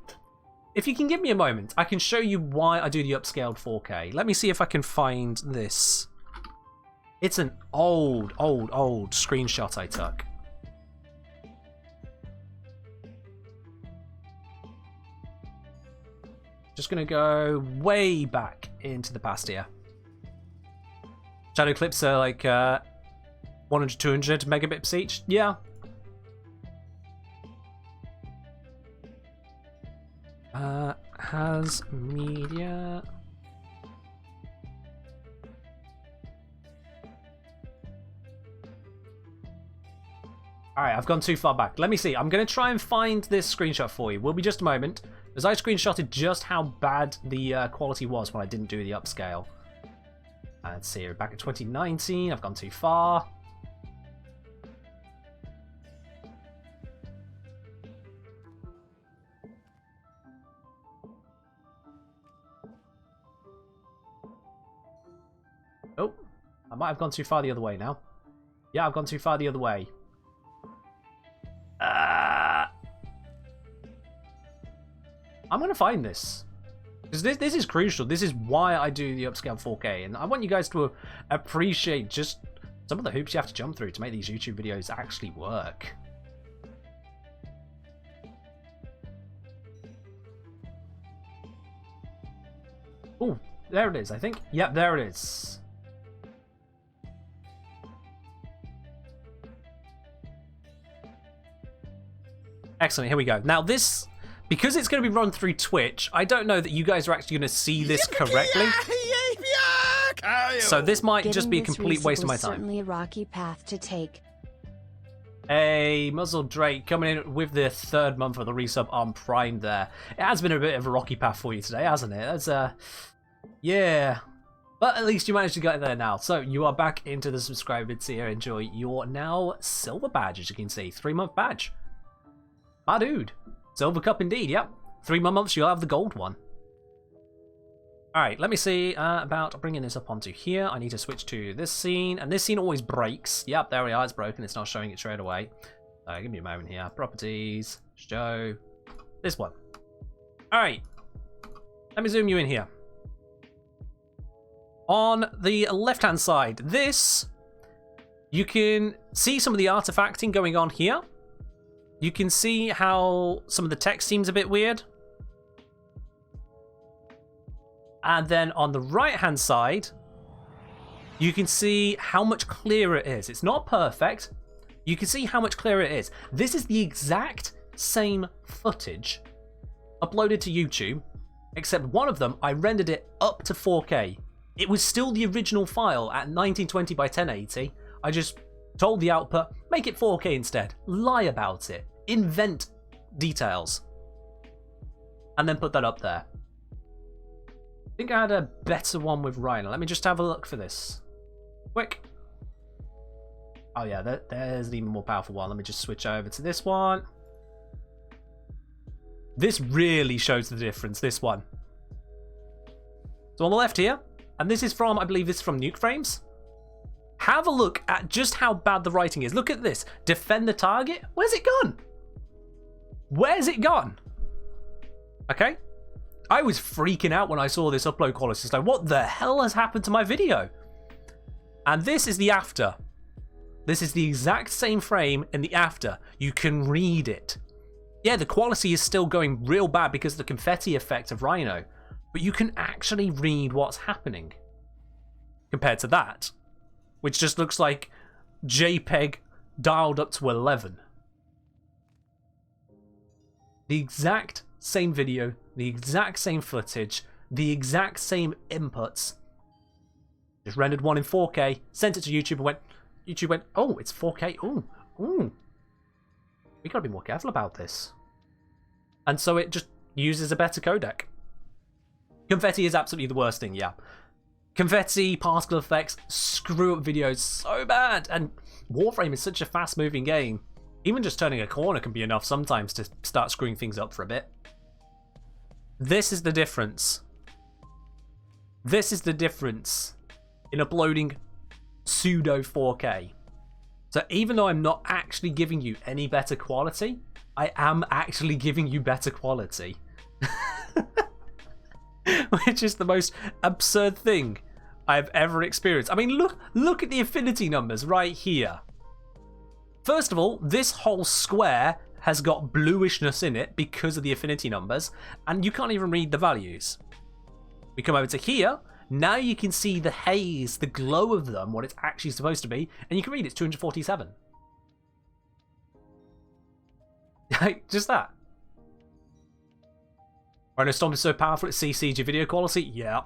If you can give me a moment, I can show you why I do the upscaled 4K. Let me see if I can find this. It's an old screenshot I took. Just gonna go way back into the past here. Shadow clips are like 100, 200 megabits each. Yeah. Has media... Alright, I've gone too far back. Let me see. I'm going to try and find this screenshot for you. Will be just a moment. Because I screenshotted just how bad the quality was when I didn't do the upscale. Let's see. We're back at 2019. I've gone too far. Oh, I might have gone too far the other way now. Yeah, I've gone too far the other way. I'm going to find this. Because this is crucial. This is why I do the upscale 4K. And I want you guys to appreciate just some of the hoops you have to jump through to make these YouTube videos actually work. Oh, there it is, I think. Yep, there it is. Excellent, here we go. Now this, because it's going to be run through Twitch, I don't know that you guys are actually going to see this correctly. So this might just be a complete waste of my time. Certainly a rocky path to take. Hey, Muzzle Drake coming in with the 3rd month of the resub on Prime there. It has been a bit of a rocky path for you today, hasn't it? That's, yeah. But at least you managed to get there now. So you are back into the subscriber tier. Enjoy your now silver badge, as you can see. 3-month badge. My dude. Silver cup indeed, yep. 3 more months, you'll have the gold one. Alright, let me see about bringing this up onto here. I need to switch to this scene, and this scene always breaks. Yep, there we are, it's broken, it's not showing it straight away. Give me a moment here. Properties, show, this one. Alright, let me zoom you in here. On the left-hand side, this, you can see some of the artifacting going on here. You can see how some of the text seems a bit weird. And then on the right-hand side, you can see how much clearer it is. It's not perfect. You can see how much clearer it is. This is the exact same footage uploaded to YouTube, except one of them, I rendered it up to 4K. It was still the original file at 1920 by 1080. I just told the output, make it 4K instead. Lie about it. Invent details. And then put that up there. I think I had a better one with Rhino. Let me just have a look for this. Quick. Oh yeah, there's the even more powerful one. Let me just switch over to this one. This really shows the difference, this one. So on the left here, and this is from, I believe this is from Nuke Frames. Have a look at just how bad the writing is. Look at this. Defend the target. Where's it gone? Where's it gone? Okay. I was freaking out when I saw this upload quality. It's like, what the hell has happened to my video? And this is the after. This is the exact same frame in the after. You can read it. Yeah, the quality is still going real bad because of the confetti effect of Rhino. But you can actually read what's happening. Compared to that. Which just looks like JPEG dialed up to 11. The exact same video, the exact same footage, the exact same inputs. Just rendered one in 4K, sent it to YouTube and YouTube went, oh, it's 4K, ooh. We gotta be more careful about this. And so it just uses a better codec. Confetti is absolutely the worst thing, yeah. Confetti, particle effects, screw up videos so bad. And Warframe is such a fast moving game. Even just turning a corner can be enough sometimes to start screwing things up for a bit. This is the difference. This is the difference in uploading pseudo 4K. So even though I'm not actually giving you any better quality, I am actually giving you better quality. Which is the most absurd thing I've ever experienced. I mean, look at the affinity numbers right here. First of all, this whole square has got bluishness in it because of the affinity numbers, and you can't even read the values. We come over to here, now you can see the haze, the glow of them, what it's actually supposed to be, and you can read it's 247. Just that. Rhino Storm is so powerful it CC'd your video quality? Yeah.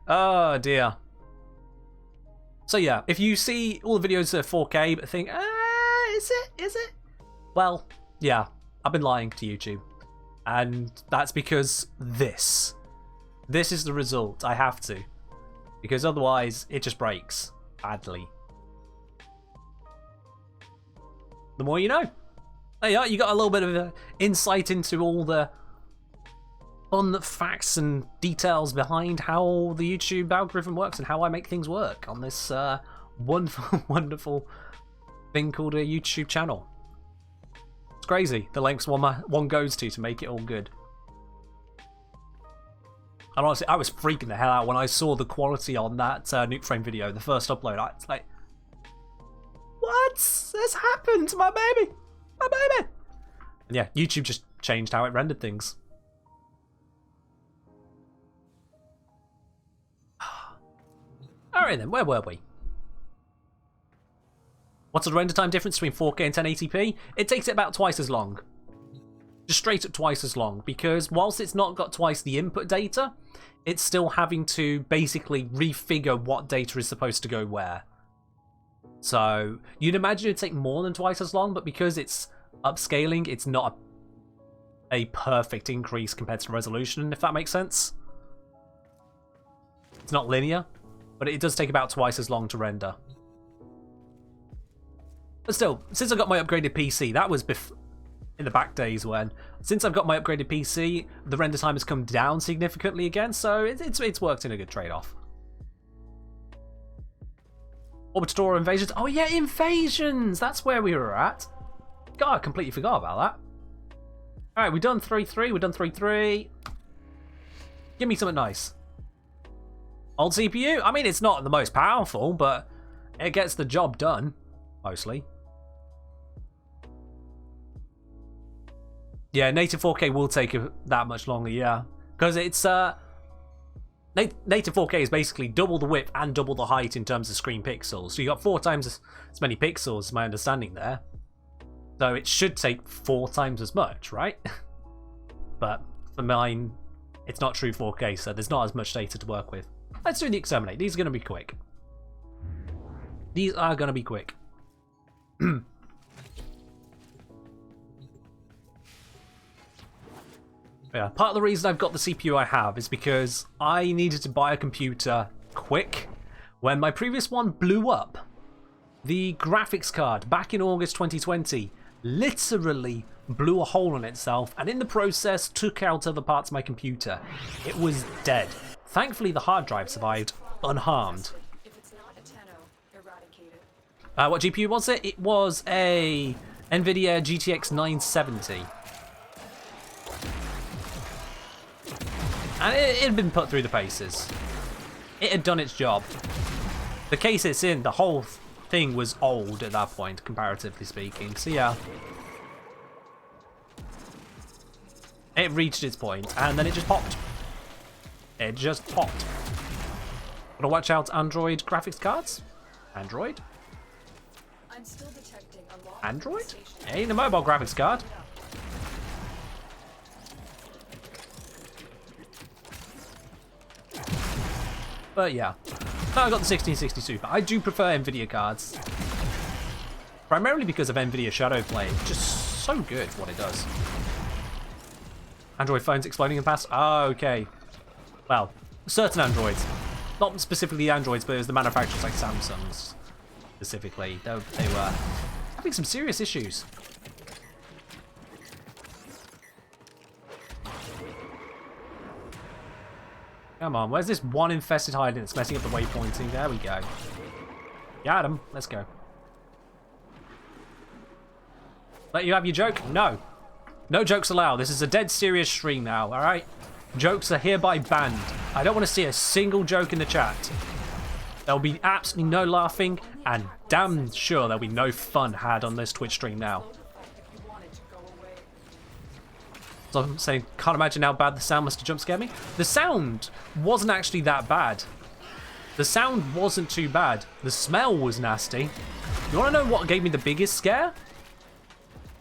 Oh dear. So yeah, if you see all the videos at 4K but think, is it? Well, yeah, I've been lying to YouTube. And that's because this is the result. I have to. Because otherwise, it just breaks badly. The more you know. There you are, you got a little bit of insight into all the fun facts and details behind how the YouTube algorithm works and how I make things work on this wonderful, wonderful thing called a YouTube channel. It's crazy the lengths one goes to make it all good. And honestly, I was freaking the hell out when I saw the quality on that Nuke Frame video, the first upload. I was like, what has happened to my baby? My baby! And yeah, YouTube just changed how it rendered things. Alright then, where were we? What's the render time difference between 4K and 1080p? It takes it about twice as long. Just straight up twice as long, because whilst it's not got twice the input data, it's still having to basically refigure what data is supposed to go where. So you'd imagine it'd take more than twice as long, but because it's upscaling, it's not a perfect increase compared to resolution, if that makes sense. It's not linear, but it does take about twice as long to render. But still, since I got my upgraded PC, that was in the back days when. Since I've got my upgraded PC, the render time has come down significantly again, so it's worked in a good trade-off. Orbitator invasions. Oh yeah, invasions! That's where we were at. God, I completely forgot about that. Alright, we've done 3-3, we've done 3-3. Give me something nice. Old CPU? I mean, it's not the most powerful, but it gets the job done, mostly. Yeah, native 4K will take that much longer, yeah. Because it's, native 4K is basically double the width and double the height in terms of screen pixels. So you got 4 times as many pixels, my understanding there. So it should take 4 times as much, right? But for mine, it's not true 4K, so there's not as much data to work with. Let's do the exterminate. These are going to be quick. These are going to be quick. Yeah, part of the reason I've got the CPU I have is because I needed to buy a computer quick when my previous one blew up. The graphics card back in August 2020 literally blew a hole in itself and in the process took out other parts of my computer. It was dead. Thankfully the hard drive survived unharmed. If it's not a Tenno, eradicate it. What GPU was it? It was a NVIDIA GTX 970. And it had been put through the paces. It had done its job. The case it's in, the whole thing was old at that point, comparatively speaking. So yeah. It reached its point, and then it just popped. It just popped. Gotta watch out, Android graphics cards. Android? I'm still detecting a lot Android? Ain't a mobile graphics card. But yeah, now I got the 1660 Super. I do prefer Nvidia cards, primarily because of Nvidia Shadowplay. It's just so good what it does. Android phones exploding in the past? Oh, okay. Well, certain Androids, not specifically Androids, but it was the manufacturers like Samsung's specifically. They were having some serious issues. Come on, where's this one infested hiding that's messing up the waypointing? There we go. Got him. Let's go. Let you have your joke? No. No jokes allowed. This is a dead serious stream now, alright? Jokes are hereby banned. I don't want to see a single joke in the chat. There'll be absolutely no laughing, and damn sure there'll be no fun had on this Twitch stream now. So I'm saying, can't imagine how bad the sound must have jump scared me. The sound wasn't actually that bad. The sound wasn't too bad. The smell was nasty. You want to know what gave me the biggest scare?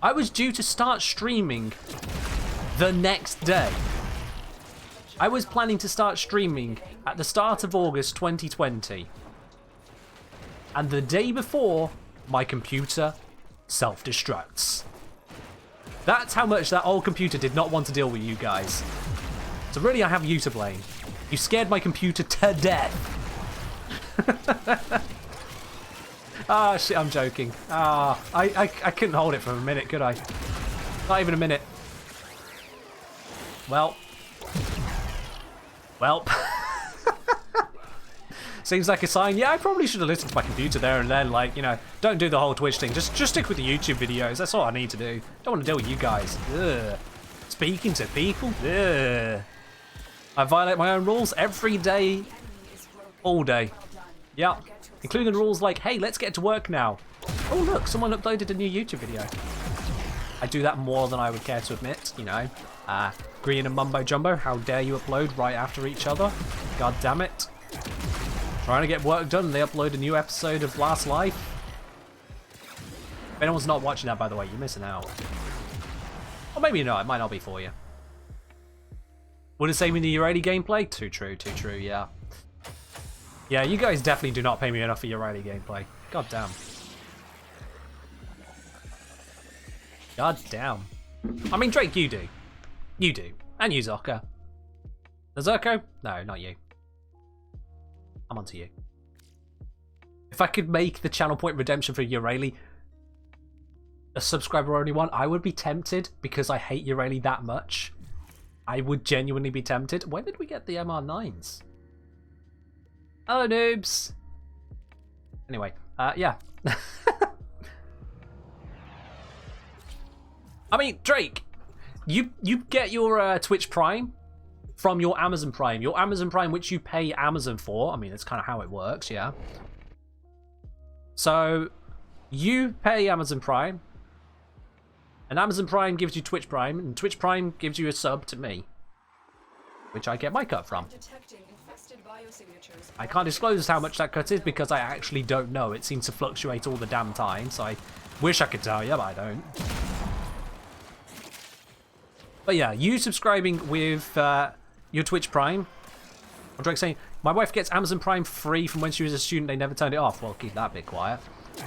I was due to start streaming the next day. I was planning to start streaming at the start of August 2020. And the day before, my computer self-destructs. That's how much that old computer did not want to deal with you guys. So really, I have you to blame. You scared my computer to death. Ah, shit, I'm joking. Ah, I couldn't hold it for a minute, could I? Not even a minute. Well. Seems like a sign. Yeah, I probably should have listened to my computer there and then, like, you know, don't do the whole Twitch thing. Just stick with the YouTube videos. That's all I need to do. Don't want to deal with you guys. Ugh. Speaking to people. Ugh. I violate my own rules every day, all day. Yeah, including rules like, hey, let's get to work now. Oh, look, someone uploaded a new YouTube video. I do that more than I would care to admit, you know. Green and Mumbo Jumbo, how dare you upload right after each other? God damn it. Trying to get work done, they upload a new episode of Last Life. anyone's not watching that, by the way, you're missing out. Or maybe not, it might not be for you. Would it save me the Riley gameplay? Too true, yeah. Yeah, you guys definitely do not pay me enough for your Riley gameplay. God damn. God damn. I mean, Drake, you do. You do. And you, Zocco. The Zocco? No, not you. I'm onto you. If I could make the channel point redemption for Uraeli a subscriber only one, I would be tempted because I hate Uraeli that much. I would genuinely be tempted. When did we get the MR9s? Hello, noobs. Anyway, yeah. I mean, Drake, you get your Twitch Prime from your Amazon Prime. Your Amazon Prime, which you pay Amazon for. I mean, that's kind of how it works, yeah. So, you pay Amazon Prime, and Amazon Prime gives you Twitch Prime, and Twitch Prime gives you a sub to me, which I get my cut from. I can't disclose how much that cut is because I actually don't know. It seems to fluctuate all the damn time, so I wish I could tell you, but I don't. But yeah, you subscribing with your Twitch Prime. Drake saying, my wife gets Amazon Prime free from when she was a student, they never turned it off. Well, keep that bit quiet.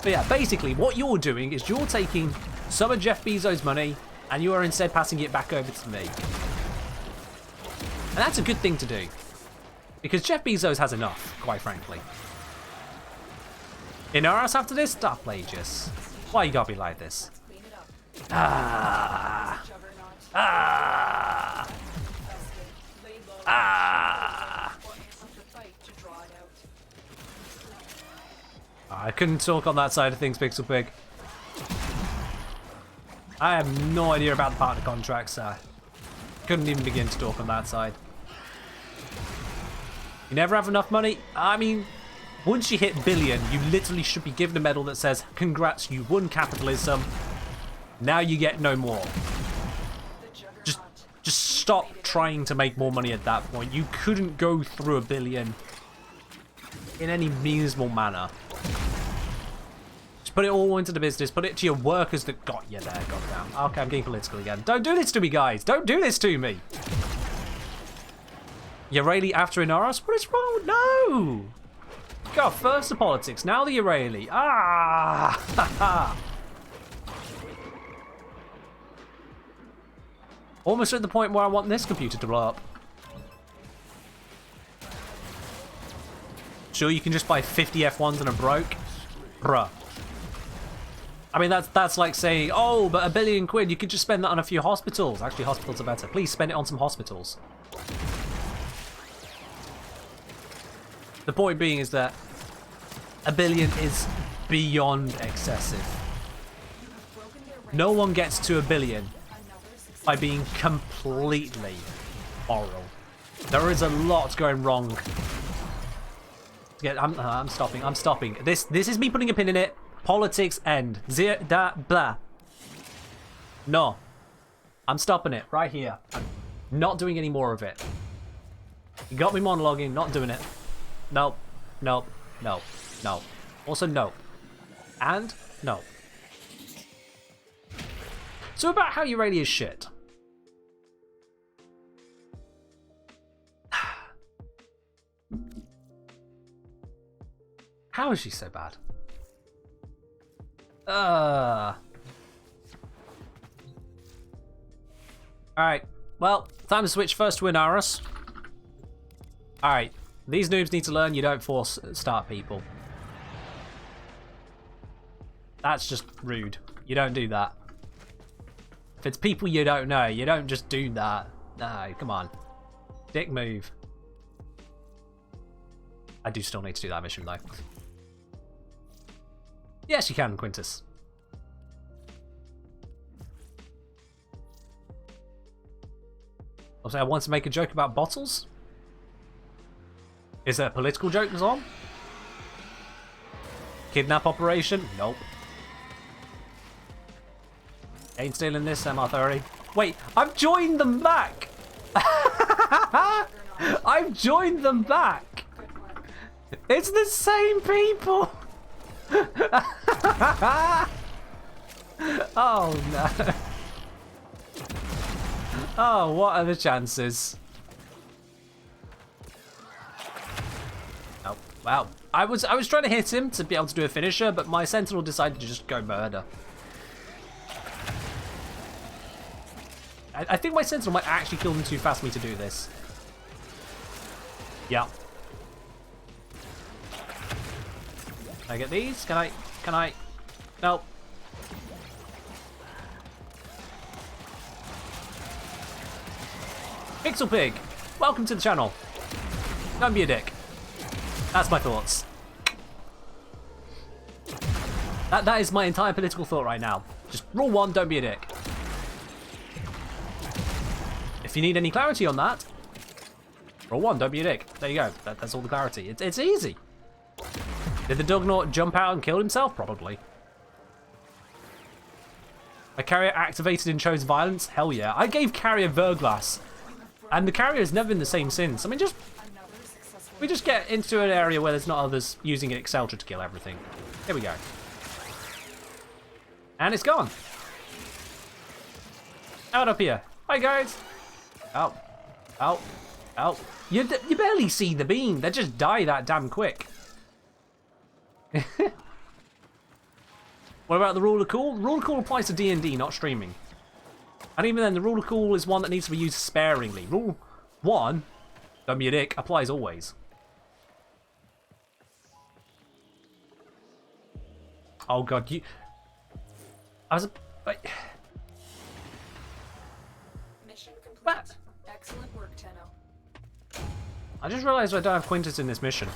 But yeah, basically what you're doing is you're taking some of Jeff Bezos' money and you are instead passing it back over to me. And that's a good thing to do. Because Jeff Bezos has enough, quite frankly. In our house after this? Stop, Plagius. Why you gotta be like this? Ah. Ah. Ah. I couldn't talk on that side of things, Pixel Pig. I have no idea about the partner contracts. Couldn't even begin to talk on that side. You never have enough money? I mean, once you hit billion, you literally should be given a medal that says, congrats, you won capitalism. Now you get no more. Just stop trying to make more money at that point. You couldn't go through a billion in any reasonable manner. Just put it all into the business. Put it to your workers that got you there, goddamn. Okay, I'm getting political again. Don't do this to me, guys. Don't do this to me. Uraeli after Inaros? What is wrong? No! God, first the politics, now the Uraeli. Ah! Almost at the point where I want this computer to blow up. Sure, you can just buy 50 F1s and a broke? Bruh. I mean, that's like saying, oh, but £1 billion, you could just spend that on a few hospitals. Actually, hospitals are better. Please spend it on some hospitals. The point being is that $1 billion is beyond excessive. No one gets to $1 billion by being completely moral. There is a lot going wrong. Yeah, I'm stopping. I'm stopping. This is me putting a pin in it. Politics end. Blah. No. I'm stopping it right here. I'm not doing any more of it. You got me monologuing. Not doing it. Nope. Nope. No. No. Also no. And no. So about how Uraeli is shit. How is she so bad? Alright. Well, time to switch first to Inaros. Alright. These noobs need to learn you don't force start people. That's just rude. You don't do that. If it's people you don't know, you don't just do that. No, come on. Dick move. I do still need to do that mission though. Yes, you can, Quintus. Also, I want to make a joke about bottles. Is there a political joke that's on? Kidnap operation? Nope. Ain't stealing this, MR30. Wait, I've joined them back! I've joined them back! It's the same people! Oh no. Oh, what are the chances? Oh, wow. I was trying to hit him to be able to do a finisher, but my Sentinel decided to just go murder. I think my Sentinel might actually kill them too fast for me to do this. Yeah. Can I get these? Can I? No. Pixel Pig, welcome to the channel. Don't be a dick. That's my thoughts. That is my entire political thought right now. Just rule one, don't be a dick. If you need any clarity on that, rule one, don't be a dick. There you go. That's all the clarity. It's easy. Did the Dugnaut jump out and kill himself? Probably. A carrier activated and chose violence? Hell yeah. I gave carrier Verglass. And the carrier has never been the same since. I mean, we just get into an area where there's not others using an Exceltra to kill everything. Here we go. And it's gone. Out up here. Hi, guys. Out. Out. Out. You barely see the beam. They just die that damn quick. What about the rule of cool? The rule of cool applies to D&D, not streaming. And even then, the rule of cool is one that needs to be used sparingly. Rule 1, don't be a dick, applies always. Oh god, you... Mission complete. Excellent work, Tenno. I just realized I don't have Quintus in this mission.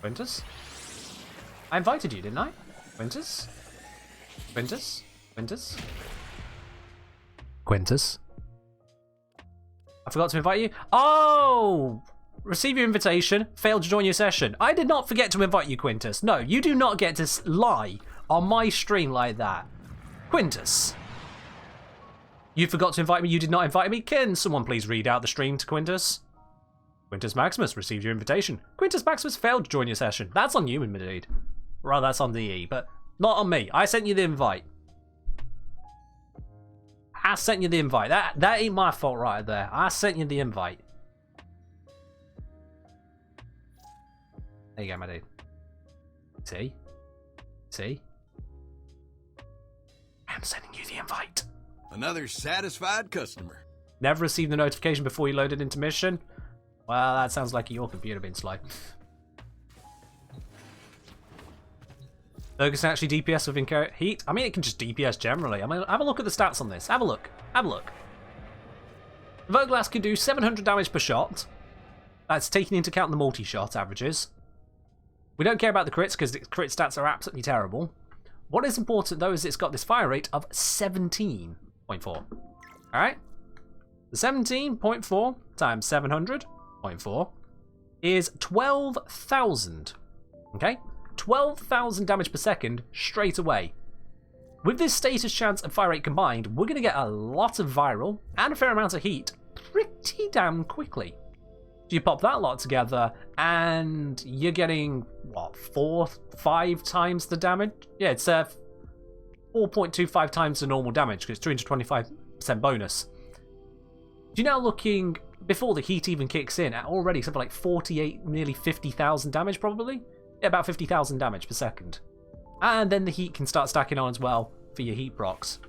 Quintus? I invited you, didn't I? Quintus? Quintus? Quintus? Quintus? I forgot to invite you? Oh! Receive your invitation. Failed to join your session. I did not forget to invite you, Quintus. No, you do not get to lie on my stream like that. Quintus. You forgot to invite me. You did not invite me. Can someone please read out the stream to Quintus? Quintus Maximus received your invitation. Quintus Maximus failed to join your session. That's on you, indeed. Well, that's on DE, but not on me. I sent you the invite. I sent you the invite. That ain't my fault right there. I sent you the invite. There you go, my dude. See? See? I'm sending you the invite. Another satisfied customer. Never received the notification before you loaded into mission? Well, that sounds like your computer being slow. Ferguson actually DPS with heat? I mean, it can just DPS generally. I mean, have a look at the stats on this. Have a look. Have a look. Verglass can do 700 damage per shot. That's taking into account the multi-shot averages. We don't care about the crits because the crit stats are absolutely terrible. What is important though is it's got this fire rate of 17.4. Alright? The 17.4 times 700.4 is 12,000. Okay? 12,000 damage per second straight away. With this status chance and fire rate combined, we're going to get a lot of viral and a fair amount of heat pretty damn quickly. So you pop that lot together and you're getting, what, 4-5 times the damage? Yeah, it's 4.25 times the normal damage because it's 225% bonus. You're now looking, before the heat even kicks in, at already something like 48, nearly 50,000 damage probably? Yeah, about 50,000 damage per second. And then the heat can start stacking on as well for your heat procs.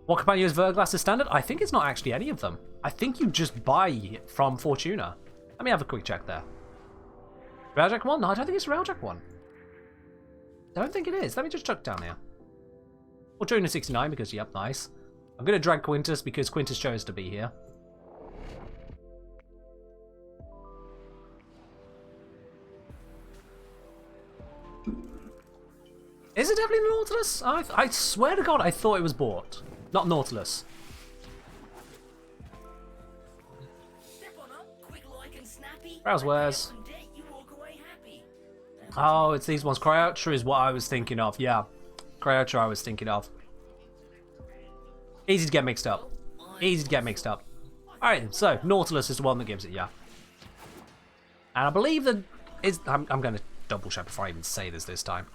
What companion is Verglass as standard? I think it's not actually any of them. I think you just buy it from Fortuna. Let me have a quick check there. Railjack 1? No, I don't think it's Railjack 1. I don't think it is. Let me just check down here. Fortuna 69 because, yep, nice. I'm going to drag Quintus because Quintus chose to be here. Is it definitely Nautilus? I swear to God, I thought it was bought. Not Nautilus. Browse wares. Oh, it's these ones. Cryotra is what I was thinking of. Yeah. Cryotra I was thinking of. Easy to get mixed up. Easy to get mixed up. Alright, so Nautilus is the one that gives it, yeah. And I believe that is I'm gonna double check before I even say this time.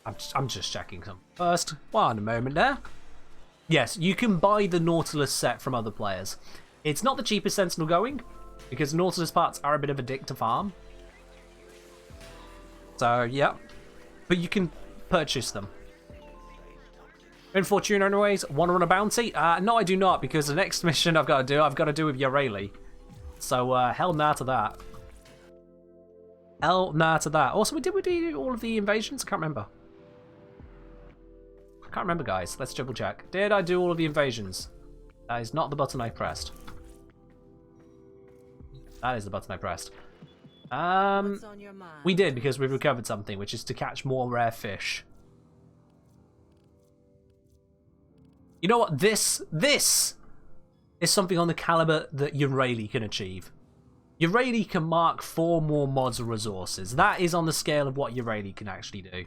I'm just checking some first. One moment there. Yes, you can buy the Nautilus set from other players. It's not the cheapest Sentinel going, because Nautilus parts are a bit of a dick to farm. So, yeah. But you can purchase them. In Fortuna anyways, want to run a bounty? No, I do not, because the next mission I've got to do with Yareli. So, hell nah to that. Hell nah to that. Also, did we do all of the invasions? I can't remember. Can't remember, guys. Let's double check. Did I do all of the invasions? That is not the button I pressed. That is the button I pressed. What's on your mind? We did, because we've recovered something, which is to catch more rare fish. You know what? This is something on the caliber that Yareli can achieve. Yareli can mark 4 more mods or resources. That is on the scale of what Yareli can actually do.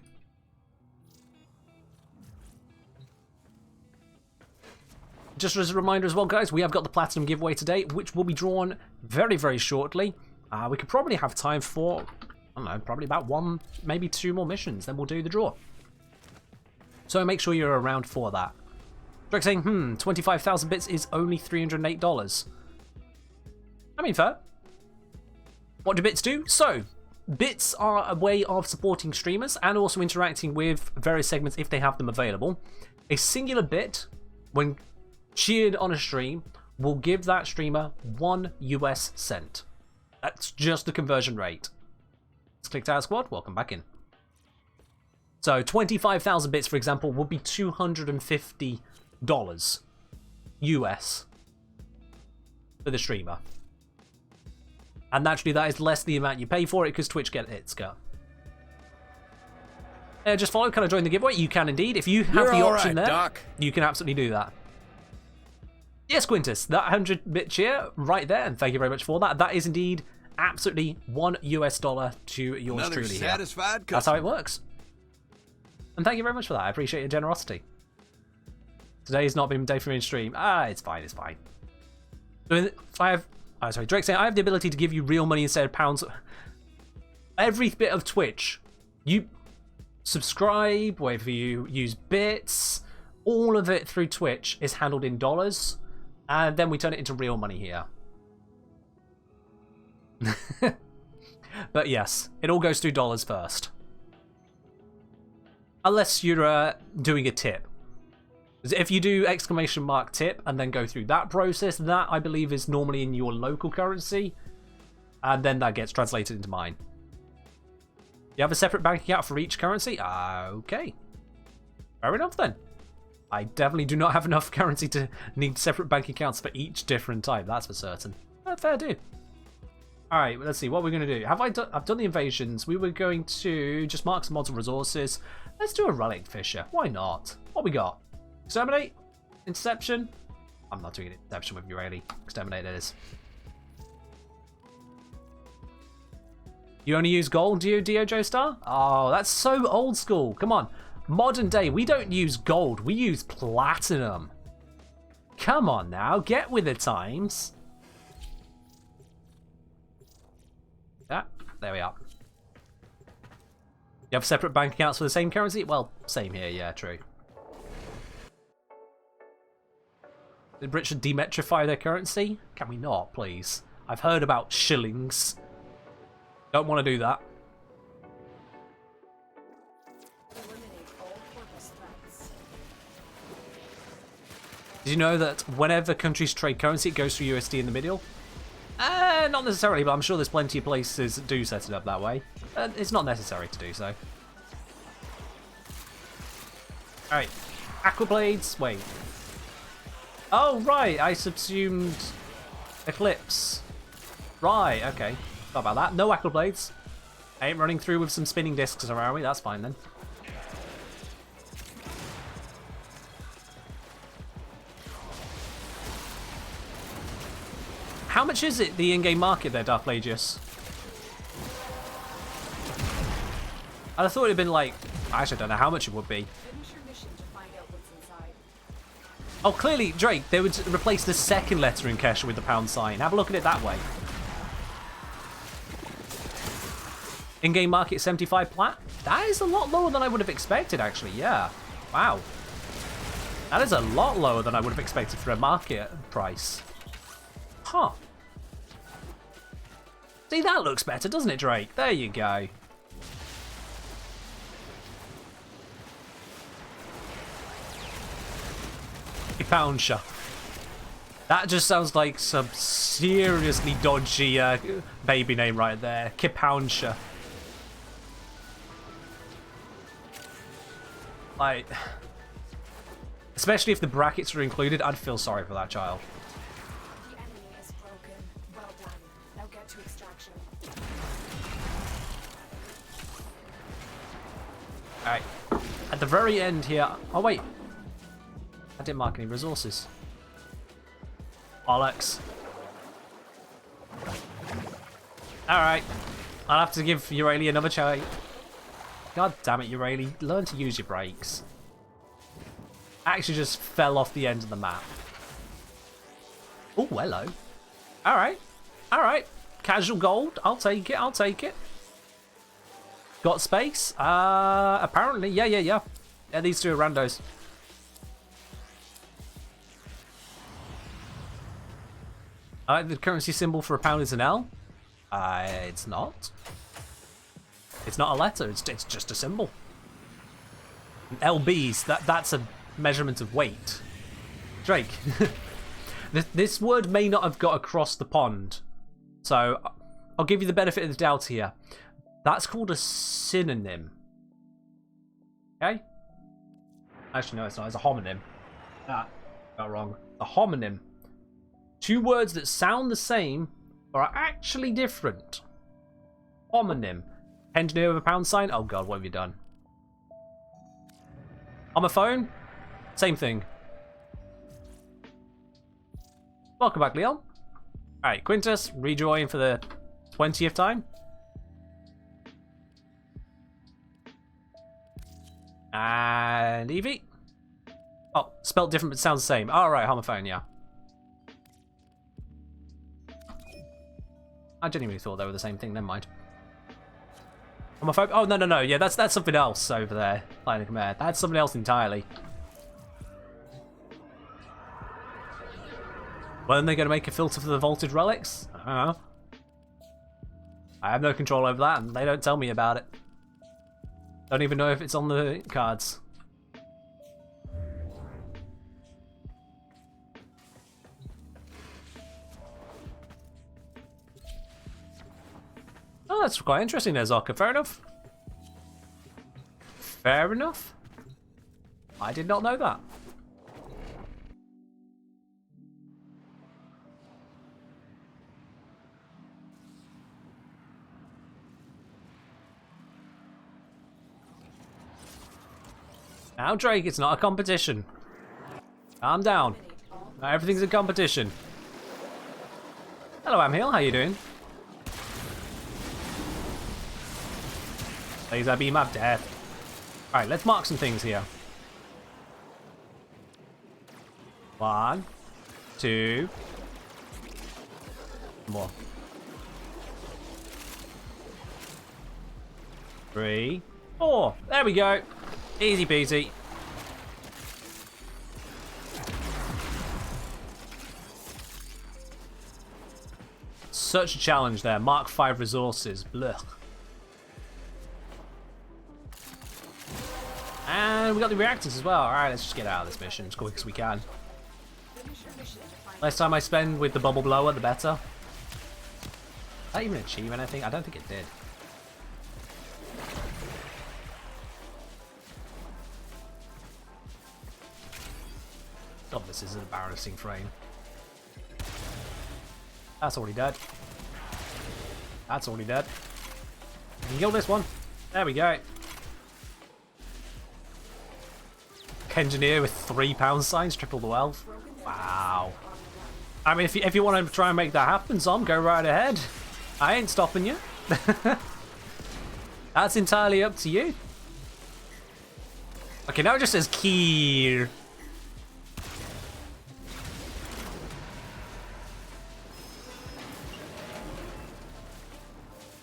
Just as a reminder as well, guys, we have got the Platinum giveaway today, which will be drawn very, very shortly. We could probably have time for, I don't know, probably about 1, maybe 2 more missions, then we'll do the draw. So make sure you're around for that. Drake saying, 25,000 bits is only $308. I mean, fair. What do bits do? So, bits are a way of supporting streamers and also interacting with various segments if they have them available. A singular bit, when cheered on a stream, will give that streamer 1 US cent. That's just the conversion rate. Let's click Tower Squad. Welcome back in. So 25,000 bits, for example, would be $250 US for the streamer. And naturally, that is less the amount you pay for it because Twitch get its cut. Just follow. Can I join the giveaway? You can indeed. If you have the option there, Doc. you can absolutely do that. Yes, Quintus, that 100-bit cheer right there, and thank you very much for that. That is indeed absolutely $1 US to yours Another truly here. satisfied That's how customer. it works. And thank you very much for that. I appreciate your generosity. Today's not been a day for me in stream. It's fine, it's fine. So if I have, sorry, Drake saying I have the ability to give you real money instead of pounds. Every bit of Twitch, you subscribe, whether you use bits, all of it through Twitch is handled in dollars. And then we turn it into real money here. But yes, it all goes through dollars first. Unless you're doing a tip. If you do !tip and then go through that process, that I believe is normally in your local currency. And then that gets translated into mine. You have a separate bank account for each currency? Okay. Fair enough then. I definitely do not have enough currency to need separate bank accounts for each different type, that's for certain. Fair do. Alright, let's see, what we're going to do. I've done the invasions. We were going to just mark some mods and resources. Let's do a relic fisher. Why not? What we got? Exterminate? Interception? I'm not doing an interception with you, really. Exterminate it is. You only use gold, do you, Dio Joestar? Oh, that's so old school. Come on. Modern day, we don't use gold, we use platinum. Come on now, get with the times. Yeah, there we are. You have separate bank accounts for the same currency? Well, same here, yeah, true. Did Brits should demetrify their currency? Can we not, please? I've heard about shillings. Don't want to do that. Did you know that whenever countries trade currency, it goes through USD in the middle? Not necessarily, but I'm sure there's plenty of places that do set it up that way. It's not necessary to do so. Alright. Aquablades. Wait. Oh, right. I subsumed Eclipse. Right, okay. Thought about that. No Aquablades. I ain't running through with some spinning discs around me. That's fine then. How much is it, the in-game market there, Darth Plagius? I thought it would have been like... I actually don't know how much it would be. Finish your mission to find out what's inside. Oh, clearly, Drake, they would replace the second letter in Kesha with the pound sign. Have a look at it that way. In-game market 75 plat. That is a lot lower than I would have expected, actually. Yeah. Wow. That is a lot lower than I would have expected for a market price. Huh. See, that looks better, doesn't it, Drake? There you go. Pounsha. That just sounds like some seriously dodgy baby name right there. Kipounsha. Like, especially if the brackets are included, I'd feel sorry for that child. The enemy is broken. Well done. Now get to extraction. Alright. At the very end here... Oh, wait. I didn't mark any resources. Bollocks. Alright. I'll have to give Urali another try. God damn it, Urali. Learn to use your brakes. Actually just fell off the end of the map. Oh, hello. Alright. Alright. Casual gold. I'll take it. I'll take it. Got space? Apparently. Yeah. Yeah, these two are randos. The currency symbol for a pound is an L. It's not. It's not a letter. It's just a symbol. LBs. That's a measurement of weight. Drake. This word may not have got across the pond, so I'll give you the benefit of the doubt here. That's called a synonym. Okay. Actually, no, it's not. It's a homonym. Got wrong. A homonym. Two words that sound the same but are actually different. Homonym. Engineer with a pound sign? Oh god, what have you done? Homophone? Same thing. Welcome back, Leon. Alright, Quintus, rejoin for the 20th time. And Evie. Oh, spelt different but sounds the same. Alright, homophone, yeah. I genuinely thought they were the same thing, never mind. Homophobe? Oh, no. Yeah, that's something else over there. Line of command. That's something else entirely. When are they going to make a filter for the vaulted relics? I don't know. I have no control over that, and they don't tell me about it. Don't even know if it's on the cards. Oh, that's quite interesting there, Zoka. Fair enough. Fair enough. I did not know that. Now, Drake, it's not a competition. Calm down. Not everything's a competition. Hello, Amhil. How you doing? Laser beam of death. Alright, let's mark some things here. 1, 2. More. 3, 4. There we go. Easy peasy. Such a challenge there. Mark 5 resources. Blech. And we got the reactors as well. Alright, let's just get out of this mission as quick as we can. Less time I spend with the bubble blower, the better. Did that even achieve anything? I don't think it did. God, this is an embarrassing frame. That's already dead. That's already dead. We can kill this one. There we go. Engineer with 3 pound signs, triple the wealth. Wow. I mean, if you want to try and make that happen, Zom, go right ahead. I ain't stopping you. That's entirely up to you. Okay, now it just says Kier.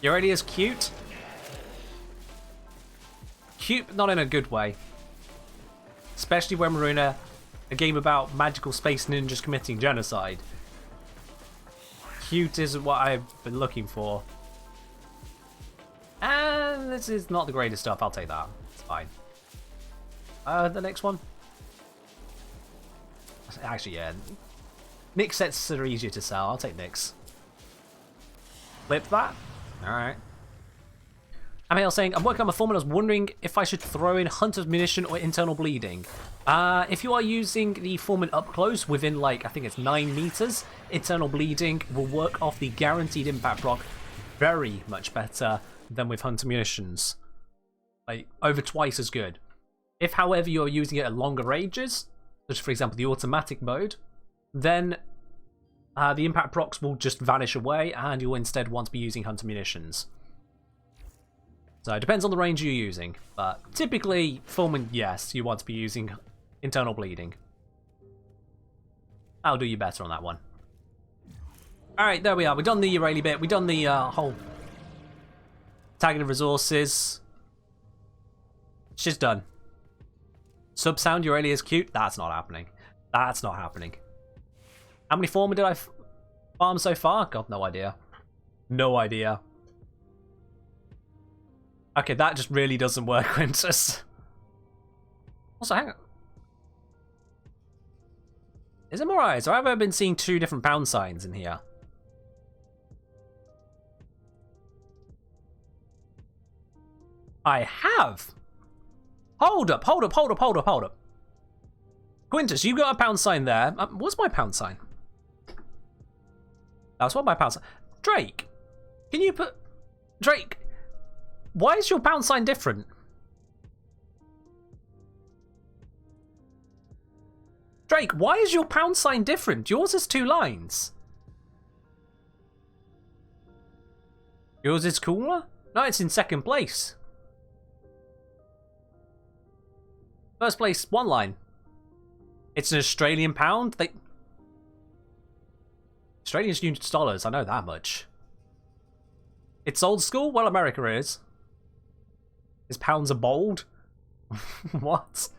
You're already as cute. cute, but not in a good way. Especially when we're in a game about magical space ninjas committing genocide. Cute isn't what I've been looking for. And this is not the greatest stuff. I'll take that. It's fine. The next one. Actually, yeah. Nick sets are easier to sell. I'll take Nick's. Flip that. Alright. Amel saying, I'm working on my form and I was wondering if I should throw in Hunter's Munition or Internal Bleeding. If you are using the Foreman up close within, like, I think it's 9 meters, Internal Bleeding will work off the guaranteed impact proc very much better than with Hunter Munitions. Like, over twice as good. If, however, you're using it at longer ranges, such as, for example, the automatic mode, then the impact procs will just vanish away and you'll instead want to be using Hunter Munitions. So it depends on the range you're using, but typically, Foreman, yes, you want to be using Internal Bleeding. I'll do you better on that one. Alright, there we are. We've done the Rayleigh bit. We've done the whole tagging of resources. It's just done. Sub-sound, Aurelia is cute. That's not happening. That's not happening. How many Foreman did I farm so far? God, no idea. No idea. Okay, that just really doesn't work, Quintus. Also, hang on. Is it alright? So have I been seeing 2 different pound signs in here? I have. Hold up. Quintus, you got a pound sign there. What's my pound sign? That's what my pound sign. Drake, can you put... Drake, why is your pound sign different? Drake, why is your pound sign different? Yours is 2 lines. Yours is cooler? No, it's in 2nd place. First place, 1 line. It's an Australian pound. Australians use dollars, I know that much. It's old school? Well, America is. His pounds are bold? What?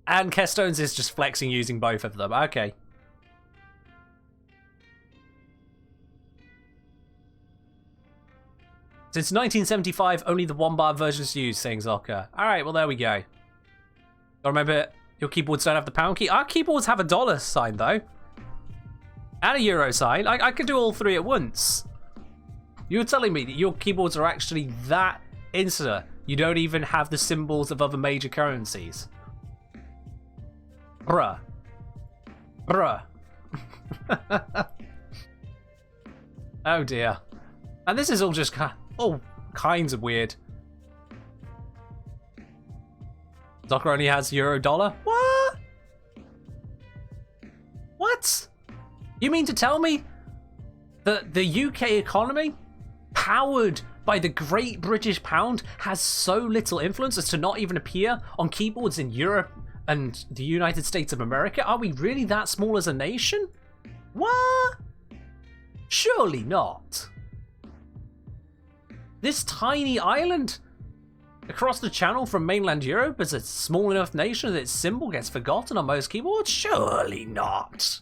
And Kestones is just flexing using both of them. Okay. Since 1975, only the 1-bar version is used, saying Zoka. Alright, well, there we go. Remember, your keyboards don't have the pound key. Our keyboards have a dollar sign, though. And a euro sign. I could do all 3 at once. You're telling me that your keyboards are actually that insular? You don't even have the symbols of other major currencies? Bruh. Bruh. Oh dear. And this is all just all kinds of weird. Docker only has euro dollar? What? What? You mean to tell me that the UK economy, powered by the Great British Pound, has so little influence as to not even appear on keyboards in Europe and the United States of America? Are we really that small as a nation? What? Surely not. This tiny island across the channel from mainland Europe is a small enough nation that its symbol gets forgotten on most keyboards? Surely not.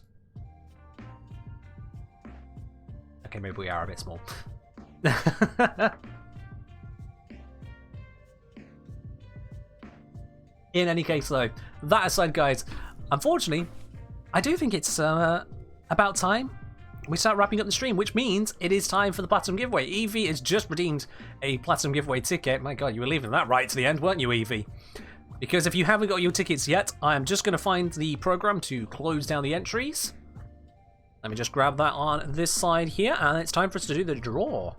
Okay, maybe we are a bit small. In any case, though, that aside, guys, unfortunately, I do think it's about time we start wrapping up the stream, which means it is time for the Platinum Giveaway. Evie has just redeemed a Platinum Giveaway ticket. My god, you were leaving that right to the end, weren't you, Evie? Because if you haven't got your tickets yet, I'm just going to find the program to close down the entries. Let me just grab that on this side here, and it's time for us to do the draw.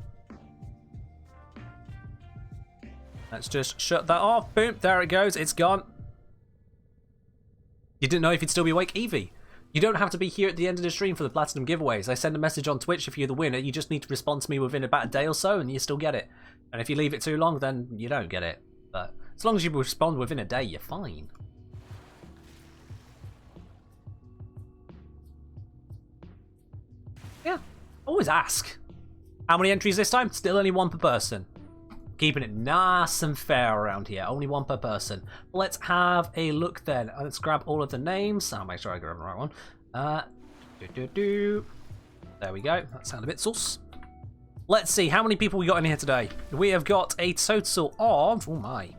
Let's just shut that off. Boom, there it goes. It's gone. You didn't know if you'd still be awake? Evie, you don't have to be here at the end of the stream for the Platinum giveaways. I send a message on Twitch if you're the winner. You just need to respond to me within about a day or so, and you still get it. And if you leave it too long, then you don't get it. But as long as you respond within a day, you're fine. Yeah, always ask. How many entries this time? Still only 1 per person. Keeping it nice and fair around here. Only one per person. Let's have a look then. Let's grab all of the names. I'll make sure I grab the right one. There we go. That sounded a bit sus. Let's see how many people we got in here today. We have got a total of, oh my,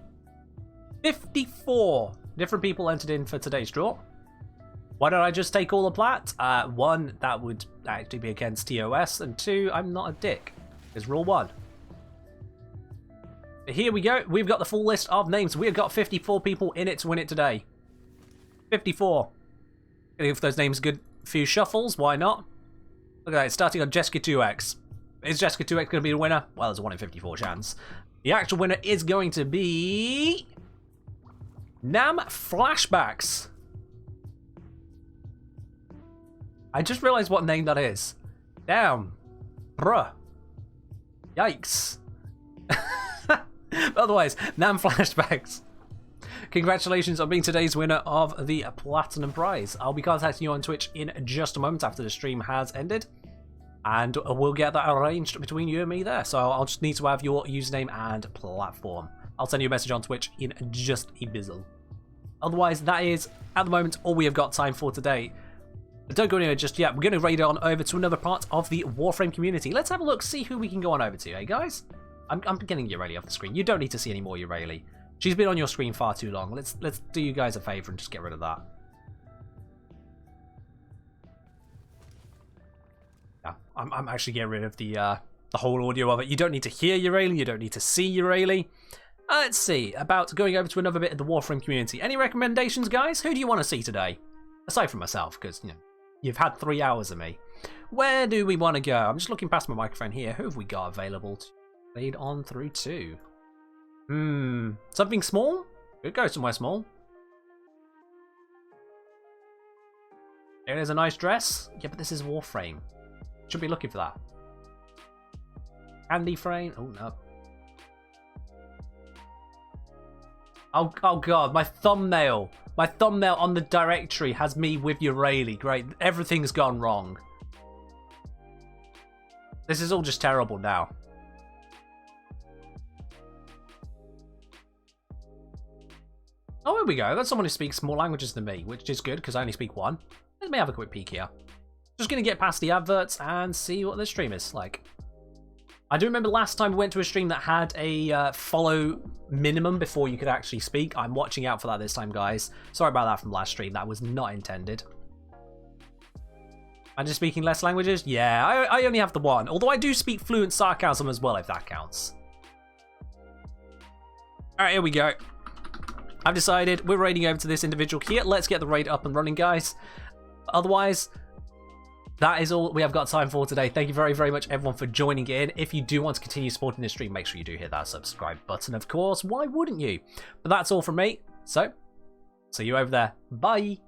54 different people entered in for today's draw. Why don't I just take all the plat? One, that would actually be against TOS, and two, I'm not a dick. There's rule one. Here we go. We've got the full list of names. We've got 54 people in it to win it today. 54. Gonna give those names a good few shuffles. Why not? Look at that. It's starting on Jessica 2X. Is Jessica 2X going to be the winner? Well, there's a 1 in 54 chance. The actual winner is going to be Nam Flashbacks. I just realized what name that is. Damn. Bruh. Yikes. Otherwise, Nam Flashbacks. Congratulations on being today's winner of the Platinum Prize. I'll be contacting you on Twitch in just a moment after the stream has ended. And we'll get that arranged between you and me there. So I'll just need to have your username and platform. I'll send you a message on Twitch in just a bizzle. Otherwise, that is, at the moment, all we have got time for today. But don't go anywhere just yet. We're going to raid on over to another part of the Warframe community. Let's have a look, see who we can go on over to, eh, guys? I'm getting Urayli off the screen. You don't need to see any more Urayli. She's been on your screen far too long. Let's do you guys a favor and just get rid of that. Yeah, I'm actually getting rid of the whole audio of it. You don't need to hear Urayli. You don't need to see Urayli. Let's see about going over to another bit of the Warframe community. Any recommendations, guys? Who do you want to see today? Aside from myself, because you know you've had 3 hours of me. Where do we want to go? I'm just looking past my microphone here. Who have we got available to raid on through to? Something small? Could go somewhere small. There's a nice dress. Yeah, but this is Warframe. Should be looking for that. Candy frame. Oh no. Oh god, my thumbnail. My thumbnail on the directory has me with Urayli. Great. Everything's gone wrong. This is all just terrible now. Oh, here we go. That's someone who speaks more languages than me, which is good because I only speak one. Let me have a quick peek here. Just going to get past the adverts and see what the stream is like. I do remember last time we went to a stream that had a follow minimum before you could actually speak. I'm watching out for that this time, guys. Sorry about that from last stream. That was not intended. I'm just speaking less languages? Yeah, I only have the one. Although I do speak fluent sarcasm as well, if that counts. Alright, here we go. I've decided we're raiding over to this individual here. Let's get the raid up and running, guys. Otherwise, that is all we have got time for today. Thank you very, very much, everyone, for joining in. If you do want to continue supporting this stream, make sure you do hit that subscribe button, of course. Why wouldn't you? But that's all from me. So, see you over there. Bye.